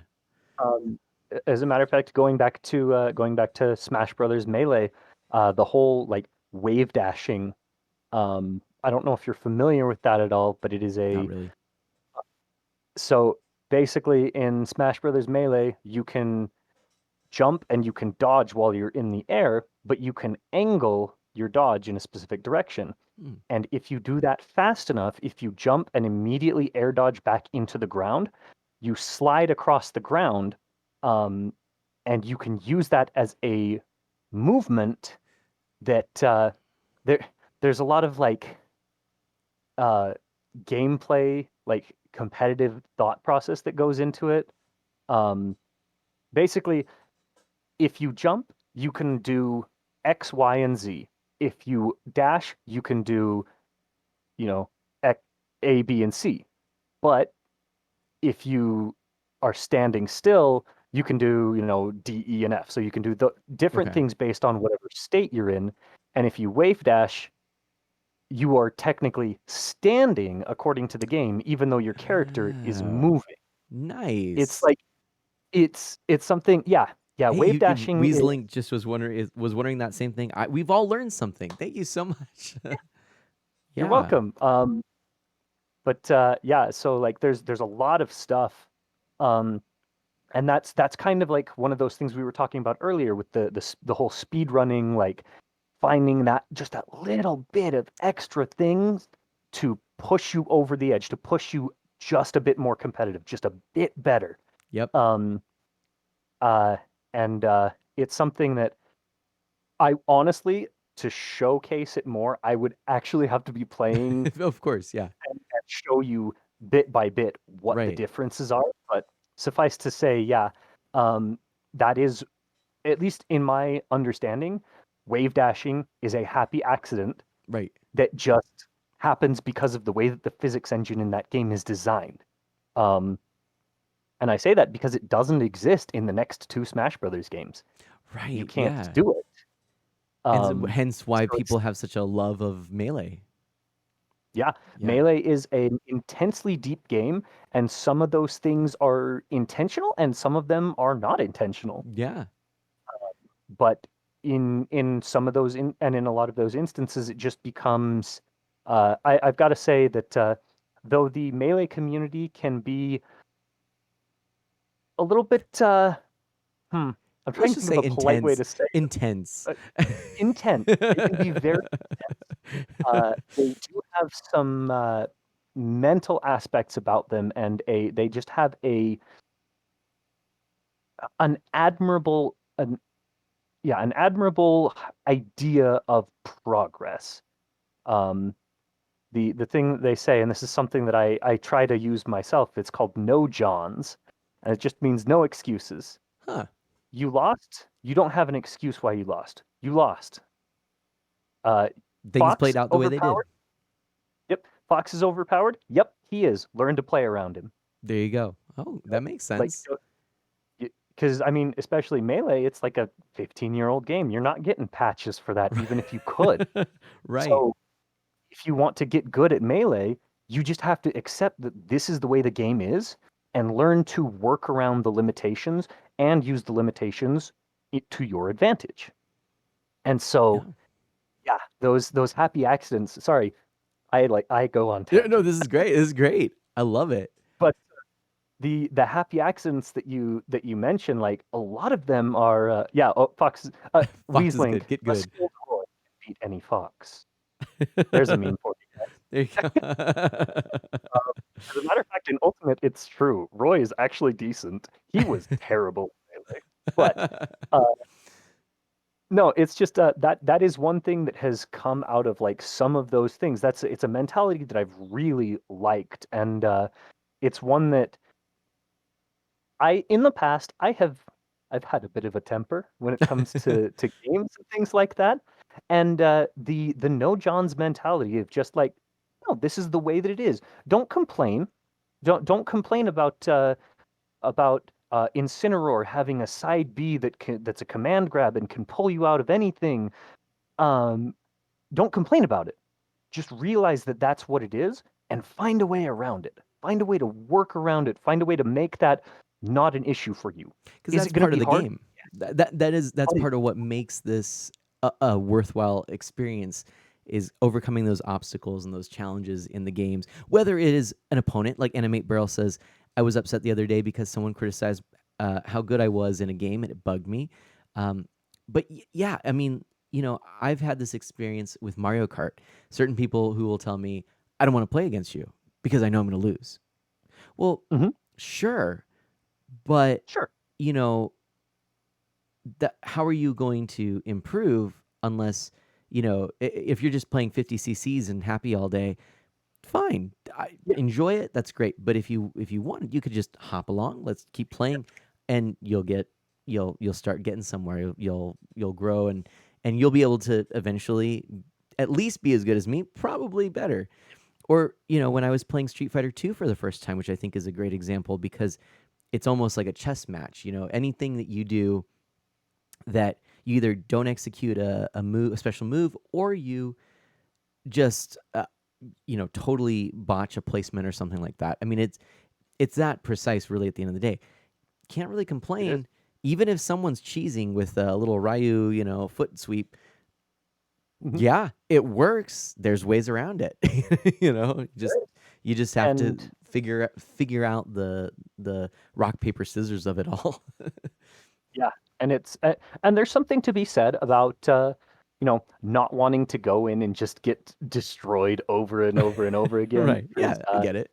Um, as a matter of fact, going back to Smash Brothers Melee, the whole like wave dashing. I don't know if you're familiar with that at all, but it is Not a really. so basically in Smash Brothers Melee, you can jump and you can dodge while you're in the air, but you can angle your dodge in a specific direction. Hmm. And if you do that fast enough, if you jump and immediately air dodge back into the ground, you slide across the ground, um, and you can use that as a movement that there there's a lot of like uh, gameplay, like competitive thought process that goes into it. Um, Basically, if you jump, you can do X, Y, and Z. If you dash, you can do, you know, X, A, B, and C. But if you are standing still, you can do, D, E, and F. So you can do the different Okay. things based on whatever state you're in. And if you wave dash, you are technically standing according to the game, even though your character is Oh, moving. It's nice. like it's something, yeah, yeah. Hey, Wave dashing is Weaseling just was wondering that same thing. We've all learned something. Thank you so much. you're Yeah. welcome. But yeah, so like there's a lot of stuff, um, and that's kind of like one of those things we were talking about earlier with the whole speed running, like finding that just that little bit of extra things to push you over the edge, to push you just a bit more competitive, just a bit better. Yep. Um, uh, and it's something that I honestly, to showcase it more, I would actually have to be playing Of course. Yeah. and show you bit by bit what the Right. differences are. But suffice to say, yeah, um, that is, at least in my understanding, wave dashing is a happy accident Right. that just happens because of the way that the physics engine in that game is designed. Um, and I say that because it doesn't exist in the next two Smash Brothers games. You Right. can't Yeah. do it. And hence why So it's people have such a love of Melee. Yeah, Yeah. Melee is an intensely deep game, and some of those things are intentional, and some of them are not intentional. Yeah. But in some of those and in a lot of those instances, it just becomes. I've got to say that though the Melee community can be a little bit, I'm trying Let's to just think of say a polite way intense. to say it. Intense. Intense. It can be very. They do have some. mental aspects about them, and they just have an admirable an admirable idea of progress. Um, the thing that they say, and this is something that I try to use myself, it's called no Johns, and it just means no excuses. Huh. You lost, you don't have an excuse why you lost. You lost. Uh, Things Fox played out the way they did. overpowered? Yep. Fox is overpowered? Yep, he is. Learn to play around him. There you go. Oh, that makes Like, sense. because I mean, especially Melee, it's like a 15-year-old game. You're not getting patches for that, even if you could. Right. So if you want to get good at Melee, you just have to accept that this is the way the game is and learn to work around the limitations and use the limitations to your advantage. And so, Yeah. yeah, those happy accidents. Sorry, I go on Yeah, tangent. no, this is great. This is great. I love it. But the happy accidents that you mentioned, like a lot of them are Fox Fox is Weaslink, good. Get a good. skilled Roy can beat any fox. There's a meme for you. There you go. As a matter of fact, in Ultimate, it's true. Roy is actually decent. He was terrible in Melee. But uh, no, it's just that is one thing that has come out of like some of those things. It's a mentality that I've really liked, and it's one that in the past I've had a bit of a temper when it comes to games and things like that. And the no John's mentality of just like, no, this is the way that it is. Don't complain. Don't complain about Incineroar having a side B that's a command grab and can pull you out of anything. Um, don't complain about it. Just realize that that's what it is and find a way around it. Find a way to work around it. Find a way to make that not an issue for you. Because Is that's it going to part of be the hard? game. That's Oh, part of what makes this a worthwhile experience is overcoming those obstacles and those challenges in the games. Whether it is an opponent, like Animate Barrel says, I was upset the other day because someone criticized how good I was in a game and it bugged me. But yeah, I mean, I've had this experience with Mario Kart. Certain people who will tell me, I don't want to play against you because I know I'm going to lose. Well, mhm, sure, but sure. you know how are you going to improve unless if you're just playing 50 cc's and happy all day, fine, Yeah, enjoy it, that's great. But if you want, you could just hop along, let's keep playing, and you'll start getting somewhere. You'll grow, and you'll be able to eventually at least be as good as me, probably better. Or when I was playing Street Fighter 2 for the first time, which I think is a great example because it's almost like a chess match. Anything that you do that you either don't execute a move, a special move, or you just totally botch a placement or something like that. I mean, it's that precise, really. At the end of the day, can't really it is. complain. Even if someone's cheesing with a little Ryu, foot sweep, Mhm. yeah, it works. There's ways around it. You just have to And figure out the rock paper scissors of it all. yeah, and and there's something to be said about not wanting to go in and just get destroyed over and over and over again. Right? Because Yeah, I get it.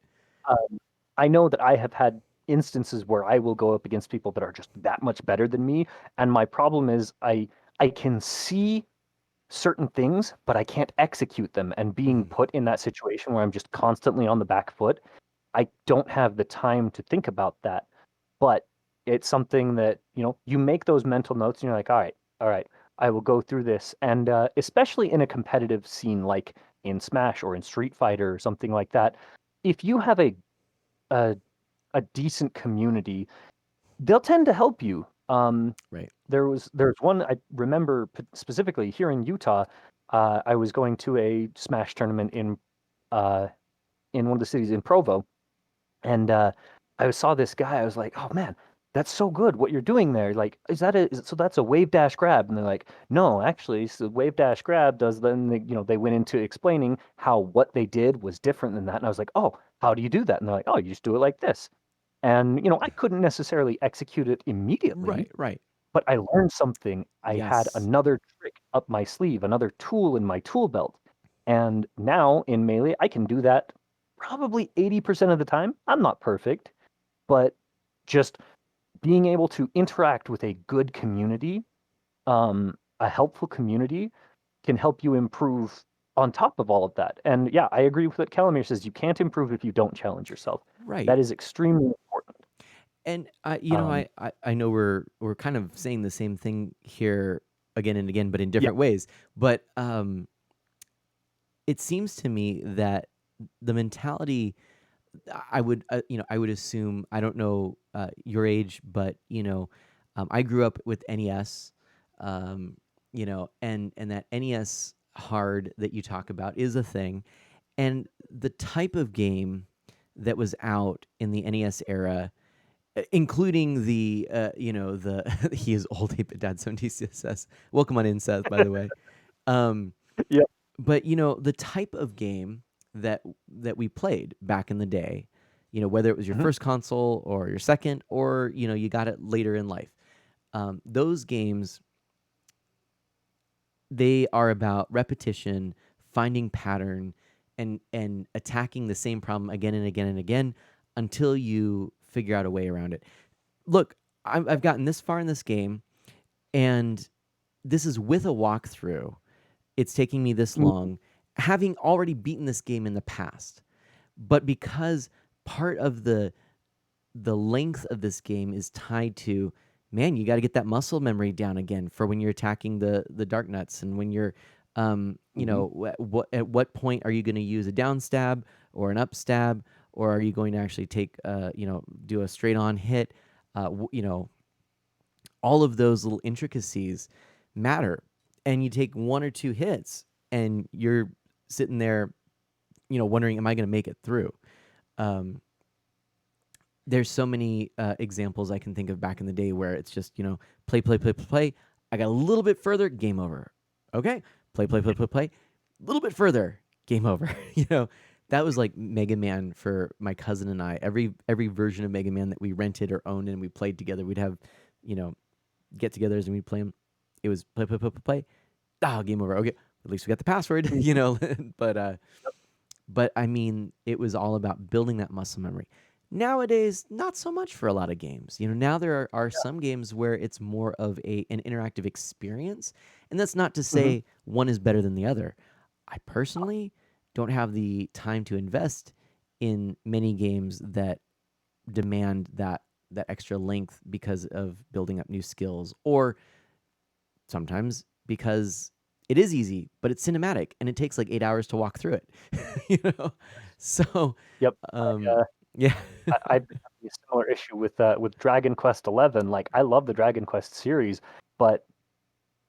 um, I know that I have had instances where I will go up against people that are just that much better than me, and my problem is I can see certain things, but I can't execute them. And being Mhm. put in that situation where I'm just constantly on the back foot, I don't have the time to think about that. But it's something that, you make those mental notes and you're like, all right, I will go through this. And especially in a competitive scene like in Smash or in Street Fighter or something like that, if you have a, a decent community, they'll tend to help you. Right. There's one I remember specifically here in Utah. I was going to a Smash tournament uh, in one of the cities in Provo, and I saw this guy. I was like, "Oh man, that's so good! What you're doing there? Like, so that's a wave dash grab?" And they're like, "No, actually, so wave dash grab does." Then they went into explaining how what they did was different than that, and I was like, "Oh, how do you do that?" And they're like, "Oh, you just do it like this." And I couldn't necessarily execute it immediately, Right. Right. but I learned something. I had Yes. another trick up my sleeve, another tool in my tool belt. And now in Melee, I can do that probably 80% of the time. I'm not perfect, but just being able to interact with a good community, a helpful community, can help you improve on top of all of that. And yeah, I agree with what Calamir says. You can't improve if you don't challenge yourself. Right. That is extremely important. And Um, I know we're kind of saying the same thing here again and again, but in different ways. But it seems to me that the mentality I would I would assume, I don't know your age, but I grew up with NES, um, and that NES hard that you talk about is a thing, and the type of game that was out in the NES era, including the the he is old 8-bit dad 76 says welcome on in, Seth, by the way. um yeah. but the type of game that we played back in the day, whether it was your Mhm. first console or your second, or you got it later in life, those games, they are about repetition, finding pattern, and attacking the same problem again and again and again until you figure out a way around it. Look, I've gotten this far in this game, and this is with a walkthrough. It's taking me this Mm, long, having already beaten this game in the past. But because part of the length of this game is tied to, man, you got to get that muscle memory down again for when you're attacking the dark nuts, and when you're mhm. at what point are you going to use a down stab or an up stab, or are you going to actually take do a straight on hit, all of those little intricacies matter. And you take one or two hits and you're sitting there, wondering, am I going to make it through? Um, there's so many examples I can think of back in the day where it's just, play, play, play, play, play. I got a little bit further, game over. Okay. Play, play, play, play, play. A little bit further, game over. That was like Mega Man for my cousin and I. Every version of Mega Man that we rented or owned and we played together, we'd have, you know, get-togethers and we'd play them. It was play, play, play, play, play. Ah, game over. Okay, at least we got the password, Mhm. but I mean, it was all about building that muscle memory. Nowadays, not so much for a lot of games. Now there are some games where it's more of an interactive experience, and that's not to Mhm. say one is better than the other. I personally don't have the time to invest in many games that demand that extra length because of building up new skills, or sometimes because it is easy, but it's cinematic and it takes like 8 hours to walk through it. So, Yep. um, yeah. I've been having a similar issue with Dragon Quest 11. Like, I love the Dragon Quest series, but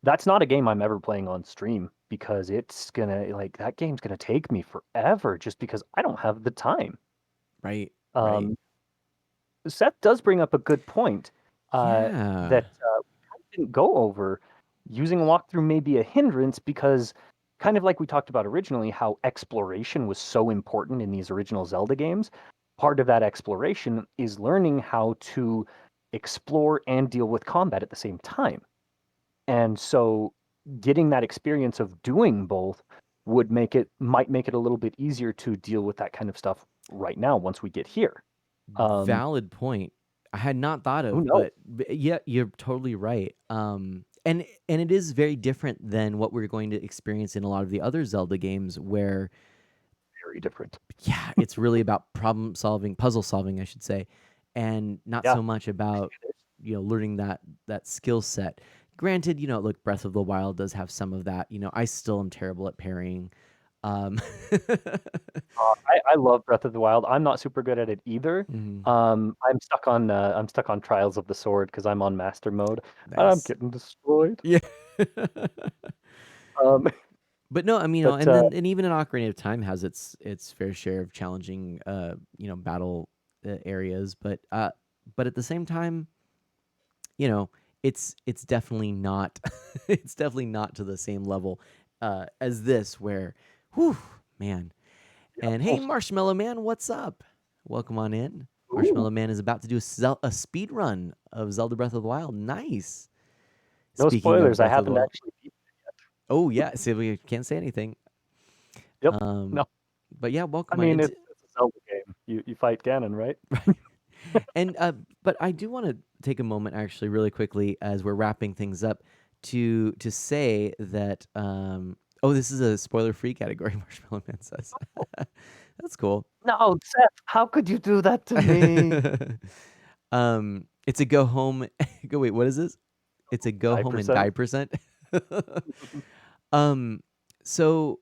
that's not a game I'm ever playing on stream because it's gonna like that game's gonna take me forever just because I don't have the time. Right, right. Um, Seth does bring up a good point Yeah. that we didn't go over. Using a walkthrough may be a hindrance because, kind of like we talked about originally, how exploration was so important in these original Zelda games. Part of that exploration is learning how to explore and deal with combat at the same time. And so, getting that experience of doing both might make it a little bit easier to deal with that kind of stuff right now once we get here. Um, Valid point. I had not thought who of, knows? but yeah, you're totally right. And it is very different than what we're going to experience in a lot of the other Zelda games where, Very different. yeah, it's really about problem solving, puzzle solving, I should say, and not Yeah. so much about learning that skill set. Granted, look, Breath of the Wild does have some of that. I still am terrible at parrying. Um, I love Breath of the Wild. I'm not super good at it either. mhm, I'm stuck on Trials of the Sword because I'm on Master Mode. And I'm nice. getting destroyed. Yeah. Um, But no, I mean, but and even an Ocarina of Time has its fair share of challenging, battle areas. But at the same time, you know, it's definitely not, it's definitely not to the same level as this, where, whew, man. yeah. And hey, Marshmallow Man, what's up? Welcome on in. Ooh, Marshmallow Man is about to do a speed run of Zelda Breath of the Wild. Nice. no Speaking of spoilers. I Breath of the haven't Wild, actually beat it oh yeah, so we can't say anything. yet. Yep. Um, No, but yeah, I welcome on mean in. it's a Zelda game. You fight Ganon, right? And but I do want to take a moment, actually, really quickly, as we're wrapping things up, to say that oh, this is a spoiler-free category. Marshmallow Man says that's cool. No, Seth, how could you do that to me? It's a go home. Go wait, what is this? It's a go home and 5%? die percent. um, so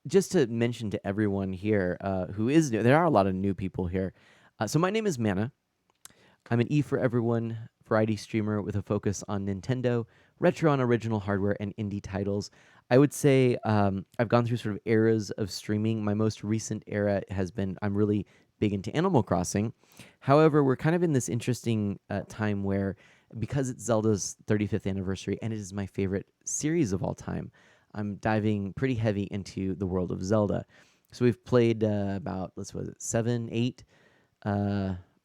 just to mention to everyone here who is new, there are a lot of new people here. So my name is Mana. I'm an E for Everyone variety streamer with a focus on Nintendo, retro on original hardware, and indie titles. I would say I've gone through sort of eras of streaming. My most recent era has been I'm really big into Animal Crossing. However, we're kind of in this interesting time where, because it's Zelda's 35th anniversary and it is my favorite series of all time, I'm diving pretty heavy into the world of Zelda. So we've played about, let's was it 7, 8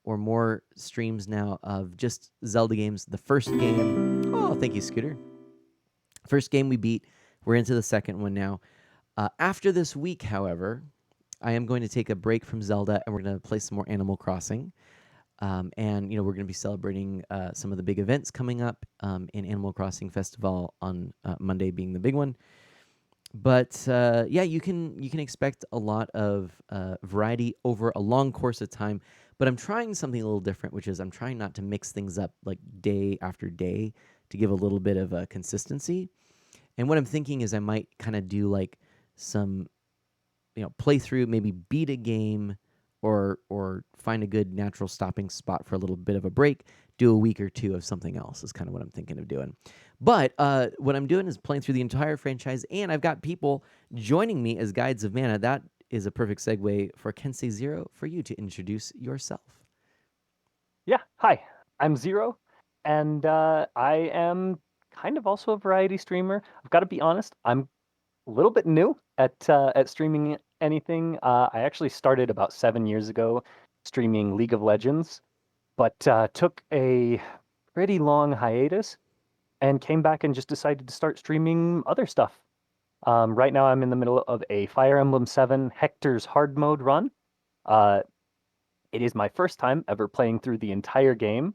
or more streams now of just Zelda games. The first game, oh, thank you, Scooter. First game we beat. We're into the second one now. After this week, however, I am going to take a break from Zelda and we're going to play some more Animal Crossing. And we're going to be celebrating some of the big events coming up in Animal Crossing Festival on Monday being the big one. But yeah, you can expect a lot of variety over a long course of time. But I'm trying something a little different, which is I'm trying not to mix things up like day after day to give a little bit of consistency. And what I'm thinking is I might kind of do like some playthrough, maybe beat a game, or find a good natural stopping spot for a little bit of a break, do a week or two of something else is kind of what I'm thinking of doing. But what I'm doing is playing through the entire franchise, and I've got people joining me as guides of mana. That is a perfect segue for Kensei Zero for you to introduce yourself. Yeah, hi, I'm Zero, and I am kind of also a variety streamer. I've got to be honest, I'm a little bit new at streaming anything. I actually started about 7 years ago streaming League of Legends, but took a pretty long hiatus and came back and just decided to start streaming other stuff. Right now, I'm in the middle of a Fire Emblem 7 Hector's Hard Mode run. Uh, it is my first time ever playing through the entire game.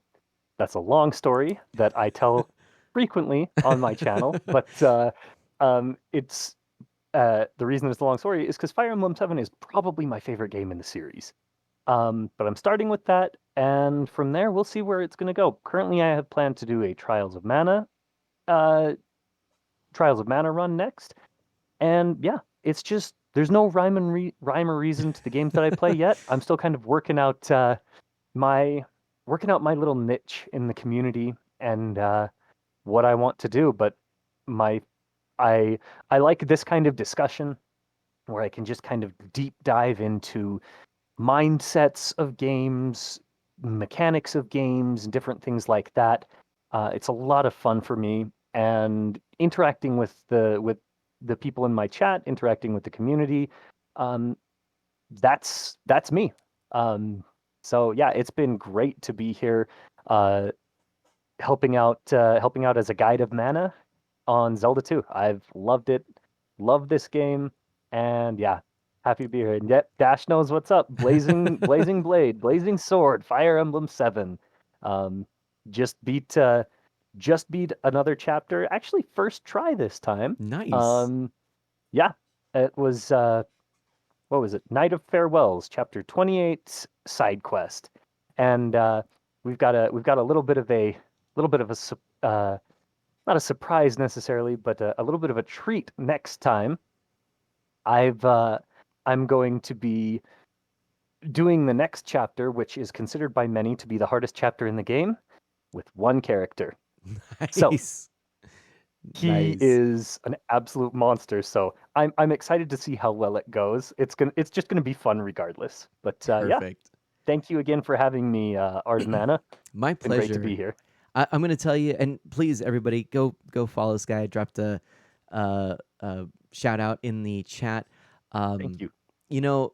That's a long story that I tell frequently on my channel, but it's the reason it's a long story is because Fire Emblem 7 is probably my favorite game in the series. But I'm starting with that, and from there we'll see where it's going to go. Currently, I have planned to do a uh, Trials of Mana run next, and yeah, it's just there's no rhyme or reason to the games that I play yet. I'm still kind of my working out my little niche in the community and what I want to do. But my I I like this kind of discussion where I can just kind of deep dive into mindsets of games, mechanics of games, and different things like that. It's a lot of fun for me, and interacting with the people in my chat, interacting with the community. Um, that's me. So yeah, it's been great to be here, uh, helping out as a guide of mana on Zelda 2. I've loved it, loved this game, and yeah, happy to be here. And yet, Dash knows what's up. Blazing Blade, Blazing Sword, Fire Emblem 7. Um, just beat just beat another chapter. Actually, first try this time. Nice. Yeah, it was what was it? Night of Farewells, chapter 28, side quest, and we've got a little bit of a not a surprise necessarily, but a little bit of a treat next time. I've I'm going to be doing the next chapter, which is considered by many to be the hardest chapter in the game, with one character. So Nice. he Nice. is an absolute monster. So I'm excited to see how well it goes. It's just gonna be fun regardless. But yeah, Perfect. thank you again for having me, Art of Mana. My It's been great to pleasure. be here. I'm going to tell you, and please, everybody, go follow this guy. I dropped a shout out in the chat. Thank you.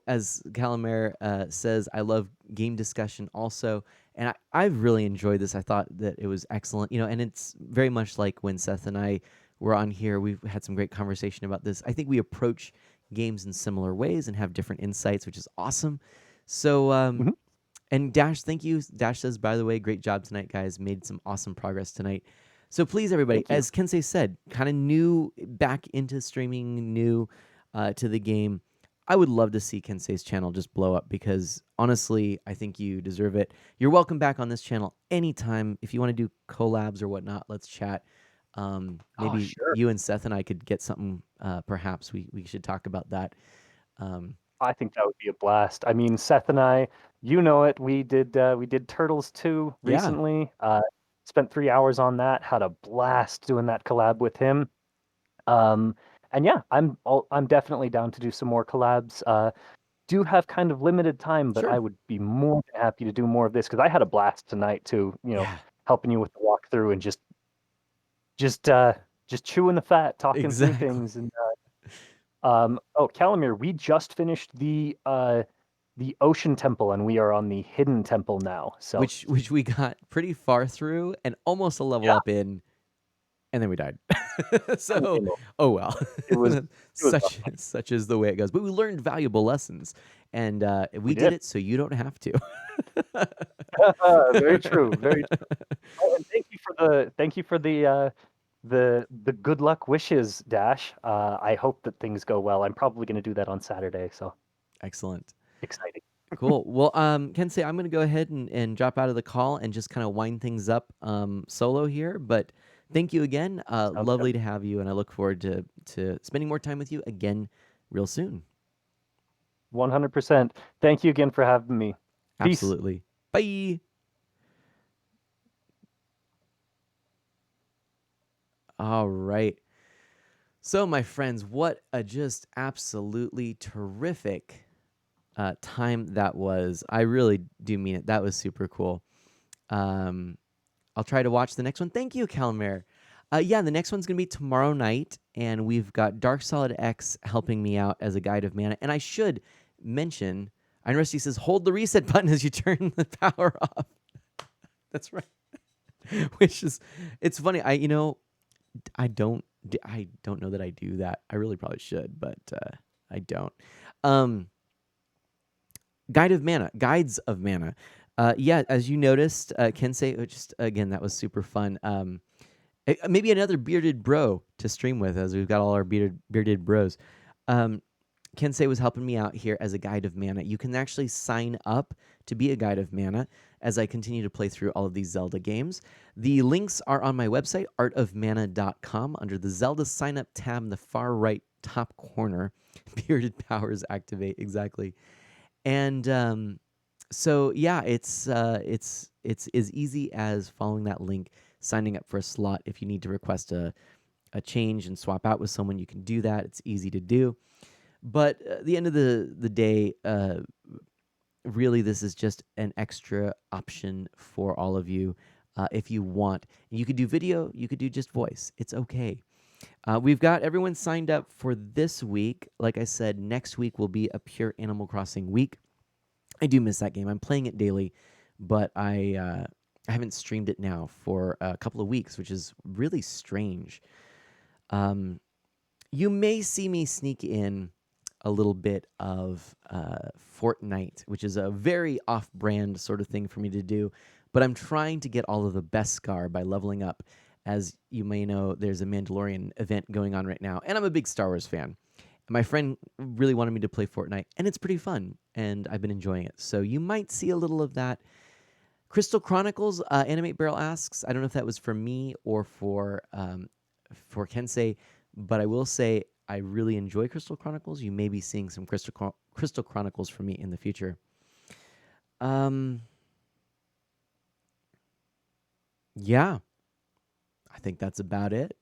As Calamare says, I love game discussion also, and I've really enjoyed this. I thought that it was excellent, and it's very much like when Seth and I were on here. We've had some great conversation about this. I think we approach games in similar ways and have different insights, which is awesome. So, Mhm. and Dash, thank you. Dash says, by the way, great job tonight, guys. Made some awesome progress tonight. So please, everybody, Thank you. as Kensei said, kind of new back into streaming, new to the game. I would love to see Kensei's channel just blow up because honestly, I think you deserve it. You're welcome back on this channel anytime. If you want to do collabs or whatnot, let's chat. Maybe Sure. you and Seth and I could get something. Perhaps we should talk about that. I think that would be a blast. I mean, Seth and I, you know it. We did Turtles 2 Yeah. recently. Spent 3 hours on that. Had a blast doing that collab with him. And yeah, I'm definitely down to do some more collabs. Do have kind of limited time, but Sure. I would be more than happy to do more of this because I had a blast tonight too. Yeah. Helping you with the walkthrough and just chewing the fat, talking Exactly. through things. And Calamir, we just finished the Ocean Temple, and we are on the Hidden Temple now. So Which we got pretty far through and almost a level Yeah. up in, and then we died. So, you know, oh well. it was Such is the way it goes. But we learned valuable lessons, and we did did. it, so you don't have to. Very true. Very true. Oh, and thank you for the good luck wishes, Dash. I hope that things go well. I'm probably going to do that on Saturday, so Excellent. exciting. Cool. Well, Kensei, I'm going to go ahead and drop out of the call and just kind of wind things up solo here. But thank you again. Lovely to have you, and I look forward to spending more time with you again real soon. 100%. Thank you again for having me. Peace. Absolutely. Bye. All right. So, my friends, what a just absolutely terrific time that was. I really do mean it. That was super cool. I'll try to watch the next one. Thank you, Calamare. Yeah, the next one's going to be tomorrow night, and we've got Dark Solid X helping me out as a guide of mana. And I should mention, Iron Rusty says, hold the reset button as you turn the power off. That's right. Which is, it's funny. I don't know that I do that. I really probably should, but I don't. Guides of mana. Yeah, as you noticed, Kensei, just again, that was super fun. Maybe another bearded bro to stream with, as we've got all our bearded bros. Kensei was helping me out here as a guide of mana. You can actually sign up to be a guide of mana as I continue to play through all of these Zelda games. The links are on my website, artofmana.com, under the Zelda sign up tab in the far right top corner. Bearded powers activate, exactly. And so yeah, it's as easy as following that link, signing up for a slot. If you need to request a change and swap out with someone, you can do that. It's easy to do. But at the end of the day, really, this is just an extra option for all of you if you want. You could do video, you could do just voice. It's okay. We've got everyone signed up for this week. Like I said, next week will be a pure Animal Crossing week. I do miss that game. I'm playing it daily, but I haven't streamed it now for a couple of weeks, which is really strange. You may see me sneak in a little bit of Fortnite, which is a very off-brand sort of thing for me to do, but I'm trying to get all of the best Scar by leveling up. As you may know, there's a Mandalorian event going on right now, and I'm a big Star Wars fan. My friend really wanted me to play Fortnite, and it's pretty fun, and I've been enjoying it. So you might see a little of that. Crystal Chronicles, Animate Barrel asks, I don't know if that was for me or for Kensei, but I will say I really enjoy Crystal Chronicles. You may be seeing some Crystal Chronicles from me in the future. Yeah, I think that's about it.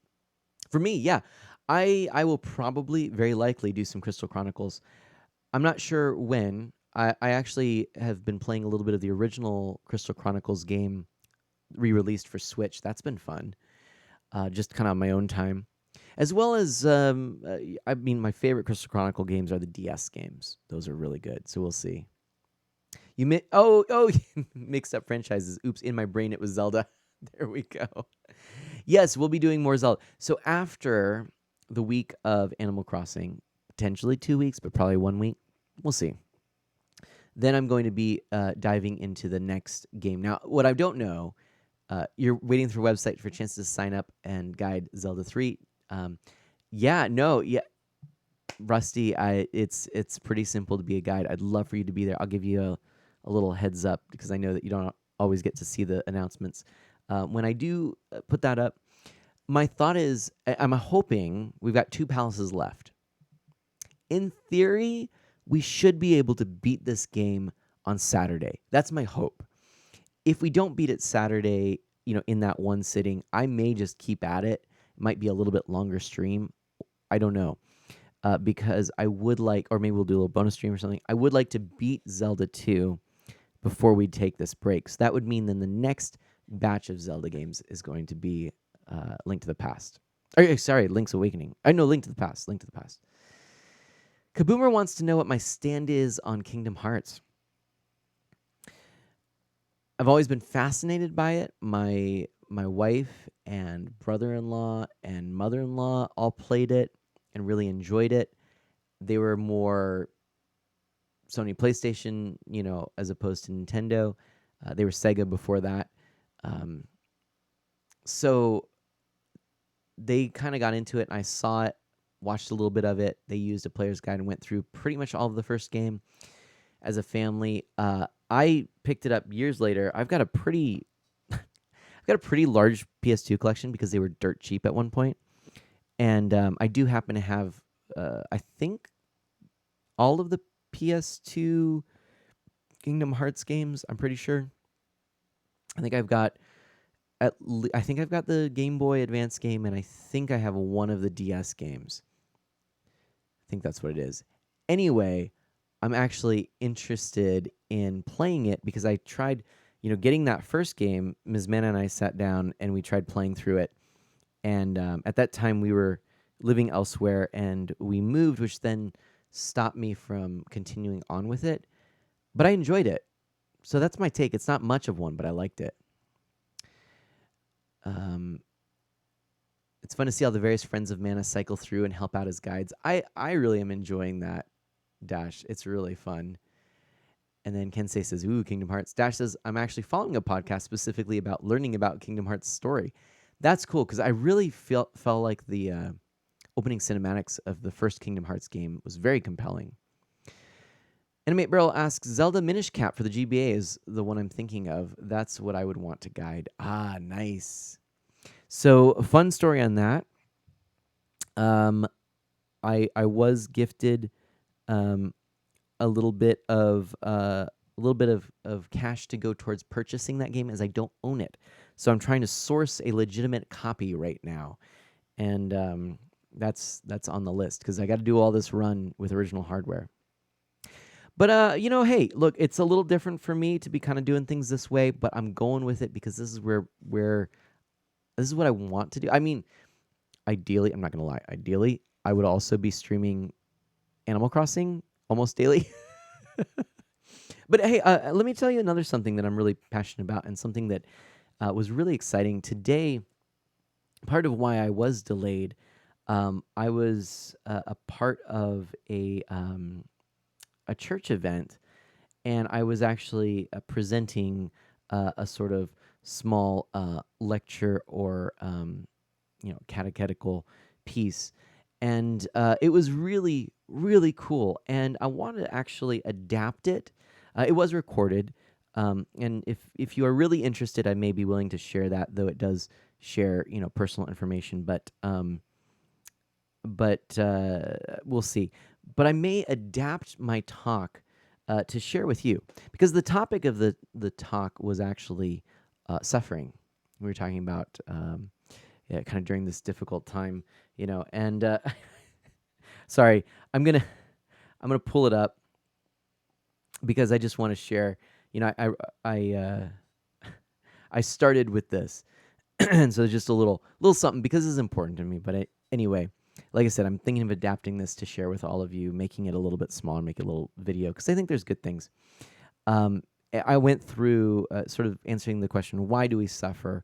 For me, yeah. I will probably, very likely, do some Crystal Chronicles. I'm not sure when. I actually have been playing a little bit of the original Crystal Chronicles game re-released for Switch. That's been fun. Just kind of on my own time. As well as, I mean, my favorite Crystal Chronicle games are the DS games. Those are really good, so we'll see. Mixed up franchises. Oops, in my brain it was Zelda. There we go. Yes, we'll be doing more Zelda. So after the week of Animal Crossing, potentially 2 weeks, but probably 1 week. We'll see. Then I'm going to be diving into the next game. Now, what I don't know, you're waiting for a website for a chance to sign up and guide Zelda 3. Yeah, Rusty, it's pretty simple to be a guide. I'd love for you to be there. I'll give you a little heads up because I know that you don't always get to see the announcements. When I do put that up, my thought is I'm hoping we've got 2 palaces left. In theory, we should be able to beat this game on Saturday. That's my hope. If we don't beat it Saturday, in that one sitting, I may just keep at it. It might be a little bit longer stream. I don't know. Because I would like, or maybe we'll do a little bonus stream or something. I would like to beat Zelda 2 before we take this break. So that would mean then the next batch of Zelda games is going to be Link to the Past. Sorry, Link's Awakening. No, Link to the Past. Link to the Past. Kaboomer wants to know what my stand is on Kingdom Hearts. I've always been fascinated by it. My wife and brother-in-law and mother-in-law all played it and really enjoyed it. They were more Sony PlayStation, as opposed to Nintendo. They were Sega before that. So they kind of got into it, and I saw it, watched a little bit of it. They used a player's guide and went through pretty much all of the first game as a family. I picked it up years later. I've got a pretty large PS2 collection because they were dirt cheap at one point. And I do happen to have, I think, all of the PS2 Kingdom Hearts games. I'm pretty sure. I think I've got the Game Boy Advance game, and I think I have one of the DS games. I think that's what it is. Anyway, I'm actually interested in playing it because I tried, getting that first game. Ms. Manna and I sat down and we tried playing through it. And at that time, we were living elsewhere, and we moved, which then stopped me from continuing on with it. But I enjoyed it. So that's my take. It's not much of one, but I liked it. It's fun to see all the various friends of Mana cycle through and help out as guides. I really am enjoying that, Dash. It's really fun. And then Kensei says, ooh, Kingdom Hearts. Dash says, I'm actually following a podcast specifically about learning about Kingdom Hearts' story. That's cool, because I really felt like the opening cinematics of the first Kingdom Hearts game was very compelling. Animate Barrel asks, Zelda Minish Cap for the GBA is the one I'm thinking of. That's what I would want to guide. Ah, nice. So, a fun story on that. I was gifted a little bit of cash to go towards purchasing that game, as I don't own it. So I'm trying to source a legitimate copy right now, and that's on the list because I got to do all this run with original hardware. But hey, look, it's a little different for me to be kind of doing things this way, but I'm going with it because this is where this is what I want to do. I mean, ideally, I'm not gonna lie. Ideally, I would also be streaming Animal Crossing almost daily. But hey, let me tell you another something that I'm really passionate about, and something that was really exciting today. Part of why I was delayed, I was a part of a church event, and I was actually presenting a sort of small lecture or catechetical piece, and it was really, really cool. And I wanted to actually adapt it. It was recorded, and if you are really interested, I may be willing to share that, though it does share personal information. But we'll see. But I may adapt my talk to share with you, because the topic of the talk was actually suffering. We were talking about kind of during this difficult time, and sorry, I'm gonna pull it up because I just want to share. I started with this, and so just a little something because it's important to me. But anyway, like I said, I'm thinking of adapting this to share with all of you, making it a little bit smaller, make it a little video, because I think there's good things. I went through sort of answering the question, why do we suffer?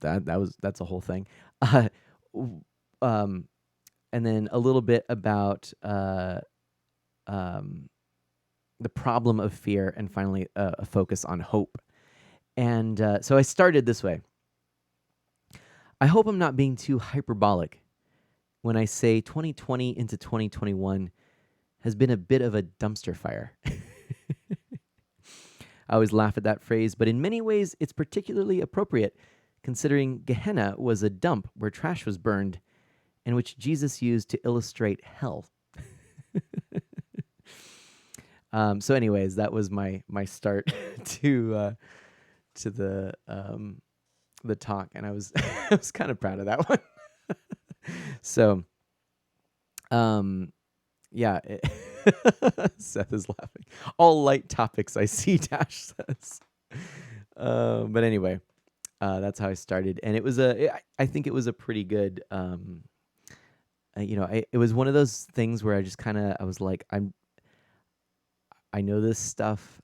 That's a whole thing. and then a little bit about the problem of fear, and finally a focus on hope. And so I started this way. I hope I'm not being too hyperbolic when I say 2020 into 2021 has been a bit of a dumpster fire. I always laugh at that phrase, but in many ways it's particularly appropriate considering Gehenna was a dump where trash was burned and which Jesus used to illustrate hell. So anyways, that was my start to the talk, and I was I was kind of proud of that one. So yeah, Seth is laughing. All light topics, I see, Dash says. But anyway, that's how I started, and it was I think it was a pretty good it was one of those things where I was like, I know this stuff,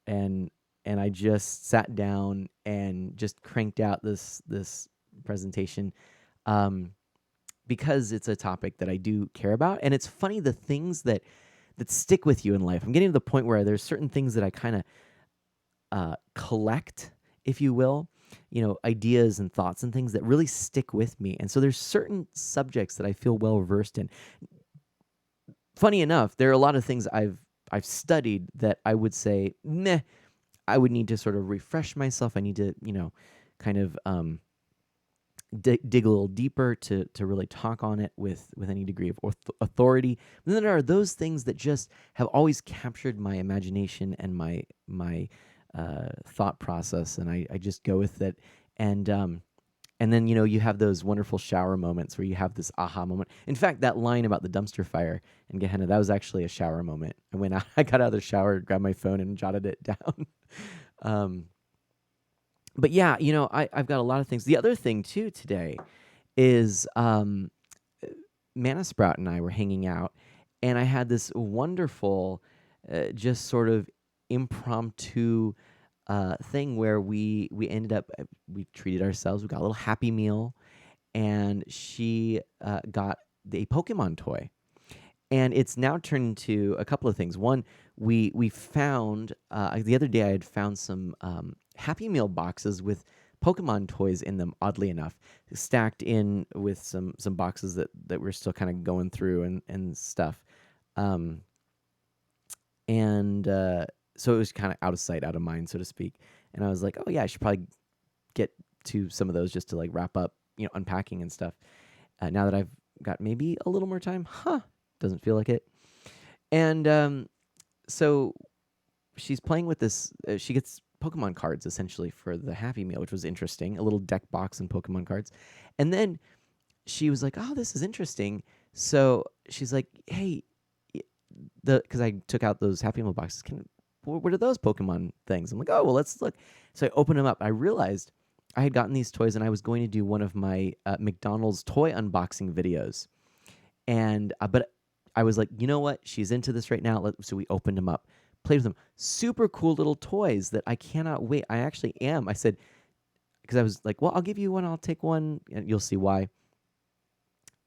and I just sat down and just cranked out this presentation, because it's a topic that I do care about, and it's funny the things that stick with you in life. I'm getting to the point where there's certain things that I kind of collect, if you will, ideas and thoughts and things that really stick with me, and so there's certain subjects that I feel well versed in. Funny enough, there are a lot of things I've studied that I would say, meh, I would need to sort of refresh myself. I need to, kind of dig a little deeper to really talk on it with any degree of authority. But then there are those things that just have always captured my imagination and my thought process, and I just go with it. And then, you have those wonderful shower moments where you have this aha moment. In fact, that line about the dumpster fire in Gehenna, that was actually a shower moment. I went out, I got out of the shower, grabbed my phone, and jotted it down. But yeah, I've got a lot of things. The other thing, too, today is Mana Sprout and I were hanging out, and I had this wonderful, just sort of impromptu thing where we ended up, we treated ourselves. We got a little Happy Meal, and she got a Pokemon toy, and it's now turned into a couple of things. One, we found the other day I had found some Happy Meal boxes with Pokemon toys in them. Oddly enough, stacked in with some boxes that we're still kind of going through and stuff, so it was kind of out of sight, out of mind, so to speak. And I was like, oh yeah, I should probably get to some of those just to like wrap up, unpacking and stuff. Now that I've got maybe a little more time, doesn't feel like it. And so she's playing with this. She gets Pokemon cards essentially for the Happy Meal, which was interesting. A little deck box and Pokemon cards. And then she was like, oh, this is interesting. So she's like, hey, because I took out those Happy Meal boxes. What are those Pokemon things? I'm like, oh, well, let's look. So I opened them up. I realized I had gotten these toys, and I was going to do one of my McDonald's toy unboxing videos. And but I was like, you know what? She's into this right now. So we opened them up, played with them. Super cool little toys that I cannot wait. I actually am. I said, because I was like, well, I'll give you one. I'll take one. And you'll see why.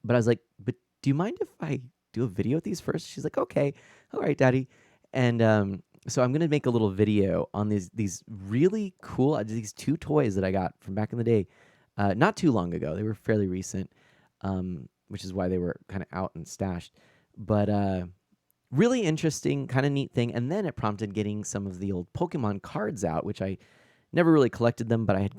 But I was like, but do you mind if I do a video with these first? She's like, okay. All right, Daddy. And so I'm going to make a little video on these really cool, these two toys that I got from back in the day, not too long ago. They were fairly recent, which is why they were kind of out and stashed. But really interesting, kind of neat thing. And then it prompted getting some of the old Pokemon cards out, which I never really collected them, but I'd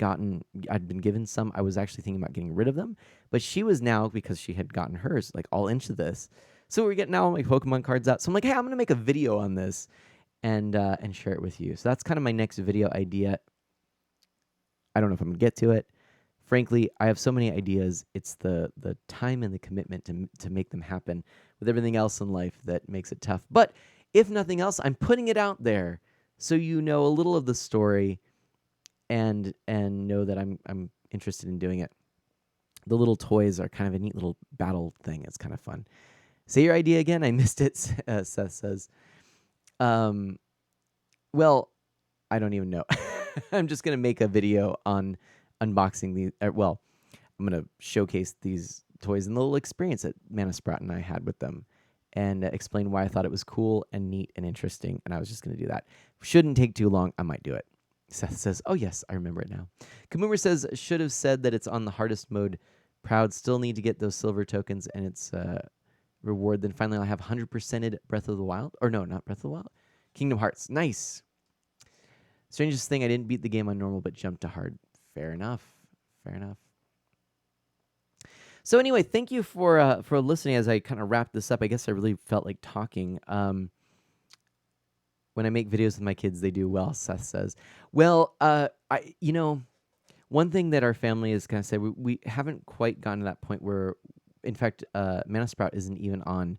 been given some. I was actually thinking about getting rid of them. But she was now, because she had gotten hers, like all into this. So we're getting all my Pokemon cards out. So I'm like, hey, I'm going to make a video on this and share it with you. So that's kind of my next video idea. I don't know if I'm going to get to it. Frankly, I have so many ideas. It's the time and the commitment to make them happen with everything else in life that makes it tough. But if nothing else, I'm putting it out there so you know a little of the story and know that I'm interested in doing it. The little toys are kind of a neat little battle thing. It's kind of fun. Say your idea again. I missed it, Seth says. Well, I don't even know. I'm just going to make a video on unboxing these. I'm going to showcase these toys and the little experience that Mana Sprout and I had with them, and explain why I thought it was cool and neat and interesting. And I was just going to do that. Shouldn't take too long. I might do it. Seth says, "Oh yes, I remember it now." Kamumar says, "Should have said that it's on the hardest mode. Proud. Still need to get those silver tokens, and it's reward. Then finally, I'll have 100%ed Breath of the Wild. Or no, not Breath of the Wild. Kingdom Hearts. Nice. Strangest thing, I didn't beat the game on normal, but jumped to hard. Fair enough. Fair enough." So anyway, thank you for listening as I kind of wrap this up. I guess I really felt like talking. When I make videos with my kids, they do well, Seth says. Well, one thing that our family has kind of said, we haven't quite gotten to that point where, in fact, Mana Sprout isn't even on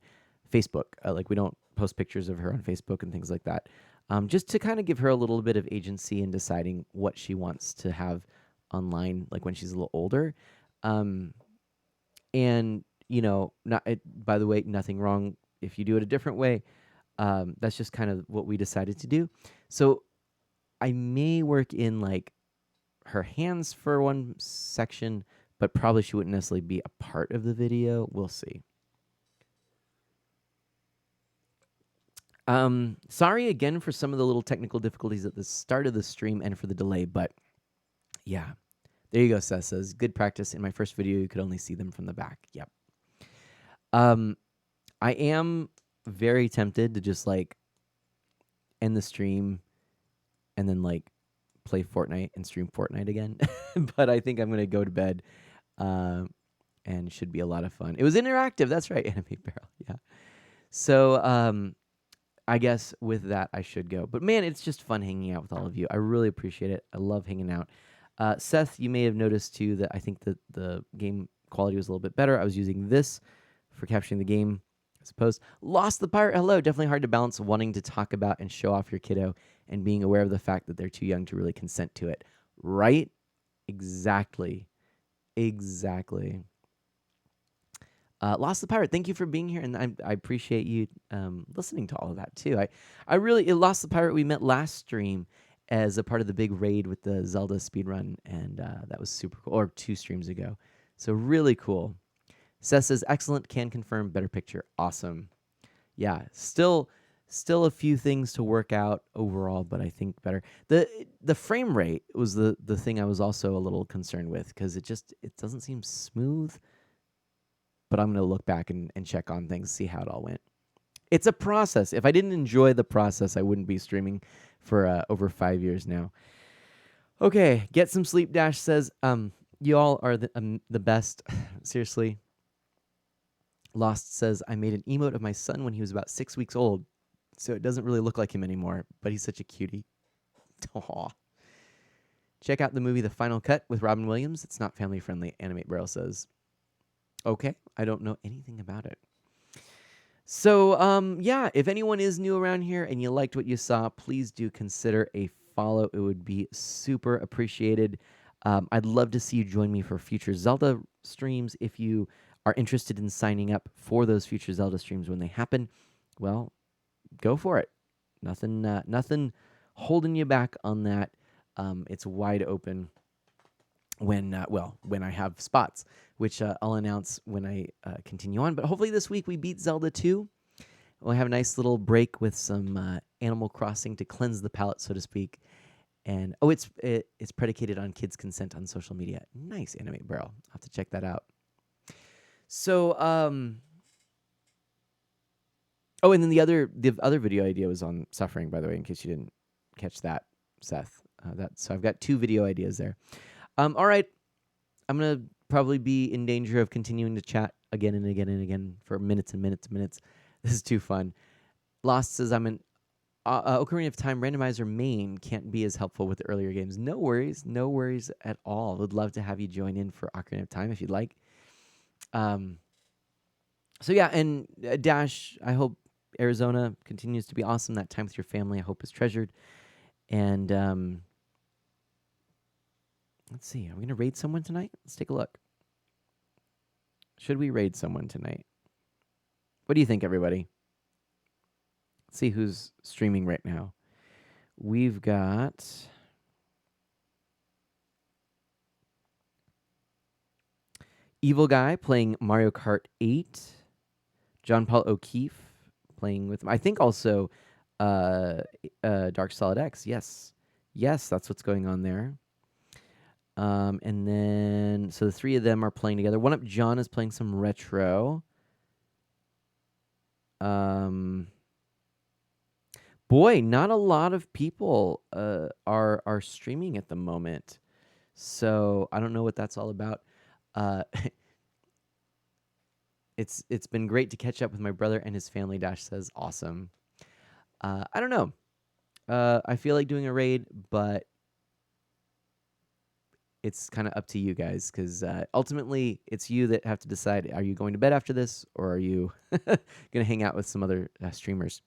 Facebook. Like, we don't post pictures of her on Facebook and things like that. Just to kind of give her a little bit of agency in deciding what she wants to have online, like when she's a little older. And, by the way, nothing wrong if you do it a different way. That's just kind of what we decided to do. So I may work in like her hands for one section, but probably she wouldn't necessarily be a part of the video. We'll see. Sorry again for some of the little technical difficulties at the start of the stream and for the delay, but yeah. There you go, Seth says. Good practice. In my first video, you could only see them from the back. Yep. I am very tempted to just like end the stream and then like play Fortnite and stream Fortnite again. But I think I'm going to go to bed and it should be a lot of fun. It was interactive. That's right. Anime Barrel. Yeah. So I guess with that, I should go. But man, it's just fun hanging out with all of you. I really appreciate it. I love hanging out. Seth, you may have noticed too that I think that the game quality was a little bit better. I was using this for capturing the game, I suppose. Lost the Pirate, hello. Definitely hard to balance wanting to talk about and show off your kiddo and being aware of the fact that they're too young to really consent to it. Right? Exactly. Exactly. Lost the Pirate, thank you for being here, and I appreciate you listening to all of that too. I really, Lost the Pirate, we met last stream as a part of the big raid with the Zelda speedrun, and that was super cool, or 2 streams ago. So really cool. Seth says, excellent, can confirm, better picture. Awesome. Yeah, still a few things to work out overall, but I think better. The frame rate was the thing I was also a little concerned with, because it doesn't seem smooth, but I'm going to look back and check on things, see how it all went. It's a process. If I didn't enjoy the process, I wouldn't be streaming for over 5 years now. Okay, get some sleep. Dash says, you all are the best. Seriously. Lost says, I made an emote of my son when he was about 6 weeks old, so it doesn't really look like him anymore, but he's such a cutie. Aww. Check out the movie The Final Cut with Robin Williams. It's not family friendly, Animate Barrel says. Okay, I don't know anything about it. So, yeah, if anyone is new around here and you liked what you saw, please do consider a follow. It would be super appreciated. I'd love to see you join me for future Zelda streams. If you are interested in signing up for those future Zelda streams when they happen, well, go for it. Nothing holding you back on that. It's wide open when I have spots, which I'll announce when I continue on. But hopefully this week we beat Zelda 2. We'll have a nice little break with some Animal Crossing to cleanse the palate, so to speak. And it's predicated on kids' consent on social media. Nice, Animate Barrel. I'll have to check that out. So, and then the other video idea was on suffering, by the way, in case you didn't catch that, Seth. So I've got 2 video ideas there. All right, I'm gonna probably be in danger of continuing to chat again and again and again for minutes and minutes and minutes. This is too fun. Lost says I'm an Ocarina of Time randomizer main, can't be as helpful with the earlier games. No worries at all. Would love to have you join in for Ocarina of Time if you'd like. So yeah, and Dash, I hope Arizona continues to be awesome. That time with your family, I hope, is treasured. And let's see, are we gonna raid someone tonight? Let's take a look. Should we raid someone tonight? What do you think, everybody? Let's see who's streaming right now. We've got Evil Guy playing Mario Kart 8. John Paul O'Keefe playing with him. I think also Dark Solid X. Yes. Yes, that's what's going on there. And then, so the three of them are playing together. One Up John is playing some retro. Boy, not a lot of people are streaming at the moment. So I don't know what that's all about. It's been great to catch up with my brother and his family. Dash says, awesome. I don't know. I feel like doing a raid, but it's kind of up to you guys because ultimately it's you that have to decide, are you going to bed after this or are you going to hang out with some other streamers?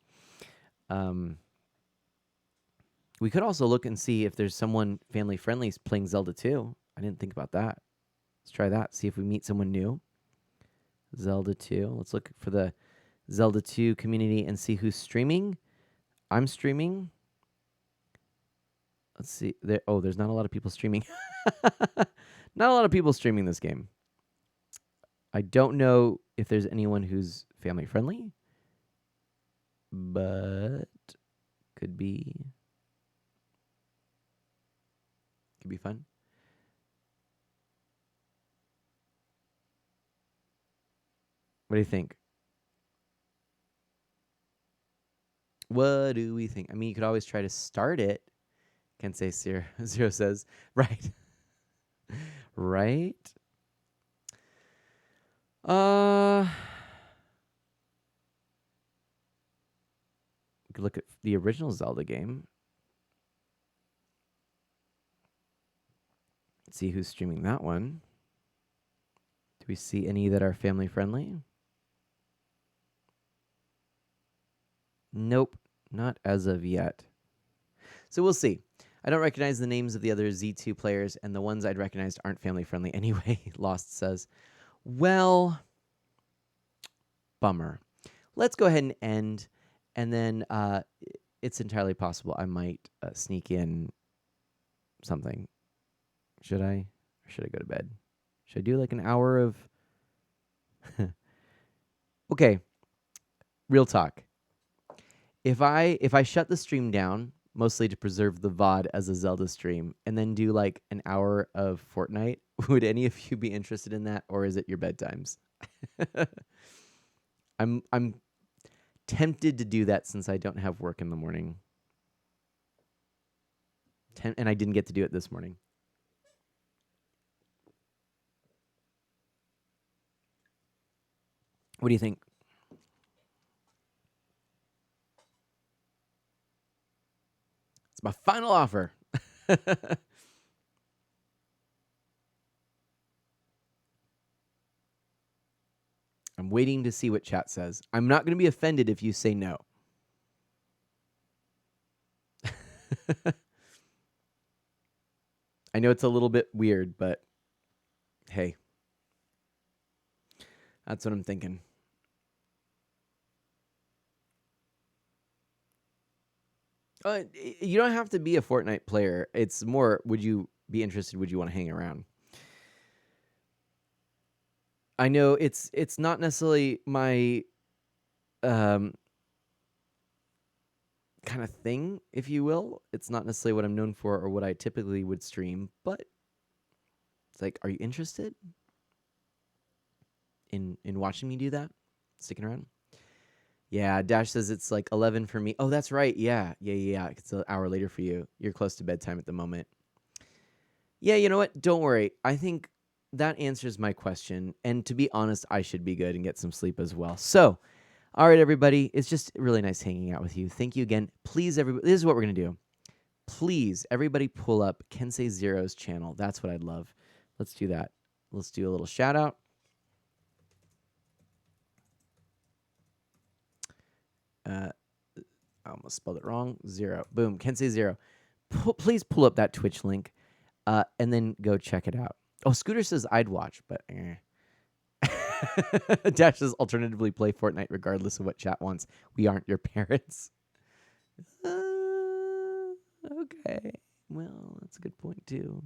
We could also look and see if there's someone family friendly playing Zelda 2. I didn't think about that. Let's try that. See if we meet someone new. Zelda 2. Let's look for the Zelda 2 community and see who's streaming. I'm streaming. Let's see. There's not a lot of people streaming. Not a lot of people streaming this game. I don't know if there's anyone who's family friendly, but could be fun. What do you think? What do we think? I mean, you could always try to start it. Can't say Zero says. Right. Right. We could look at the original Zelda game. Let's see who's streaming that one. Do we see any that are family friendly? Nope, not as of yet. So we'll see. I don't recognize the names of the other Z2 players, and the ones I'd recognized aren't family friendly anyway, Lost says. Well, bummer. Let's go ahead and end, and then it's entirely possible I might sneak in something. Should I? Or should I go to bed? Should I do like an hour of... Okay, real talk. If I shut the stream down, mostly to preserve the VOD as a Zelda stream, and then do like an hour of Fortnite, would any of you be interested in that, or is it your bedtimes? I'm tempted to do that since I don't have work in the morning. And I didn't get to do it this morning. What do you think? It's my final offer. I'm waiting to see what chat says. I'm not going to be offended if you say no. I know it's a little bit weird, but hey, that's what I'm thinking. You don't have to be a Fortnite player. It's more, would you be interested? Would you want to hang around? I know it's not necessarily my kind of thing, if you will. It's not necessarily what I'm known for or what I typically would stream, but it's like, are you interested in watching me do that? Sticking around? Yeah, Dash says it's like 11 for me. Oh, that's right. Yeah. It's an hour later for you. You're close to bedtime at the moment. Yeah, you know what? Don't worry. I think that answers my question. And to be honest, I should be good and get some sleep as well. So, all right, everybody. It's just really nice hanging out with you. Thank you again. Please, everybody. This is what we're going to do. Please, everybody pull up Kensei Zero's channel. That's what I'd love. Let's do that. Let's do a little shout out. I almost spelled it wrong. Zero. Boom. Kensei Zero. Please pull up that Twitch link and then go check it out. Oh, Scooter says I'd watch, but Dash says alternatively play Fortnite regardless of what chat wants. We aren't your parents. Okay. Well, that's a good point too.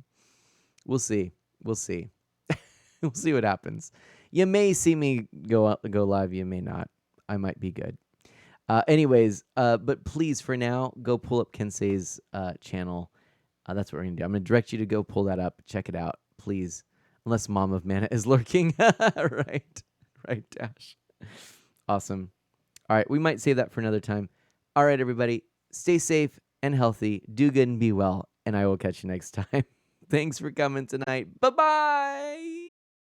We'll see. We'll see what happens. You may see me go live. You may not. I might be good. Anyways, but please, for now, go pull up Kensei's channel. That's what we're going to do. I'm going to direct you to go pull that up. Check it out, please. Unless Mom of Mana is lurking. Right. Right, Dash. Awesome. All right, we might save that for another time. All right, everybody. Stay safe and healthy. Do good and be well. And I will catch you next time. Thanks for coming tonight. Bye-bye.